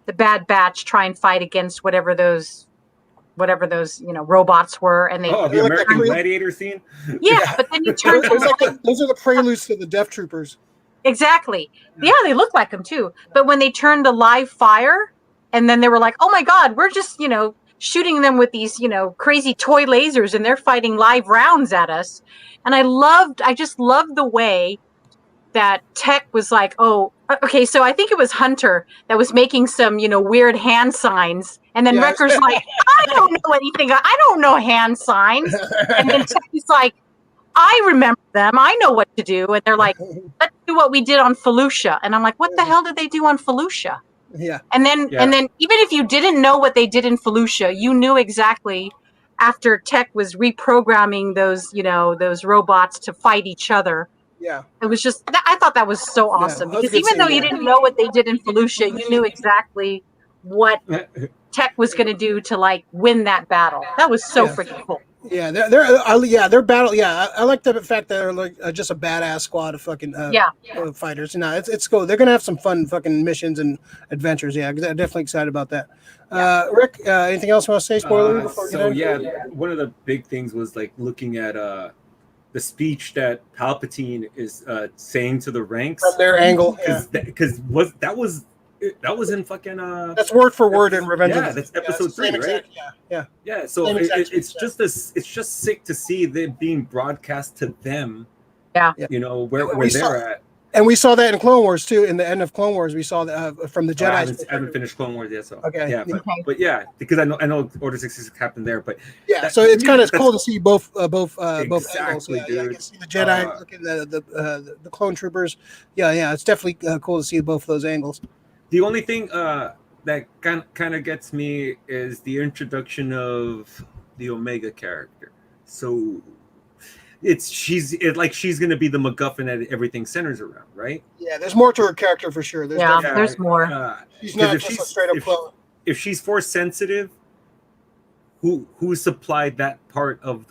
[SPEAKER 1] Bad Batch try and fight against whatever those robots were, and
[SPEAKER 2] the American Gladiator scene.
[SPEAKER 1] Yeah, but then you turn
[SPEAKER 3] those are the preludes to the Death Troopers.
[SPEAKER 1] Exactly. Yeah, they look like them too. But when they turned to live fire, and then they were like, "Oh my God, we're just shooting them with these crazy toy lasers, and they're fighting live rounds at us." And I just loved the way that Tech was like, "Oh, okay." So I think it was Hunter that was making some weird hand signs. And then Wrecker's like, I don't know anything. I don't know hand signs. And then Tech's like, I remember them. I know what to do. And they're like, let's do what we did on Felucia. And I'm like, what the hell did they do on Felucia?
[SPEAKER 3] Yeah.
[SPEAKER 1] And then even if you didn't know what they did in Felucia, you knew exactly after Tech was reprogramming those robots to fight each other.
[SPEAKER 3] Yeah.
[SPEAKER 1] It was just, I thought that was so awesome. Because even though you didn't know what they did in Felucia, you knew exactly what Tech was going to do to like win that battle. That was so freaking cool.
[SPEAKER 3] Yeah, their battle. Yeah, I like the fact that they're like just a badass squad of fucking fighters. It's cool. They're gonna have some fun fucking missions and adventures. Yeah, I'm definitely excited about that. Rick, anything else you want to say? Spoiler before we get in?
[SPEAKER 2] One of the big things was like looking at the speech that Palpatine is saying to the ranks
[SPEAKER 3] from their angle,
[SPEAKER 2] because that was in fucking
[SPEAKER 3] That's word for word in Revenge.
[SPEAKER 2] Yeah,
[SPEAKER 3] of the,
[SPEAKER 2] that's episode 3, right?
[SPEAKER 3] Exact, yeah.
[SPEAKER 2] So it's just sick to see them being broadcast to them.
[SPEAKER 1] Yeah.
[SPEAKER 2] You know where they're at.
[SPEAKER 3] And we saw that in Clone Wars too. In the end of Clone Wars, we saw that from the Jedi.
[SPEAKER 2] I haven't finished Clone Wars yet, so
[SPEAKER 3] okay.
[SPEAKER 2] Yeah, but yeah, because I know Order 66 happened there, but
[SPEAKER 3] yeah. So it's kind of cool to see both angles.
[SPEAKER 2] Exactly, dude.
[SPEAKER 3] You can see the Jedi, look at the clone troopers. Yeah. It's definitely cool to see both of those angles.
[SPEAKER 2] The only thing that kind of gets me is the introduction of the Omega character. So she's going to be the MacGuffin that everything centers around, right?
[SPEAKER 3] Yeah, there's more to her character for sure.
[SPEAKER 1] There's more.
[SPEAKER 3] She's not just a straight up clone.
[SPEAKER 2] If she's force sensitive, who supplied that part of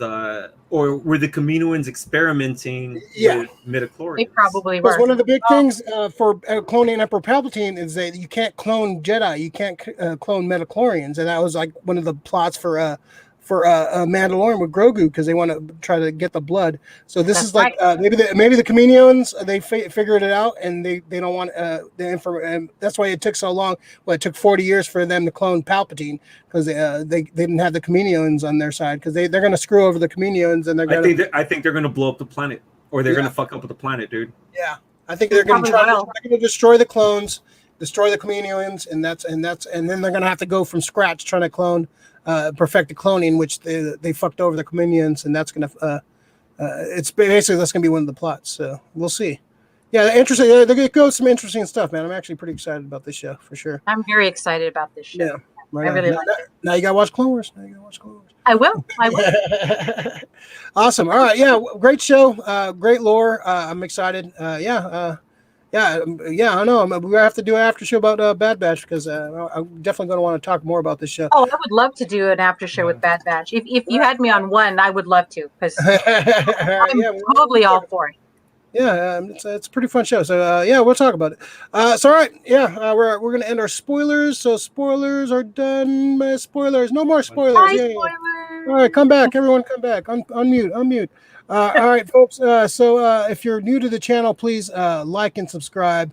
[SPEAKER 2] or were the Kaminoans experimenting with midichlorians?
[SPEAKER 1] They probably were.
[SPEAKER 3] Because one of the big things for cloning Emperor Palpatine is that you can't clone Jedi, you can't clone midichlorians, and that was like one of the plots for a Mandalorian with Grogu, because they want to try to get the blood. So this is like maybe the Kaminoans, they figured it out, and they don't want the information. That's why it took so long. Well, it took 40 years for them to clone Palpatine, because they didn't have the Kaminoans on their side, because they're going to screw over the Kaminoans, and
[SPEAKER 2] I think they're going to blow up the planet, or they're going to fuck up with the planet, dude.
[SPEAKER 3] Yeah, I think they're going to destroy the clones, destroy the Kaminoans, and then they're going to have to go from scratch trying to clone. Perfect the cloning, which they fucked over the Kaminoans, and that's gonna it's basically that's gonna be one of the plots. So we'll see. Yeah, interesting. There goes some interesting stuff, man. I'm actually pretty excited about this show for sure.
[SPEAKER 1] I'm very excited about this show.
[SPEAKER 3] Yeah, right.
[SPEAKER 1] I really like it.
[SPEAKER 3] Now you gotta watch Clone Wars.
[SPEAKER 1] I will.
[SPEAKER 3] Awesome. All right. Yeah, great show. Great lore. I'm excited. Yeah, I know. We're gonna have to do an after show about Bad Batch, because I'm definitely going to want to talk more about this show.
[SPEAKER 1] Oh, I would love to do an after show with Bad Batch. If you had me on one, I would love to, because I'm totally all for it.
[SPEAKER 3] Yeah, it's a pretty fun show. So we'll talk about it. So all right, we're going to end our spoilers. So spoilers are done. Spoilers, no more spoilers.
[SPEAKER 1] Bye,
[SPEAKER 3] spoilers. All right, come back, everyone. Come back. Unmute. All right, folks. So if you're new to the channel, please like and subscribe.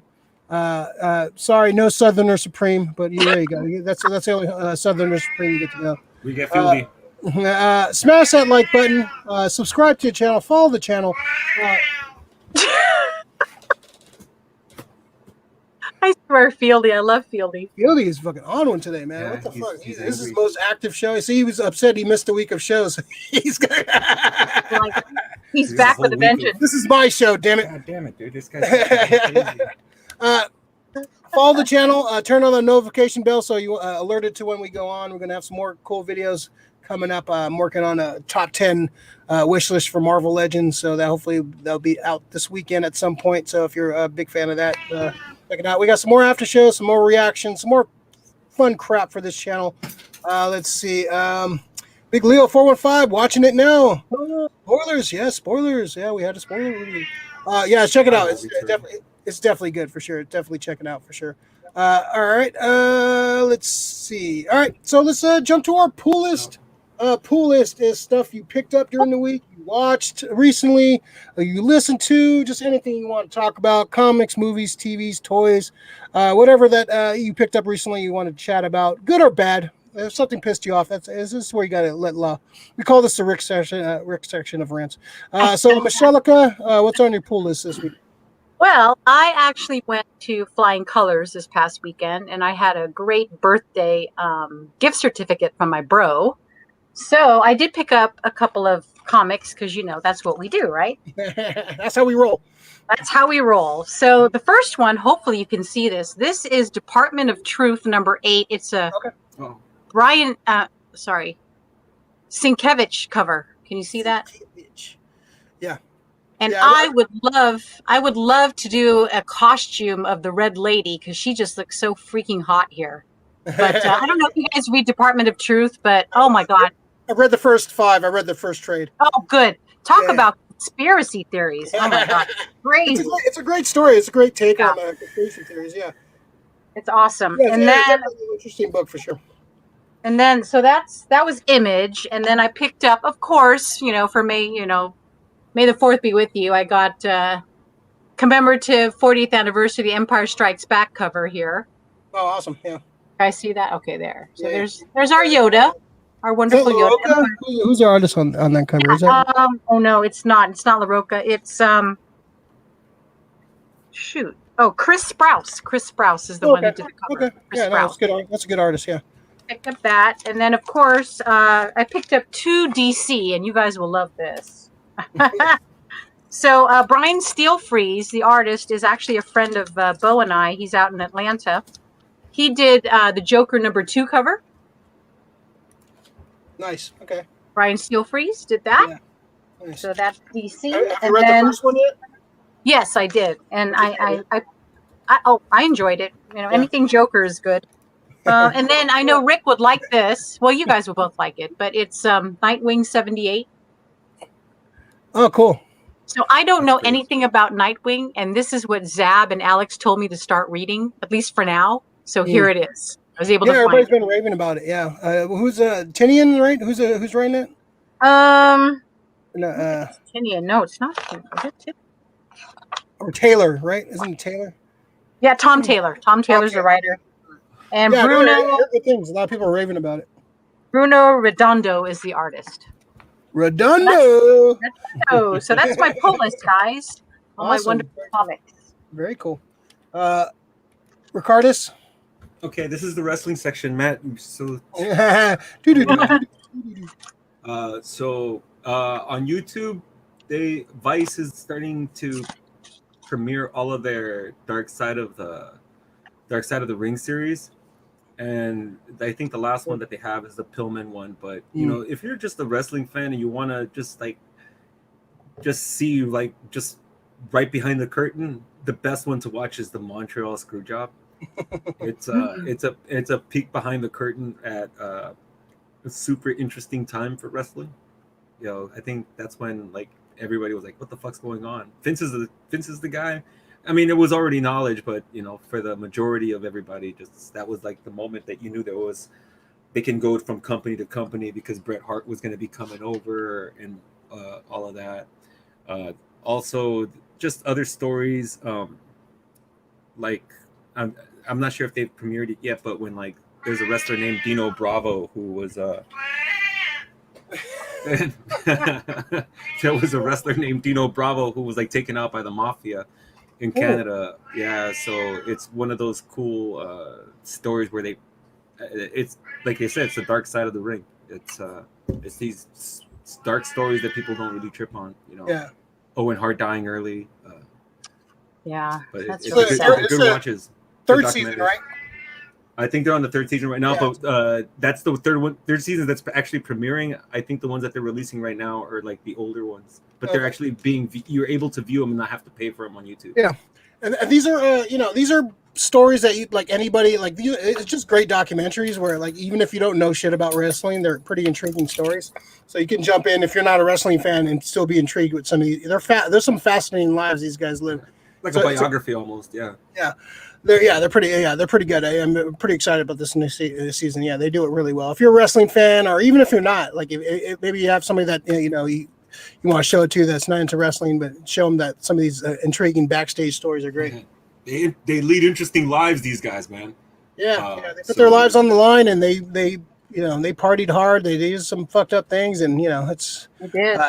[SPEAKER 3] Sorry, no Southerner Supreme, but there you go. That's the only Southerner Supreme you get to know.
[SPEAKER 2] We get Fieldy.
[SPEAKER 3] Smash that like button. Subscribe to the channel. Follow the channel.
[SPEAKER 1] I swear, Fieldy. I love Fieldy.
[SPEAKER 3] Fieldy is fucking on one today, man. What the fuck? This is his most active show. See, he was upset he missed a week of shows. He's
[SPEAKER 1] back with a vengeance.
[SPEAKER 3] This is my show, damn it.
[SPEAKER 2] God damn it, dude. This guy's crazy.
[SPEAKER 3] Follow the channel. Turn on the notification bell so you alerted to when we go on. We're going to have some more cool videos coming up. I'm working on a top 10 wish list for Marvel Legends, so that hopefully that'll be out this weekend at some point. So if you're a big fan of that, check it out. We got some more after shows, some more reactions, some more fun crap for this channel. Let's see. Big Leo 415 watching it now. Spoilers, spoilers. Yeah, we had a spoiler review. Check it out. It's definitely good for sure. Definitely check it out for sure. All right. Let's see. All right. So let's jump to our pool list. Pool list is stuff you picked up during the week, you watched recently, or you listened to, just anything you want to talk about, comics, movies, TVs, toys, whatever that you picked up recently you want to chat about, good or bad. If something pissed you off, this is where you got to let low. We call this the Rick section of rants. So, Meshellica, what's on your pool list this week?
[SPEAKER 1] Well, I actually went to Flying Colors this past weekend, and I had a great birthday gift certificate from my bro. So I did pick up a couple of comics because, that's what we do, right?
[SPEAKER 3] That's how we roll.
[SPEAKER 1] That's how we roll. So the first one, hopefully you can see this. This is Department of Truth number 8. It's a Brian, Sienkiewicz cover. Can you see that?
[SPEAKER 3] Yeah.
[SPEAKER 1] And I would love to do a costume of the Red Lady because she just looks so freaking hot here. But I don't know if you guys read Department of Truth, but oh my God.
[SPEAKER 3] I read the first 5. I read the first trade.
[SPEAKER 1] Oh, good. Talk about conspiracy theories. Oh my God. Crazy.
[SPEAKER 3] It's a great story. It's a great take on conspiracy theories. Yeah.
[SPEAKER 1] It's awesome.
[SPEAKER 3] Yeah,
[SPEAKER 1] and then
[SPEAKER 3] an interesting book for sure.
[SPEAKER 1] And then so that was Image. And then I picked up, of course, for May the 4th be with you. I got commemorative 40th anniversary Empire Strikes Back cover here.
[SPEAKER 3] Oh, awesome. Yeah.
[SPEAKER 1] Guys, see that? Okay, there. So
[SPEAKER 3] Yeah.
[SPEAKER 1] there's our Yoda, our wonderful Yoda.
[SPEAKER 3] Who's the artist on that cover? Is that?
[SPEAKER 1] Oh no, it's not. It's not LaRocca. It's shoot. Oh, Chris Sprouse. Chris Sprouse is the one who did the cover.
[SPEAKER 3] Okay. Yeah, no, that's good. That's a good artist. Yeah.
[SPEAKER 1] Picked up that, and then of course I picked up 2 DC, and you guys will love this. So Brian Steelfreeze, the artist, is actually a friend of Bo and I. He's out in Atlanta. He did the Joker #2 cover.
[SPEAKER 3] Nice. Okay.
[SPEAKER 1] Brian Steelfreeze did that.
[SPEAKER 3] Yeah. Nice.
[SPEAKER 1] So that's DC.
[SPEAKER 3] Have you read the first one yet?
[SPEAKER 1] Yes, I did, and I enjoyed it. You know, anything Joker is good. And then I know Rick would like this. Well, you guys will both like it, but it's Nightwing 78.
[SPEAKER 3] Oh, cool.
[SPEAKER 1] So I don't know anything about Nightwing, and this is what Zab and Alex told me to start reading, at least for now. So here it is. I was able to find
[SPEAKER 3] everybody's
[SPEAKER 1] it.
[SPEAKER 3] been raving about it. Yeah. Who's Tinian, right? Who's writing it? No,
[SPEAKER 1] Tinian. No, it's not. Is it?
[SPEAKER 3] Or Taylor, right? Isn't it Taylor?
[SPEAKER 1] Yeah, Tom Taylor. Tom Taylor's the writer. And
[SPEAKER 3] Yeah,
[SPEAKER 1] Bruno
[SPEAKER 3] I heard good things. A lot of people are raving about it.
[SPEAKER 1] Bruno Redondo is the artist.
[SPEAKER 3] Redondo.
[SPEAKER 1] Oh, so that's my pull list, guys. All my
[SPEAKER 3] Awesome.
[SPEAKER 1] wonderful comics.
[SPEAKER 3] Very cool. Ricardus.
[SPEAKER 2] Okay, this is the wrestling section, Matt. So on YouTube, Vice is starting to premiere all of their Dark Side of the Ring series, and I think the last one that they have is the Pillman one. But you know, if you're just a wrestling fan and you want to just see just right behind the curtain, the best one to watch is the Montreal Screwjob. It's a peek behind the curtain at a super interesting time for wrestling. You know, I think that's when everybody was like, "What the fuck's going on?" Vince is the guy. I mean, it was already knowledge, but you know, for the majority of everybody, just that was the moment that you knew they can go from company to company because Bret Hart was going to be coming over and all of that. Also, just other stories. I'm not sure if they've premiered it yet, but when there's a wrestler named Dino Bravo who was there was a wrestler named Dino Bravo who was taken out by the mafia in Canada. Yeah, so it's one of those cool stories where it's like I said, it's the dark side of the ring. It's these dark stories that people don't really trip on, you know.
[SPEAKER 3] Yeah.
[SPEAKER 2] Owen Hart dying early.
[SPEAKER 1] Yeah,
[SPEAKER 2] but
[SPEAKER 1] that's
[SPEAKER 2] it's
[SPEAKER 1] really sad.
[SPEAKER 2] good watches.
[SPEAKER 3] Third season, right?
[SPEAKER 2] I think they're on the 3rd season right now, but that's the third season that's actually premiering. I think the ones that they're releasing right now are the older ones, but they're actually you're able to view them and not have to pay for them on YouTube.
[SPEAKER 3] Yeah, and these are these are stories that anybody it's just great documentaries where even if you don't know shit about wrestling, they're pretty intriguing stories. So you can jump in if you're not a wrestling fan and still be intrigued with some of these. There's some fascinating lives these guys live.
[SPEAKER 2] Like a biography almost, yeah.
[SPEAKER 3] Yeah. They're pretty good. I'm pretty excited about this new season. Yeah, they do it really well. If you're a wrestling fan, or even if you're not, if maybe you have somebody that you want to show it to that's not into wrestling, but show them that some of these intriguing backstage stories are great.
[SPEAKER 2] Mm-hmm. They lead interesting lives, these guys, man.
[SPEAKER 3] Yeah, they put their lives on the line, and they partied hard. They did some fucked up things, and it's.
[SPEAKER 1] They did.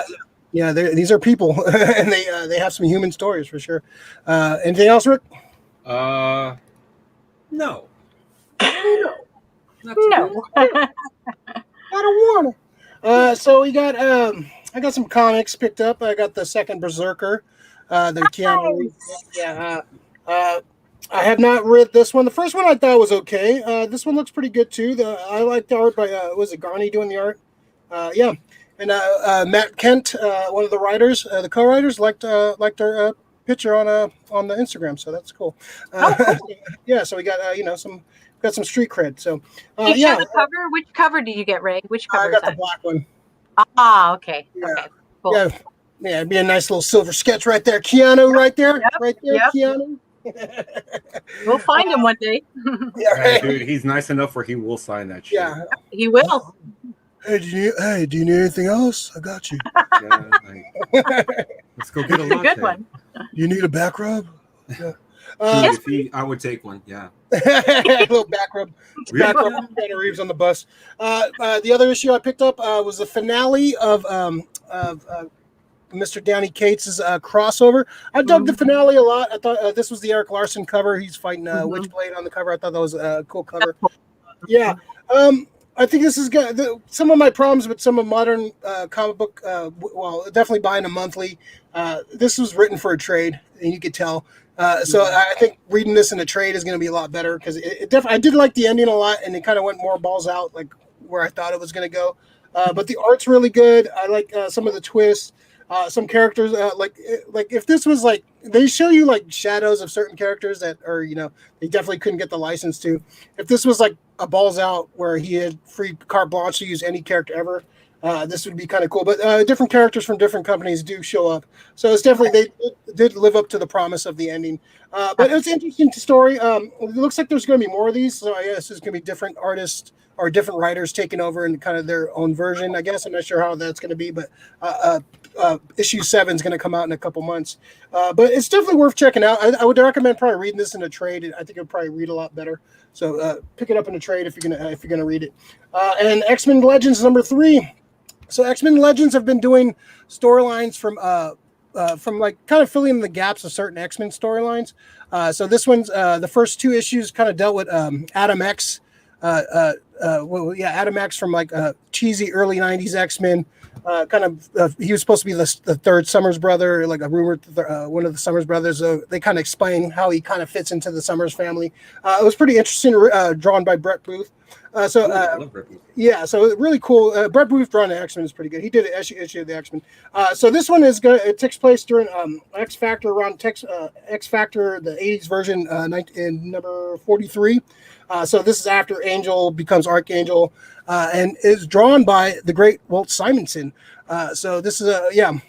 [SPEAKER 3] These are people, and they have some human stories for sure. Anything else, Rick?
[SPEAKER 2] No.
[SPEAKER 1] No.
[SPEAKER 3] I don't want to. So we got I got some comics picked up. I got the second Berserker, the Keanu. Yeah. I have not read this one. The first one I thought was okay. This one looks pretty good too. I like the art by was it Garney doing the art? Yeah. And Matt Kent, one of the writers, the co-writers, liked our picture on the Instagram, so that's cool. Yeah, so we got got some street cred. So
[SPEAKER 1] yeah. The cover. Which cover do you get, Ray? Which cover?
[SPEAKER 3] I got the black one.
[SPEAKER 1] Ah, okay.
[SPEAKER 3] Yeah.
[SPEAKER 1] Okay. Cool.
[SPEAKER 3] Yeah, it'd be a nice little silver sketch right there. Keanu, right there, Keanu.
[SPEAKER 1] We'll find him one day.
[SPEAKER 3] Yeah, right.
[SPEAKER 2] Dude, he's nice enough where he will sign that shit.
[SPEAKER 1] Yeah, he will.
[SPEAKER 3] Hey, do you need anything else? I got you.
[SPEAKER 2] Yeah, let's go get a latte.
[SPEAKER 1] Good one.
[SPEAKER 3] You need a back rub? Yeah.
[SPEAKER 2] I would take one. Yeah.
[SPEAKER 3] little back rub. Keanu Reeves on the bus. The other issue I picked up was the finale of Mr. Danny Cates' crossover. I dug the finale a lot. I thought this was the Eric Larson cover. He's fighting Witchblade on the cover. I thought that was a cool cover. Yeah. I think this is good. Some of my problems with some of modern comic book, well, definitely buying a monthly. This was written for a trade, and you could tell. So I think reading this in a trade is going to be a lot better because I did like the ending a lot, and it kind of went more balls out, like where I thought it was going to go. But the art's really good. I like some of the twists. Some characters, like if this was like they show you like shadows of certain characters that are, they definitely couldn't get the license to. If this was like a balls out where he had free carte blanche to use any character ever, this would be kind of cool. But different characters from different companies do show up, so it's definitely they did live up to the promise of the ending. But it's an interesting story. It looks like there's going to be more of these, so I guess there's going to be different artists or different writers taking over and kind of their own version. I guess I'm not sure how that's going to be, but issue 7 is going to come out in a couple months. But it's definitely worth checking out. I would recommend probably reading this in a trade. I think it'll probably read a lot better. So pick it up in a trade if you're gonna read it. And X-Men Legends #3. So X-Men Legends have been doing storylines from like kind of filling in the gaps of certain X-Men storylines. So this one's the first 2 issues kind of dealt with Adam X. Adam X from like cheesy early 90s X-Men. He was supposed to be the third Summers brother, like a rumored one of the Summers brothers. They kind of explain how he kind of fits into the Summers family. It was pretty interesting, drawn by Brett Booth. So really cool. Brett Booth drawing the X-Men is pretty good. He did an issue of the X-Men. So this one it takes place during X Factor, around X Factor, the 80s version, in number 43. So this is after Angel becomes Archangel, and is drawn by the great Walt Simonson. So this is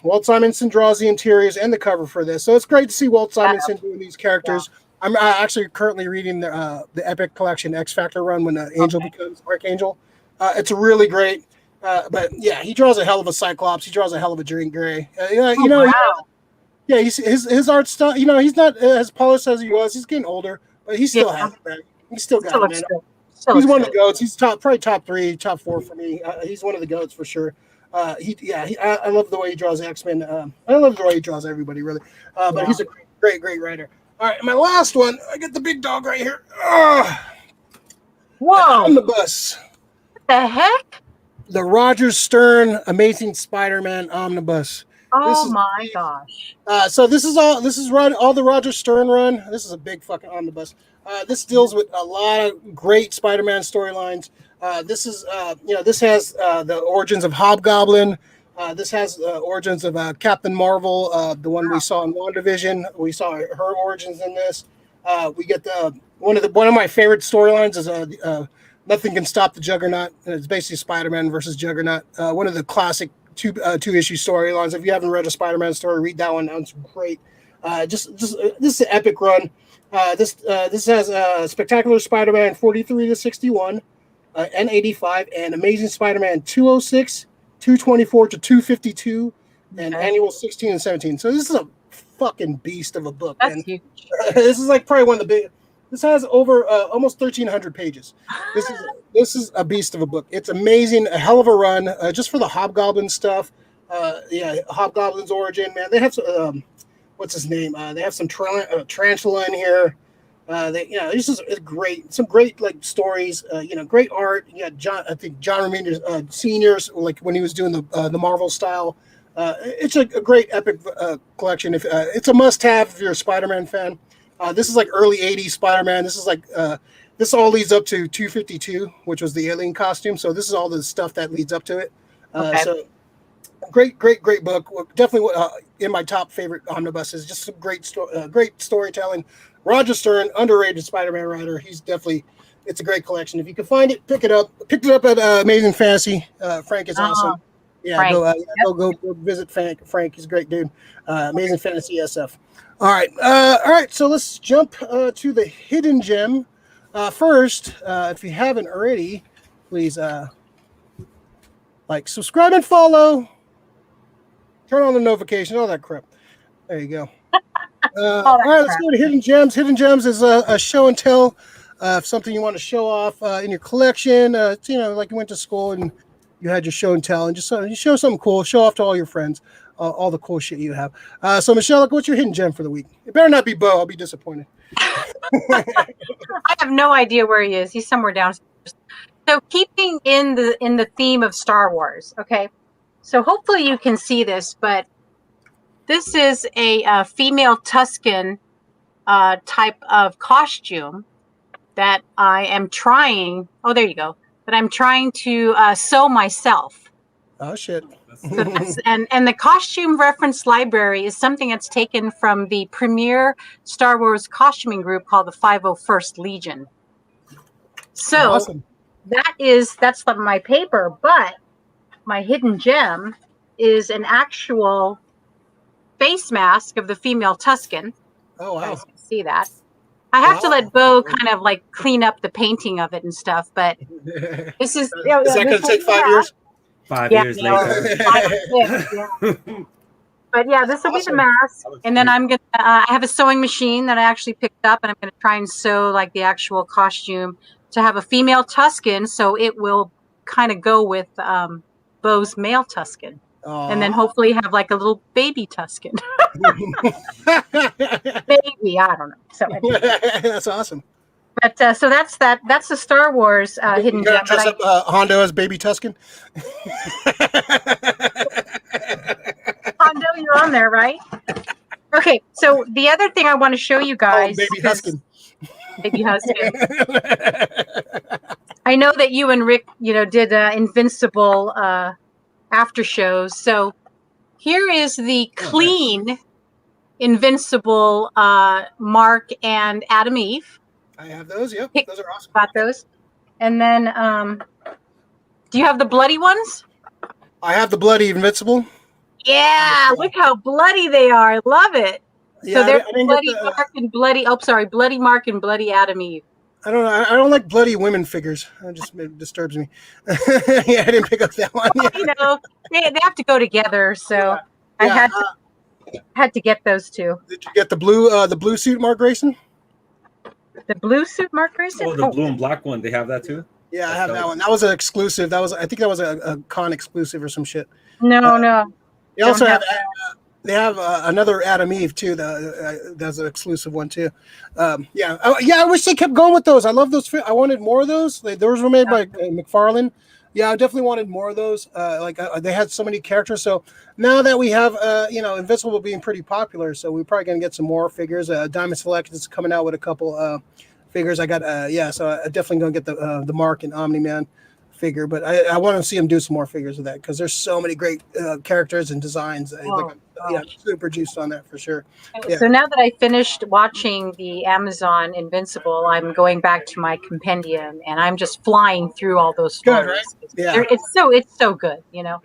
[SPEAKER 3] Walt Simonson draws the interiors and the cover for this. So it's great to see Walt Simonson doing these characters. Yeah. I'm actually currently reading the Epic Collection X Factor run when Angel becomes Archangel. It's really great. But yeah, he draws a hell of a Cyclops. He draws a hell of a Jean Grey. His art style. He's not as polished as he was. He's getting older, but he still has it, man. He's still got it, man. He's one of the goats. He's probably top 3, top 4 for me. He's one of the goats for sure. I love the way he draws X-Men. I love the way he draws everybody, really. But he's a great writer. All right, my last one. I got the big dog right here.
[SPEAKER 1] Whoa!
[SPEAKER 3] Omnibus.
[SPEAKER 1] What the heck?
[SPEAKER 3] The Roger Stern Amazing Spider-Man Omnibus.
[SPEAKER 1] Oh my gosh!
[SPEAKER 3] So this is all the Roger Stern run. This is a big fucking omnibus. This deals with a lot of great Spider-Man storylines. This has the origins of Hobgoblin. This has origins of Captain Marvel, the one we saw in WandaVision. We saw her origins in this. We get one of my favorite storylines is Nothing Can Stop the Juggernaut. It's basically Spider-Man versus Juggernaut. One of the classic two issue storylines. If you haven't read a Spider-Man story, read that one. That's great. This is an epic run. This has Spectacular Spider-Man 43 to 61, and 85, and Amazing Spider-Man 206, 224 to 252, and annual 16 and 17. So this is a fucking beast of a book.
[SPEAKER 1] That's huge.
[SPEAKER 3] This is like probably one of the big. This has over almost 1,300 pages. This is a beast of a book. It's amazing, a hell of a run, just for the Hobgoblin stuff. Hobgoblin's origin, man. They have what's his name? They have some tarantula in here. This is great. Some great like stories. Great art. John Romita Senior's like when he was doing the Marvel style. It's a great epic collection. It's a must-have if you're a Spider-Man fan. This is like early 80s Spider-Man. This is like this all leads up to 252, which was the alien costume. So this is all the stuff that leads up to it. So great book. Definitely in my top favorite omnibuses. Just some great storytelling. Roger Stern, underrated Spider-Man writer. It's a great collection. If you can find it, pick it up. Picked it up at Amazing Fantasy. Frank is awesome. Yeah, Frank. Go visit Frank. He's a great dude. Amazing Fantasy SF. All right. So let's jump to the hidden gem. First, if you haven't already, please subscribe and follow. Turn on the notification, all that crap. There you go. All right, let's go to Hidden Gems. Hidden Gems is a show and tell something you want to show off in your collection. Like you went to school and you had your show and tell, and just you show something cool, show off to all your friends, all the cool shit you have. So Meshellica, what's your hidden gem for the week? It better not be Bo. I'll be disappointed.
[SPEAKER 1] I have no idea where he is. He's somewhere downstairs. So keeping in the theme of Star Wars, okay. So hopefully you can see this, but this is a female Tusken type of costume that I am trying. Oh, there you go. That I'm trying to sew myself.
[SPEAKER 3] Oh shit!
[SPEAKER 1] So and the costume reference library is something that's taken from the premier Star Wars costuming group called the 501st Legion. So
[SPEAKER 3] Awesome.
[SPEAKER 1] That's my paper, but my hidden gem is an actual face mask of the female Tusken.
[SPEAKER 3] Oh wow!
[SPEAKER 1] You guys can see that. I have to let Bo kind of like clean up the painting of it and stuff, but this is.
[SPEAKER 3] Is that going to take 5 years?
[SPEAKER 2] 5 years later.
[SPEAKER 1] 5 or 6, yeah. But yeah, this will be the mask, and then I'm gonna. I have a sewing machine that I actually picked up, and I'm gonna try and sew like the actual costume to have a female Tusken, so it will kind of go with Bo's male Tusken, and then hopefully have like a little baby Tusken. Maybe, I don't know. So
[SPEAKER 3] that's awesome.
[SPEAKER 1] But so that's that. That's the Star Wars hidden gem.
[SPEAKER 3] Dress up Hondo as baby Tusken.
[SPEAKER 1] Hondo, you're on there, right? Okay. So the other thing I want to show you guys,
[SPEAKER 3] baby Huskin.
[SPEAKER 1] Baby Huskin. I know that you and Rick, did Invincible after shows. So here is the clean Invincible Mark and Adam Eve.
[SPEAKER 3] I have those. Yep, those are awesome.
[SPEAKER 1] Got those. And then, do you have the bloody ones?
[SPEAKER 3] I have the bloody Invincible.
[SPEAKER 1] Yeah, look how bloody they are. I love it.
[SPEAKER 3] Yeah,
[SPEAKER 1] so there's bloody Mark and bloody. Oh, sorry, bloody Mark and bloody Adam Eve.
[SPEAKER 3] I don't know. I don't like bloody women figures. It disturbs me. Yeah, I didn't pick up that one.
[SPEAKER 1] Well, they have to go together. So I had to get those two.
[SPEAKER 3] Did you get the blue suit, Mark Grayson?
[SPEAKER 1] The blue suit, Mark Grayson?
[SPEAKER 2] Oh, the blue and black one. They have that too?
[SPEAKER 3] Yeah, I have that one. That was an exclusive. I think that was a con exclusive or some shit.
[SPEAKER 1] No.
[SPEAKER 3] They also have. They have another Adam Eve too. That's an exclusive one too. I wish they kept going with those. I love those. I wanted more of those. Those were made by McFarlane. Yeah, I definitely wanted more of those. They had so many characters. So now that we have, Invincible being pretty popular, so we're probably gonna get some more figures. Diamond Select is coming out with a couple figures. I got, so I definitely gonna get the Mark and Omni-Man figure. But I want to see them do some more figures of that because there's so many great characters and designs. Super juiced on that for sure. Yeah.
[SPEAKER 1] So now that I finished watching the Amazon Invincible, I'm going back to my compendium and I'm just flying through all those stories.
[SPEAKER 3] Good, right? Yeah.
[SPEAKER 1] It's so good, Yeah.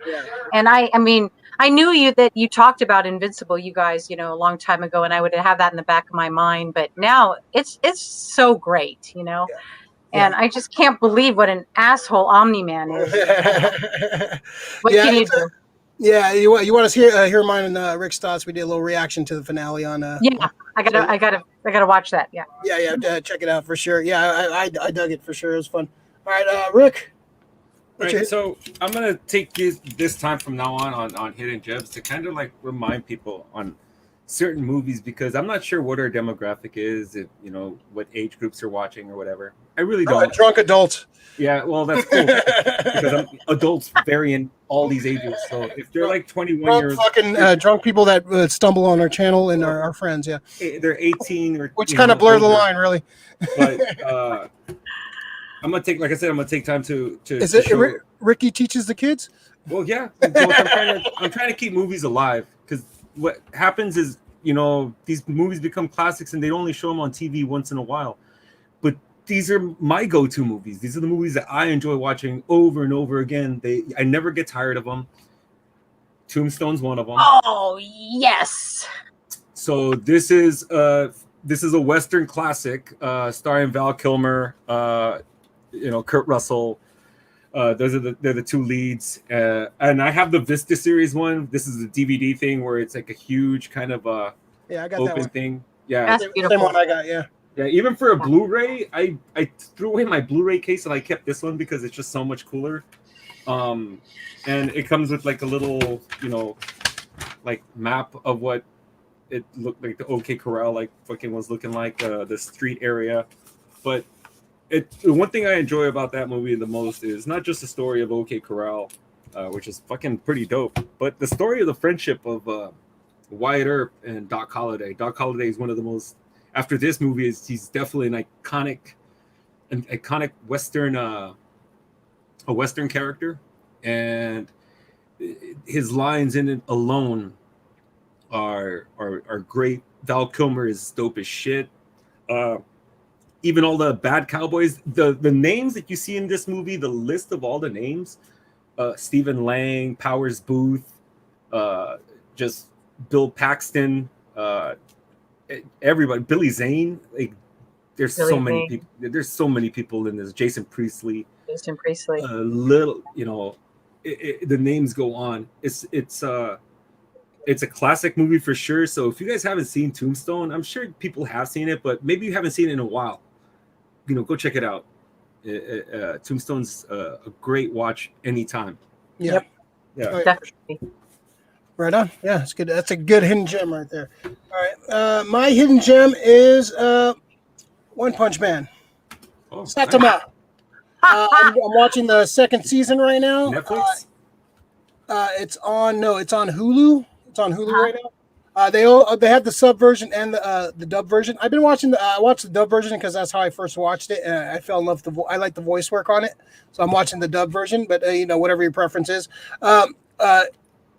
[SPEAKER 1] And I mean, I knew that you talked about Invincible, you guys, a long time ago, and I would have that in the back of my mind. But now it's so great, Yeah. And I just can't believe what an asshole Omni-Man is. What can you do?
[SPEAKER 3] Yeah, you want to hear mine and Rick's thoughts? We did a little reaction to the finale on.
[SPEAKER 1] Yeah, I gotta watch that. Yeah.
[SPEAKER 3] Yeah, check it out for sure. Yeah, I dug it for sure. It was fun. All right, Rick.
[SPEAKER 2] Right, so I'm gonna take this time from now on hidden gems to kind of like remind people on certain movies because I'm not sure what our demographic is, if what age groups are watching or whatever. I really don't.
[SPEAKER 3] Drunk adults.
[SPEAKER 2] Yeah, well, that's cool because adults vary in all these ages. So if they're like 21 years,
[SPEAKER 3] drunk people that stumble on our channel and our friends, yeah,
[SPEAKER 2] they're 18 or
[SPEAKER 3] which kind of blur the line, really.
[SPEAKER 2] But I'm gonna take, like I said, I'm gonna take time to.
[SPEAKER 3] Is it Ricky teaches the kids?
[SPEAKER 2] Well, yeah. I'm trying to keep movies alive because what happens is these movies become classics and they only show them on TV once in a while. But these are my go-to movies. These are the movies that I enjoy watching over and over again. I never get tired of them. Tombstone's one of them.
[SPEAKER 1] Oh yes.
[SPEAKER 2] So this is a Western classic starring Val Kilmer, Kurt Russell. They're the two leads. And I have the Vista series one. This is a DVD thing where it's like a huge kind of
[SPEAKER 3] I got
[SPEAKER 2] open
[SPEAKER 3] that one.
[SPEAKER 2] thing. Yeah,
[SPEAKER 1] that's beautiful.
[SPEAKER 3] Same one I got. Yeah.
[SPEAKER 2] Yeah, even for a Blu-ray, I threw away my Blu-ray case and I kept this one because it's just so much cooler. And it comes with like a little, like map of what it looked like the OK Corral like fucking was looking like, the street area. But the one thing I enjoy about that movie the most is not just the story of OK Corral, which is fucking pretty dope, but the story of the friendship of Wyatt Earp and Doc Holliday. Doc Holliday is one of the most, after this movie, he's definitely an iconic Western, a Western character, and his lines in it alone are great. Val Kilmer is dope as shit. Even all the bad cowboys, the names that you see in this movie, the list of all the names, Stephen Lang, Powers Booth, just Bill Paxton, everybody, Billy Zane, like there's so many people. There's so many people in this. Jason Priestley. The names go on. It's a classic movie for sure. So if you guys haven't seen Tombstone, I'm sure people have seen it, but maybe you haven't seen it in a while. Go check it out. Tombstone's a great watch anytime.
[SPEAKER 3] Yeah.
[SPEAKER 1] Yep.
[SPEAKER 2] Yeah.
[SPEAKER 1] Definitely.
[SPEAKER 3] Right on. Yeah, it's good. That's a good hidden gem right there. All right. My hidden gem is One Punch Man.
[SPEAKER 2] Oh,
[SPEAKER 3] Satama.
[SPEAKER 2] nice.
[SPEAKER 3] I'm watching the second season right now.
[SPEAKER 2] Netflix?
[SPEAKER 3] It's on Hulu. It's on Hulu right now. They have the sub version and the dub version. I've been watching I watched the dub version because that's how I first watched it, and I fell in love with I like the voice work on it, so I'm watching the dub version. But whatever your preference is,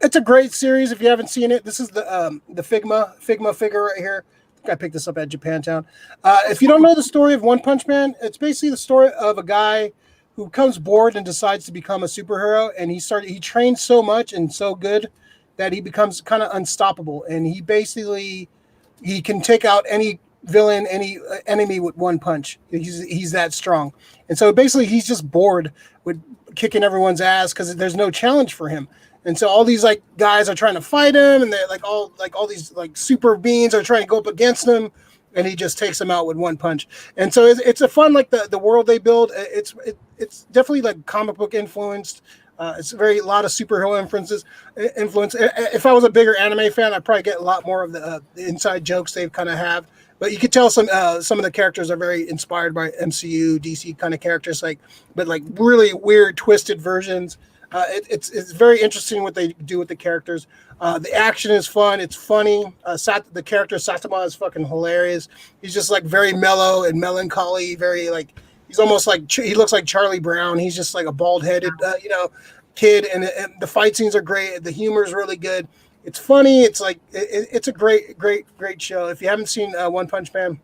[SPEAKER 3] it's a great series. If you haven't seen it, this is the Figma figure right here. I think I picked this up at Japantown. If you don't know the story of One Punch Man, it's basically the story of a guy who becomes bored and decides to become a superhero, and he trains so much and so good that he becomes kind of unstoppable, and he can take out any villain, any enemy with one punch. He's that strong, and so basically he's just bored with kicking everyone's ass because there's no challenge for him. And so all these like guys are trying to fight him, and they're all these like super beings are trying to go up against him, and he just takes them out with one punch. And so it's a fun, like the world they build. It's definitely like comic book influenced. It's a lot of superhero influence. If I was a bigger anime fan, I'd probably get a lot more of the inside jokes they kind of have. But you could tell some of the characters are very inspired by MCU, DC kind of characters, but really weird, twisted versions. It's very interesting what they do with the characters. The action is fun. It's funny. The character Satama is fucking hilarious. He's just like very mellow and melancholy. Very like he's almost like he looks like Charlie Brown. He's just like a bald-headed kid, and the fight scenes are great. The humor is really good. It's funny. It's like it's a great show. If you haven't seen One Punch Man.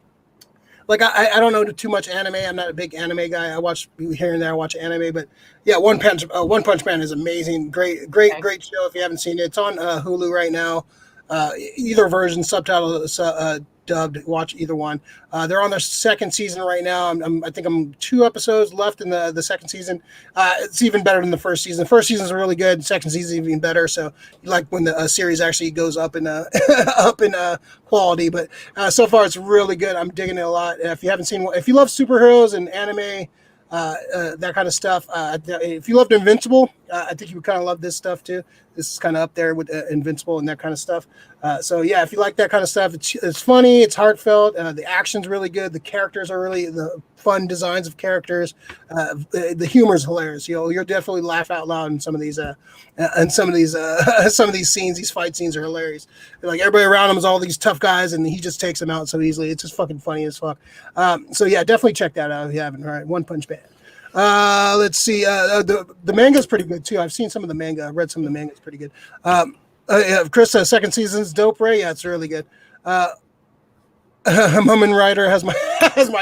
[SPEAKER 3] Like I don't know too much anime. I'm not a big anime guy. I watch here and there. I watch anime, but yeah, One Punch Man is amazing. Great show. If you haven't seen it, it's on Hulu right now. Either version, subtitle, dubbed. Watch either one. They're on their second season right now. I think I'm 2 episodes left in the second season. It's even better than the first season. The first season is really good. Second season is even better. So you like when the series actually goes up in quality. But so far it's really good. I'm digging it a lot. If you love superheroes and anime, that kind of stuff. If you loved Invincible, I think you would kind of love this stuff too. This is kind of up there with Invincible and that kind of stuff. So yeah, if you like that kind of stuff, it's funny, it's heartfelt. The action's really good. The characters are really the fun designs of characters. The humor is hilarious. You'll definitely laugh out loud in some of these scenes. These fight scenes are hilarious. Like everybody around him is all these tough guys, and he just takes them out so easily. It's just fucking funny as fuck. So yeah, definitely check that out if you haven't. All right, One Punch Man. Let's see. The manga is pretty good too. I've seen some of the manga. I've read some of the manga. It's pretty good. Chris, second season's dope, Ray. Yeah, it's really good. Mummin Rider has my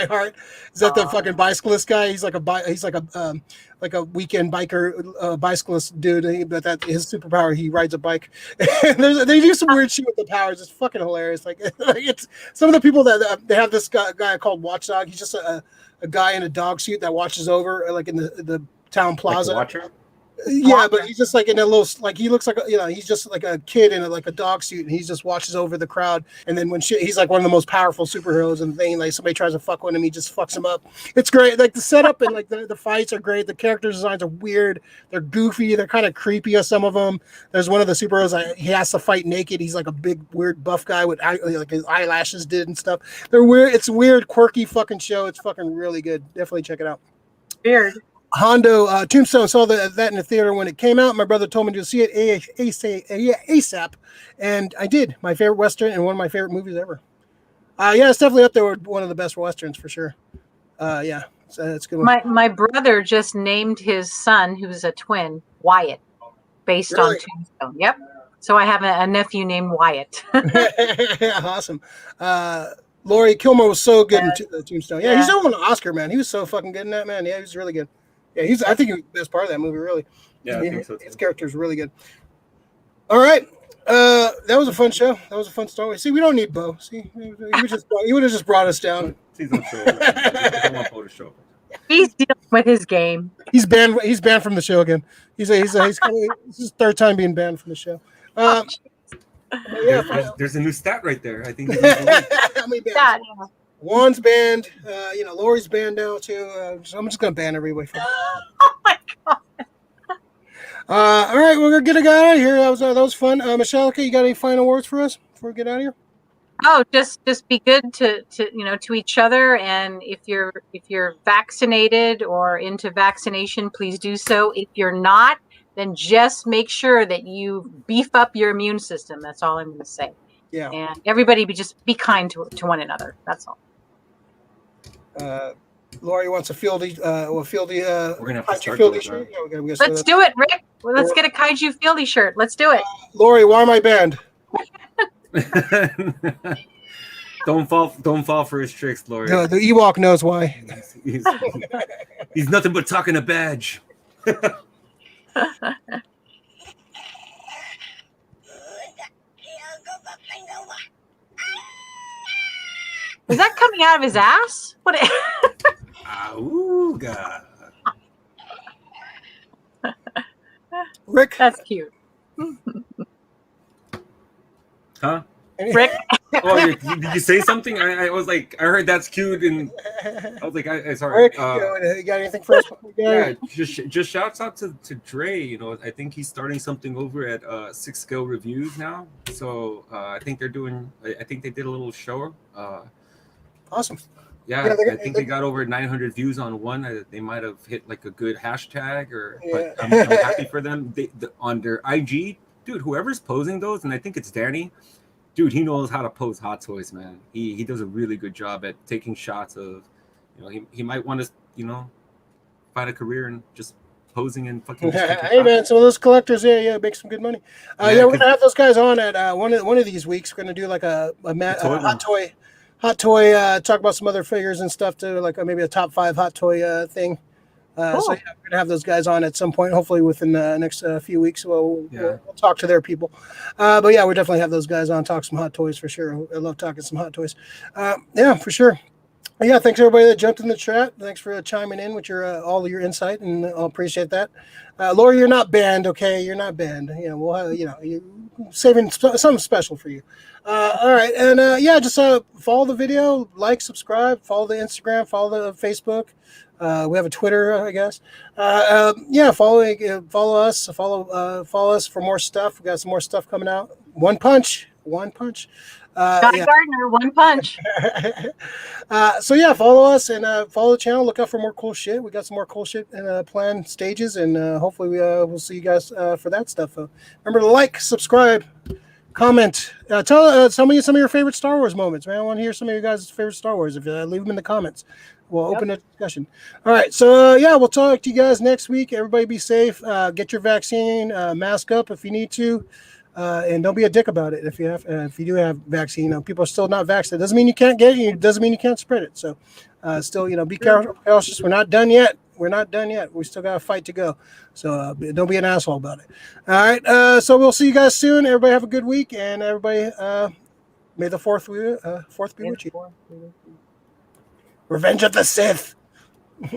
[SPEAKER 3] heart. Is that the fucking bicyclist guy? He's like a weekend biker, bicyclist dude. But that his superpower, he rides a bike. They do some weird shit with the powers. It's fucking hilarious. Like it's some of the people that they have this guy called Watchdog. He's just a guy in a dog suit that watches over like in the town plaza.
[SPEAKER 2] Like the Watcher?
[SPEAKER 3] Yeah, but he's just like in a little, like he looks like he's just like a kid in like a dog suit, and he just watches over the crowd. And then when he's like one of the most powerful superheroes, and thing like somebody tries to fuck with him, he just fucks him up. It's great. Like the setup and like the fights are great. The character designs are weird. They're goofy. They're kind of creepy. Some of them. There's one of the superheroes. He has to fight naked. He's like a big weird buff guy with like his eyelashes did and stuff. They're weird. It's a weird, quirky fucking show. It's fucking really good. Definitely check it out.
[SPEAKER 1] Weird.
[SPEAKER 3] Hondo Tombstone saw that in the theater when it came out. My brother told me to see it ASAP, and I did. My favorite Western and one of my favorite movies ever. Yeah, it's definitely up there with one of the best Westerns for sure. Yeah, so it's a good one.
[SPEAKER 1] My brother just named his son, who's a twin, Wyatt, based on Tombstone. Yep. So I have a nephew named Wyatt.
[SPEAKER 3] Awesome. Laurie Kilmer was so good in Tombstone. Yeah, he's won an Oscar, man. He was so fucking good in that, man. Yeah, he was really good. Yeah, I think he was the best part of that movie, really.
[SPEAKER 2] Yeah, I think so too.
[SPEAKER 3] His character is really good. All right. That was a fun show. That was a fun story. See, we don't need Bo. See, he would have just brought us down.
[SPEAKER 2] He's on show. I want Bo to show.
[SPEAKER 1] He's dealing with his game.
[SPEAKER 3] He's banned from the show again. He's his third time being banned from the show.
[SPEAKER 2] There's a new stat right there. I think.
[SPEAKER 3] How many bans? Juan's banned. Lori's banned now too. So I'm just gonna ban everybody.
[SPEAKER 1] Oh my god!
[SPEAKER 3] All right, we're gonna get a guy out of here. That was fun. Meshellica, you got any final words for us before we get out of here?
[SPEAKER 1] Oh, just be good to each other, and if you're vaccinated or into vaccination, please do so. If you're not, then just make sure that you beef up your immune system. That's all I'm going to say.
[SPEAKER 3] Yeah.
[SPEAKER 1] And everybody be kind to one another. That's all.
[SPEAKER 3] Lori wants a fieldy.
[SPEAKER 2] We're gonna have to start
[SPEAKER 3] fieldy shirt. Yeah,
[SPEAKER 1] let's do it, Rick. Let's get a kaiju fieldy shirt. Let's do it.
[SPEAKER 3] Lori, why am I banned?
[SPEAKER 2] Don't fall for his tricks, Lori.
[SPEAKER 3] No, the Ewok knows why.
[SPEAKER 2] He's nothing but talking a badge.
[SPEAKER 1] Is that coming out of his ass? What?
[SPEAKER 2] Ooh, God.
[SPEAKER 3] Rick,
[SPEAKER 1] that's cute.
[SPEAKER 2] Huh?
[SPEAKER 1] Rick.
[SPEAKER 2] Oh, did you say something? I was like, I heard that's cute, and I was like, sorry.
[SPEAKER 3] Rick, you got anything for us?
[SPEAKER 2] Yeah, just shouts out to Dre. I think he's starting something over at 6 Scale Reviews now. So I think they did a little show.
[SPEAKER 3] Awesome.
[SPEAKER 2] Yeah, I think they got over 900 views on one. They might have hit like a good hashtag, but I'm happy for them. On their IG, dude, whoever's posing those, and I think it's Danny. Dude, he knows how to pose hot toys, man. He does a really good job at taking shots of, he might want to, find a career and just posing and fucking.
[SPEAKER 3] Hey man, some of those collectors, make some good money. We're gonna have those guys on at one of these weeks. We're gonna do like a hot toy. Talk about some other figures and stuff too, like maybe a top 5 hot toy thing.
[SPEAKER 1] Cool.
[SPEAKER 3] So we're gonna have those guys on at some point, hopefully within the next few weeks. We'll talk to their people. But we definitely have those guys on, talk some hot toys for sure. I love talking some hot toys. For sure. Thanks everybody that jumped in the chat. Thanks for chiming in with your all of your insight, and I'll appreciate that. Lori, you're not banned, okay? You're not banned. We'll have, you're saving something special for you. All right, and just follow the video, like, subscribe, follow the Instagram, follow the Facebook. We have a Twitter, I guess. Follow us. Follow us for more stuff. We got some more stuff coming out. One punch.
[SPEAKER 1] Guy Gardner, one punch.
[SPEAKER 3] Follow us and follow the channel. Look out for more cool shit. We got some more cool shit in planned stages, and hopefully we'll see you guys for that stuff. Remember to like, subscribe, comment. Tell me some of your favorite Star Wars moments, man. I want to hear some of your guys' favorite Star Wars. If leave them in the comments. We'll open a discussion. All right, so we'll talk to you guys next week. Everybody be safe. Get your vaccine. Mask up if you need to. And don't be a dick about it if you do have vaccine. People are still not vaccinated. Doesn't mean you can't get it. It doesn't mean you can't spread it. So still, be cautious. We're not done yet. We still got a fight to go. So don't be an asshole about it. All right. So we'll see you guys soon. Everybody have a good week, and everybody may the fourth be with you. Revenge of the Sith.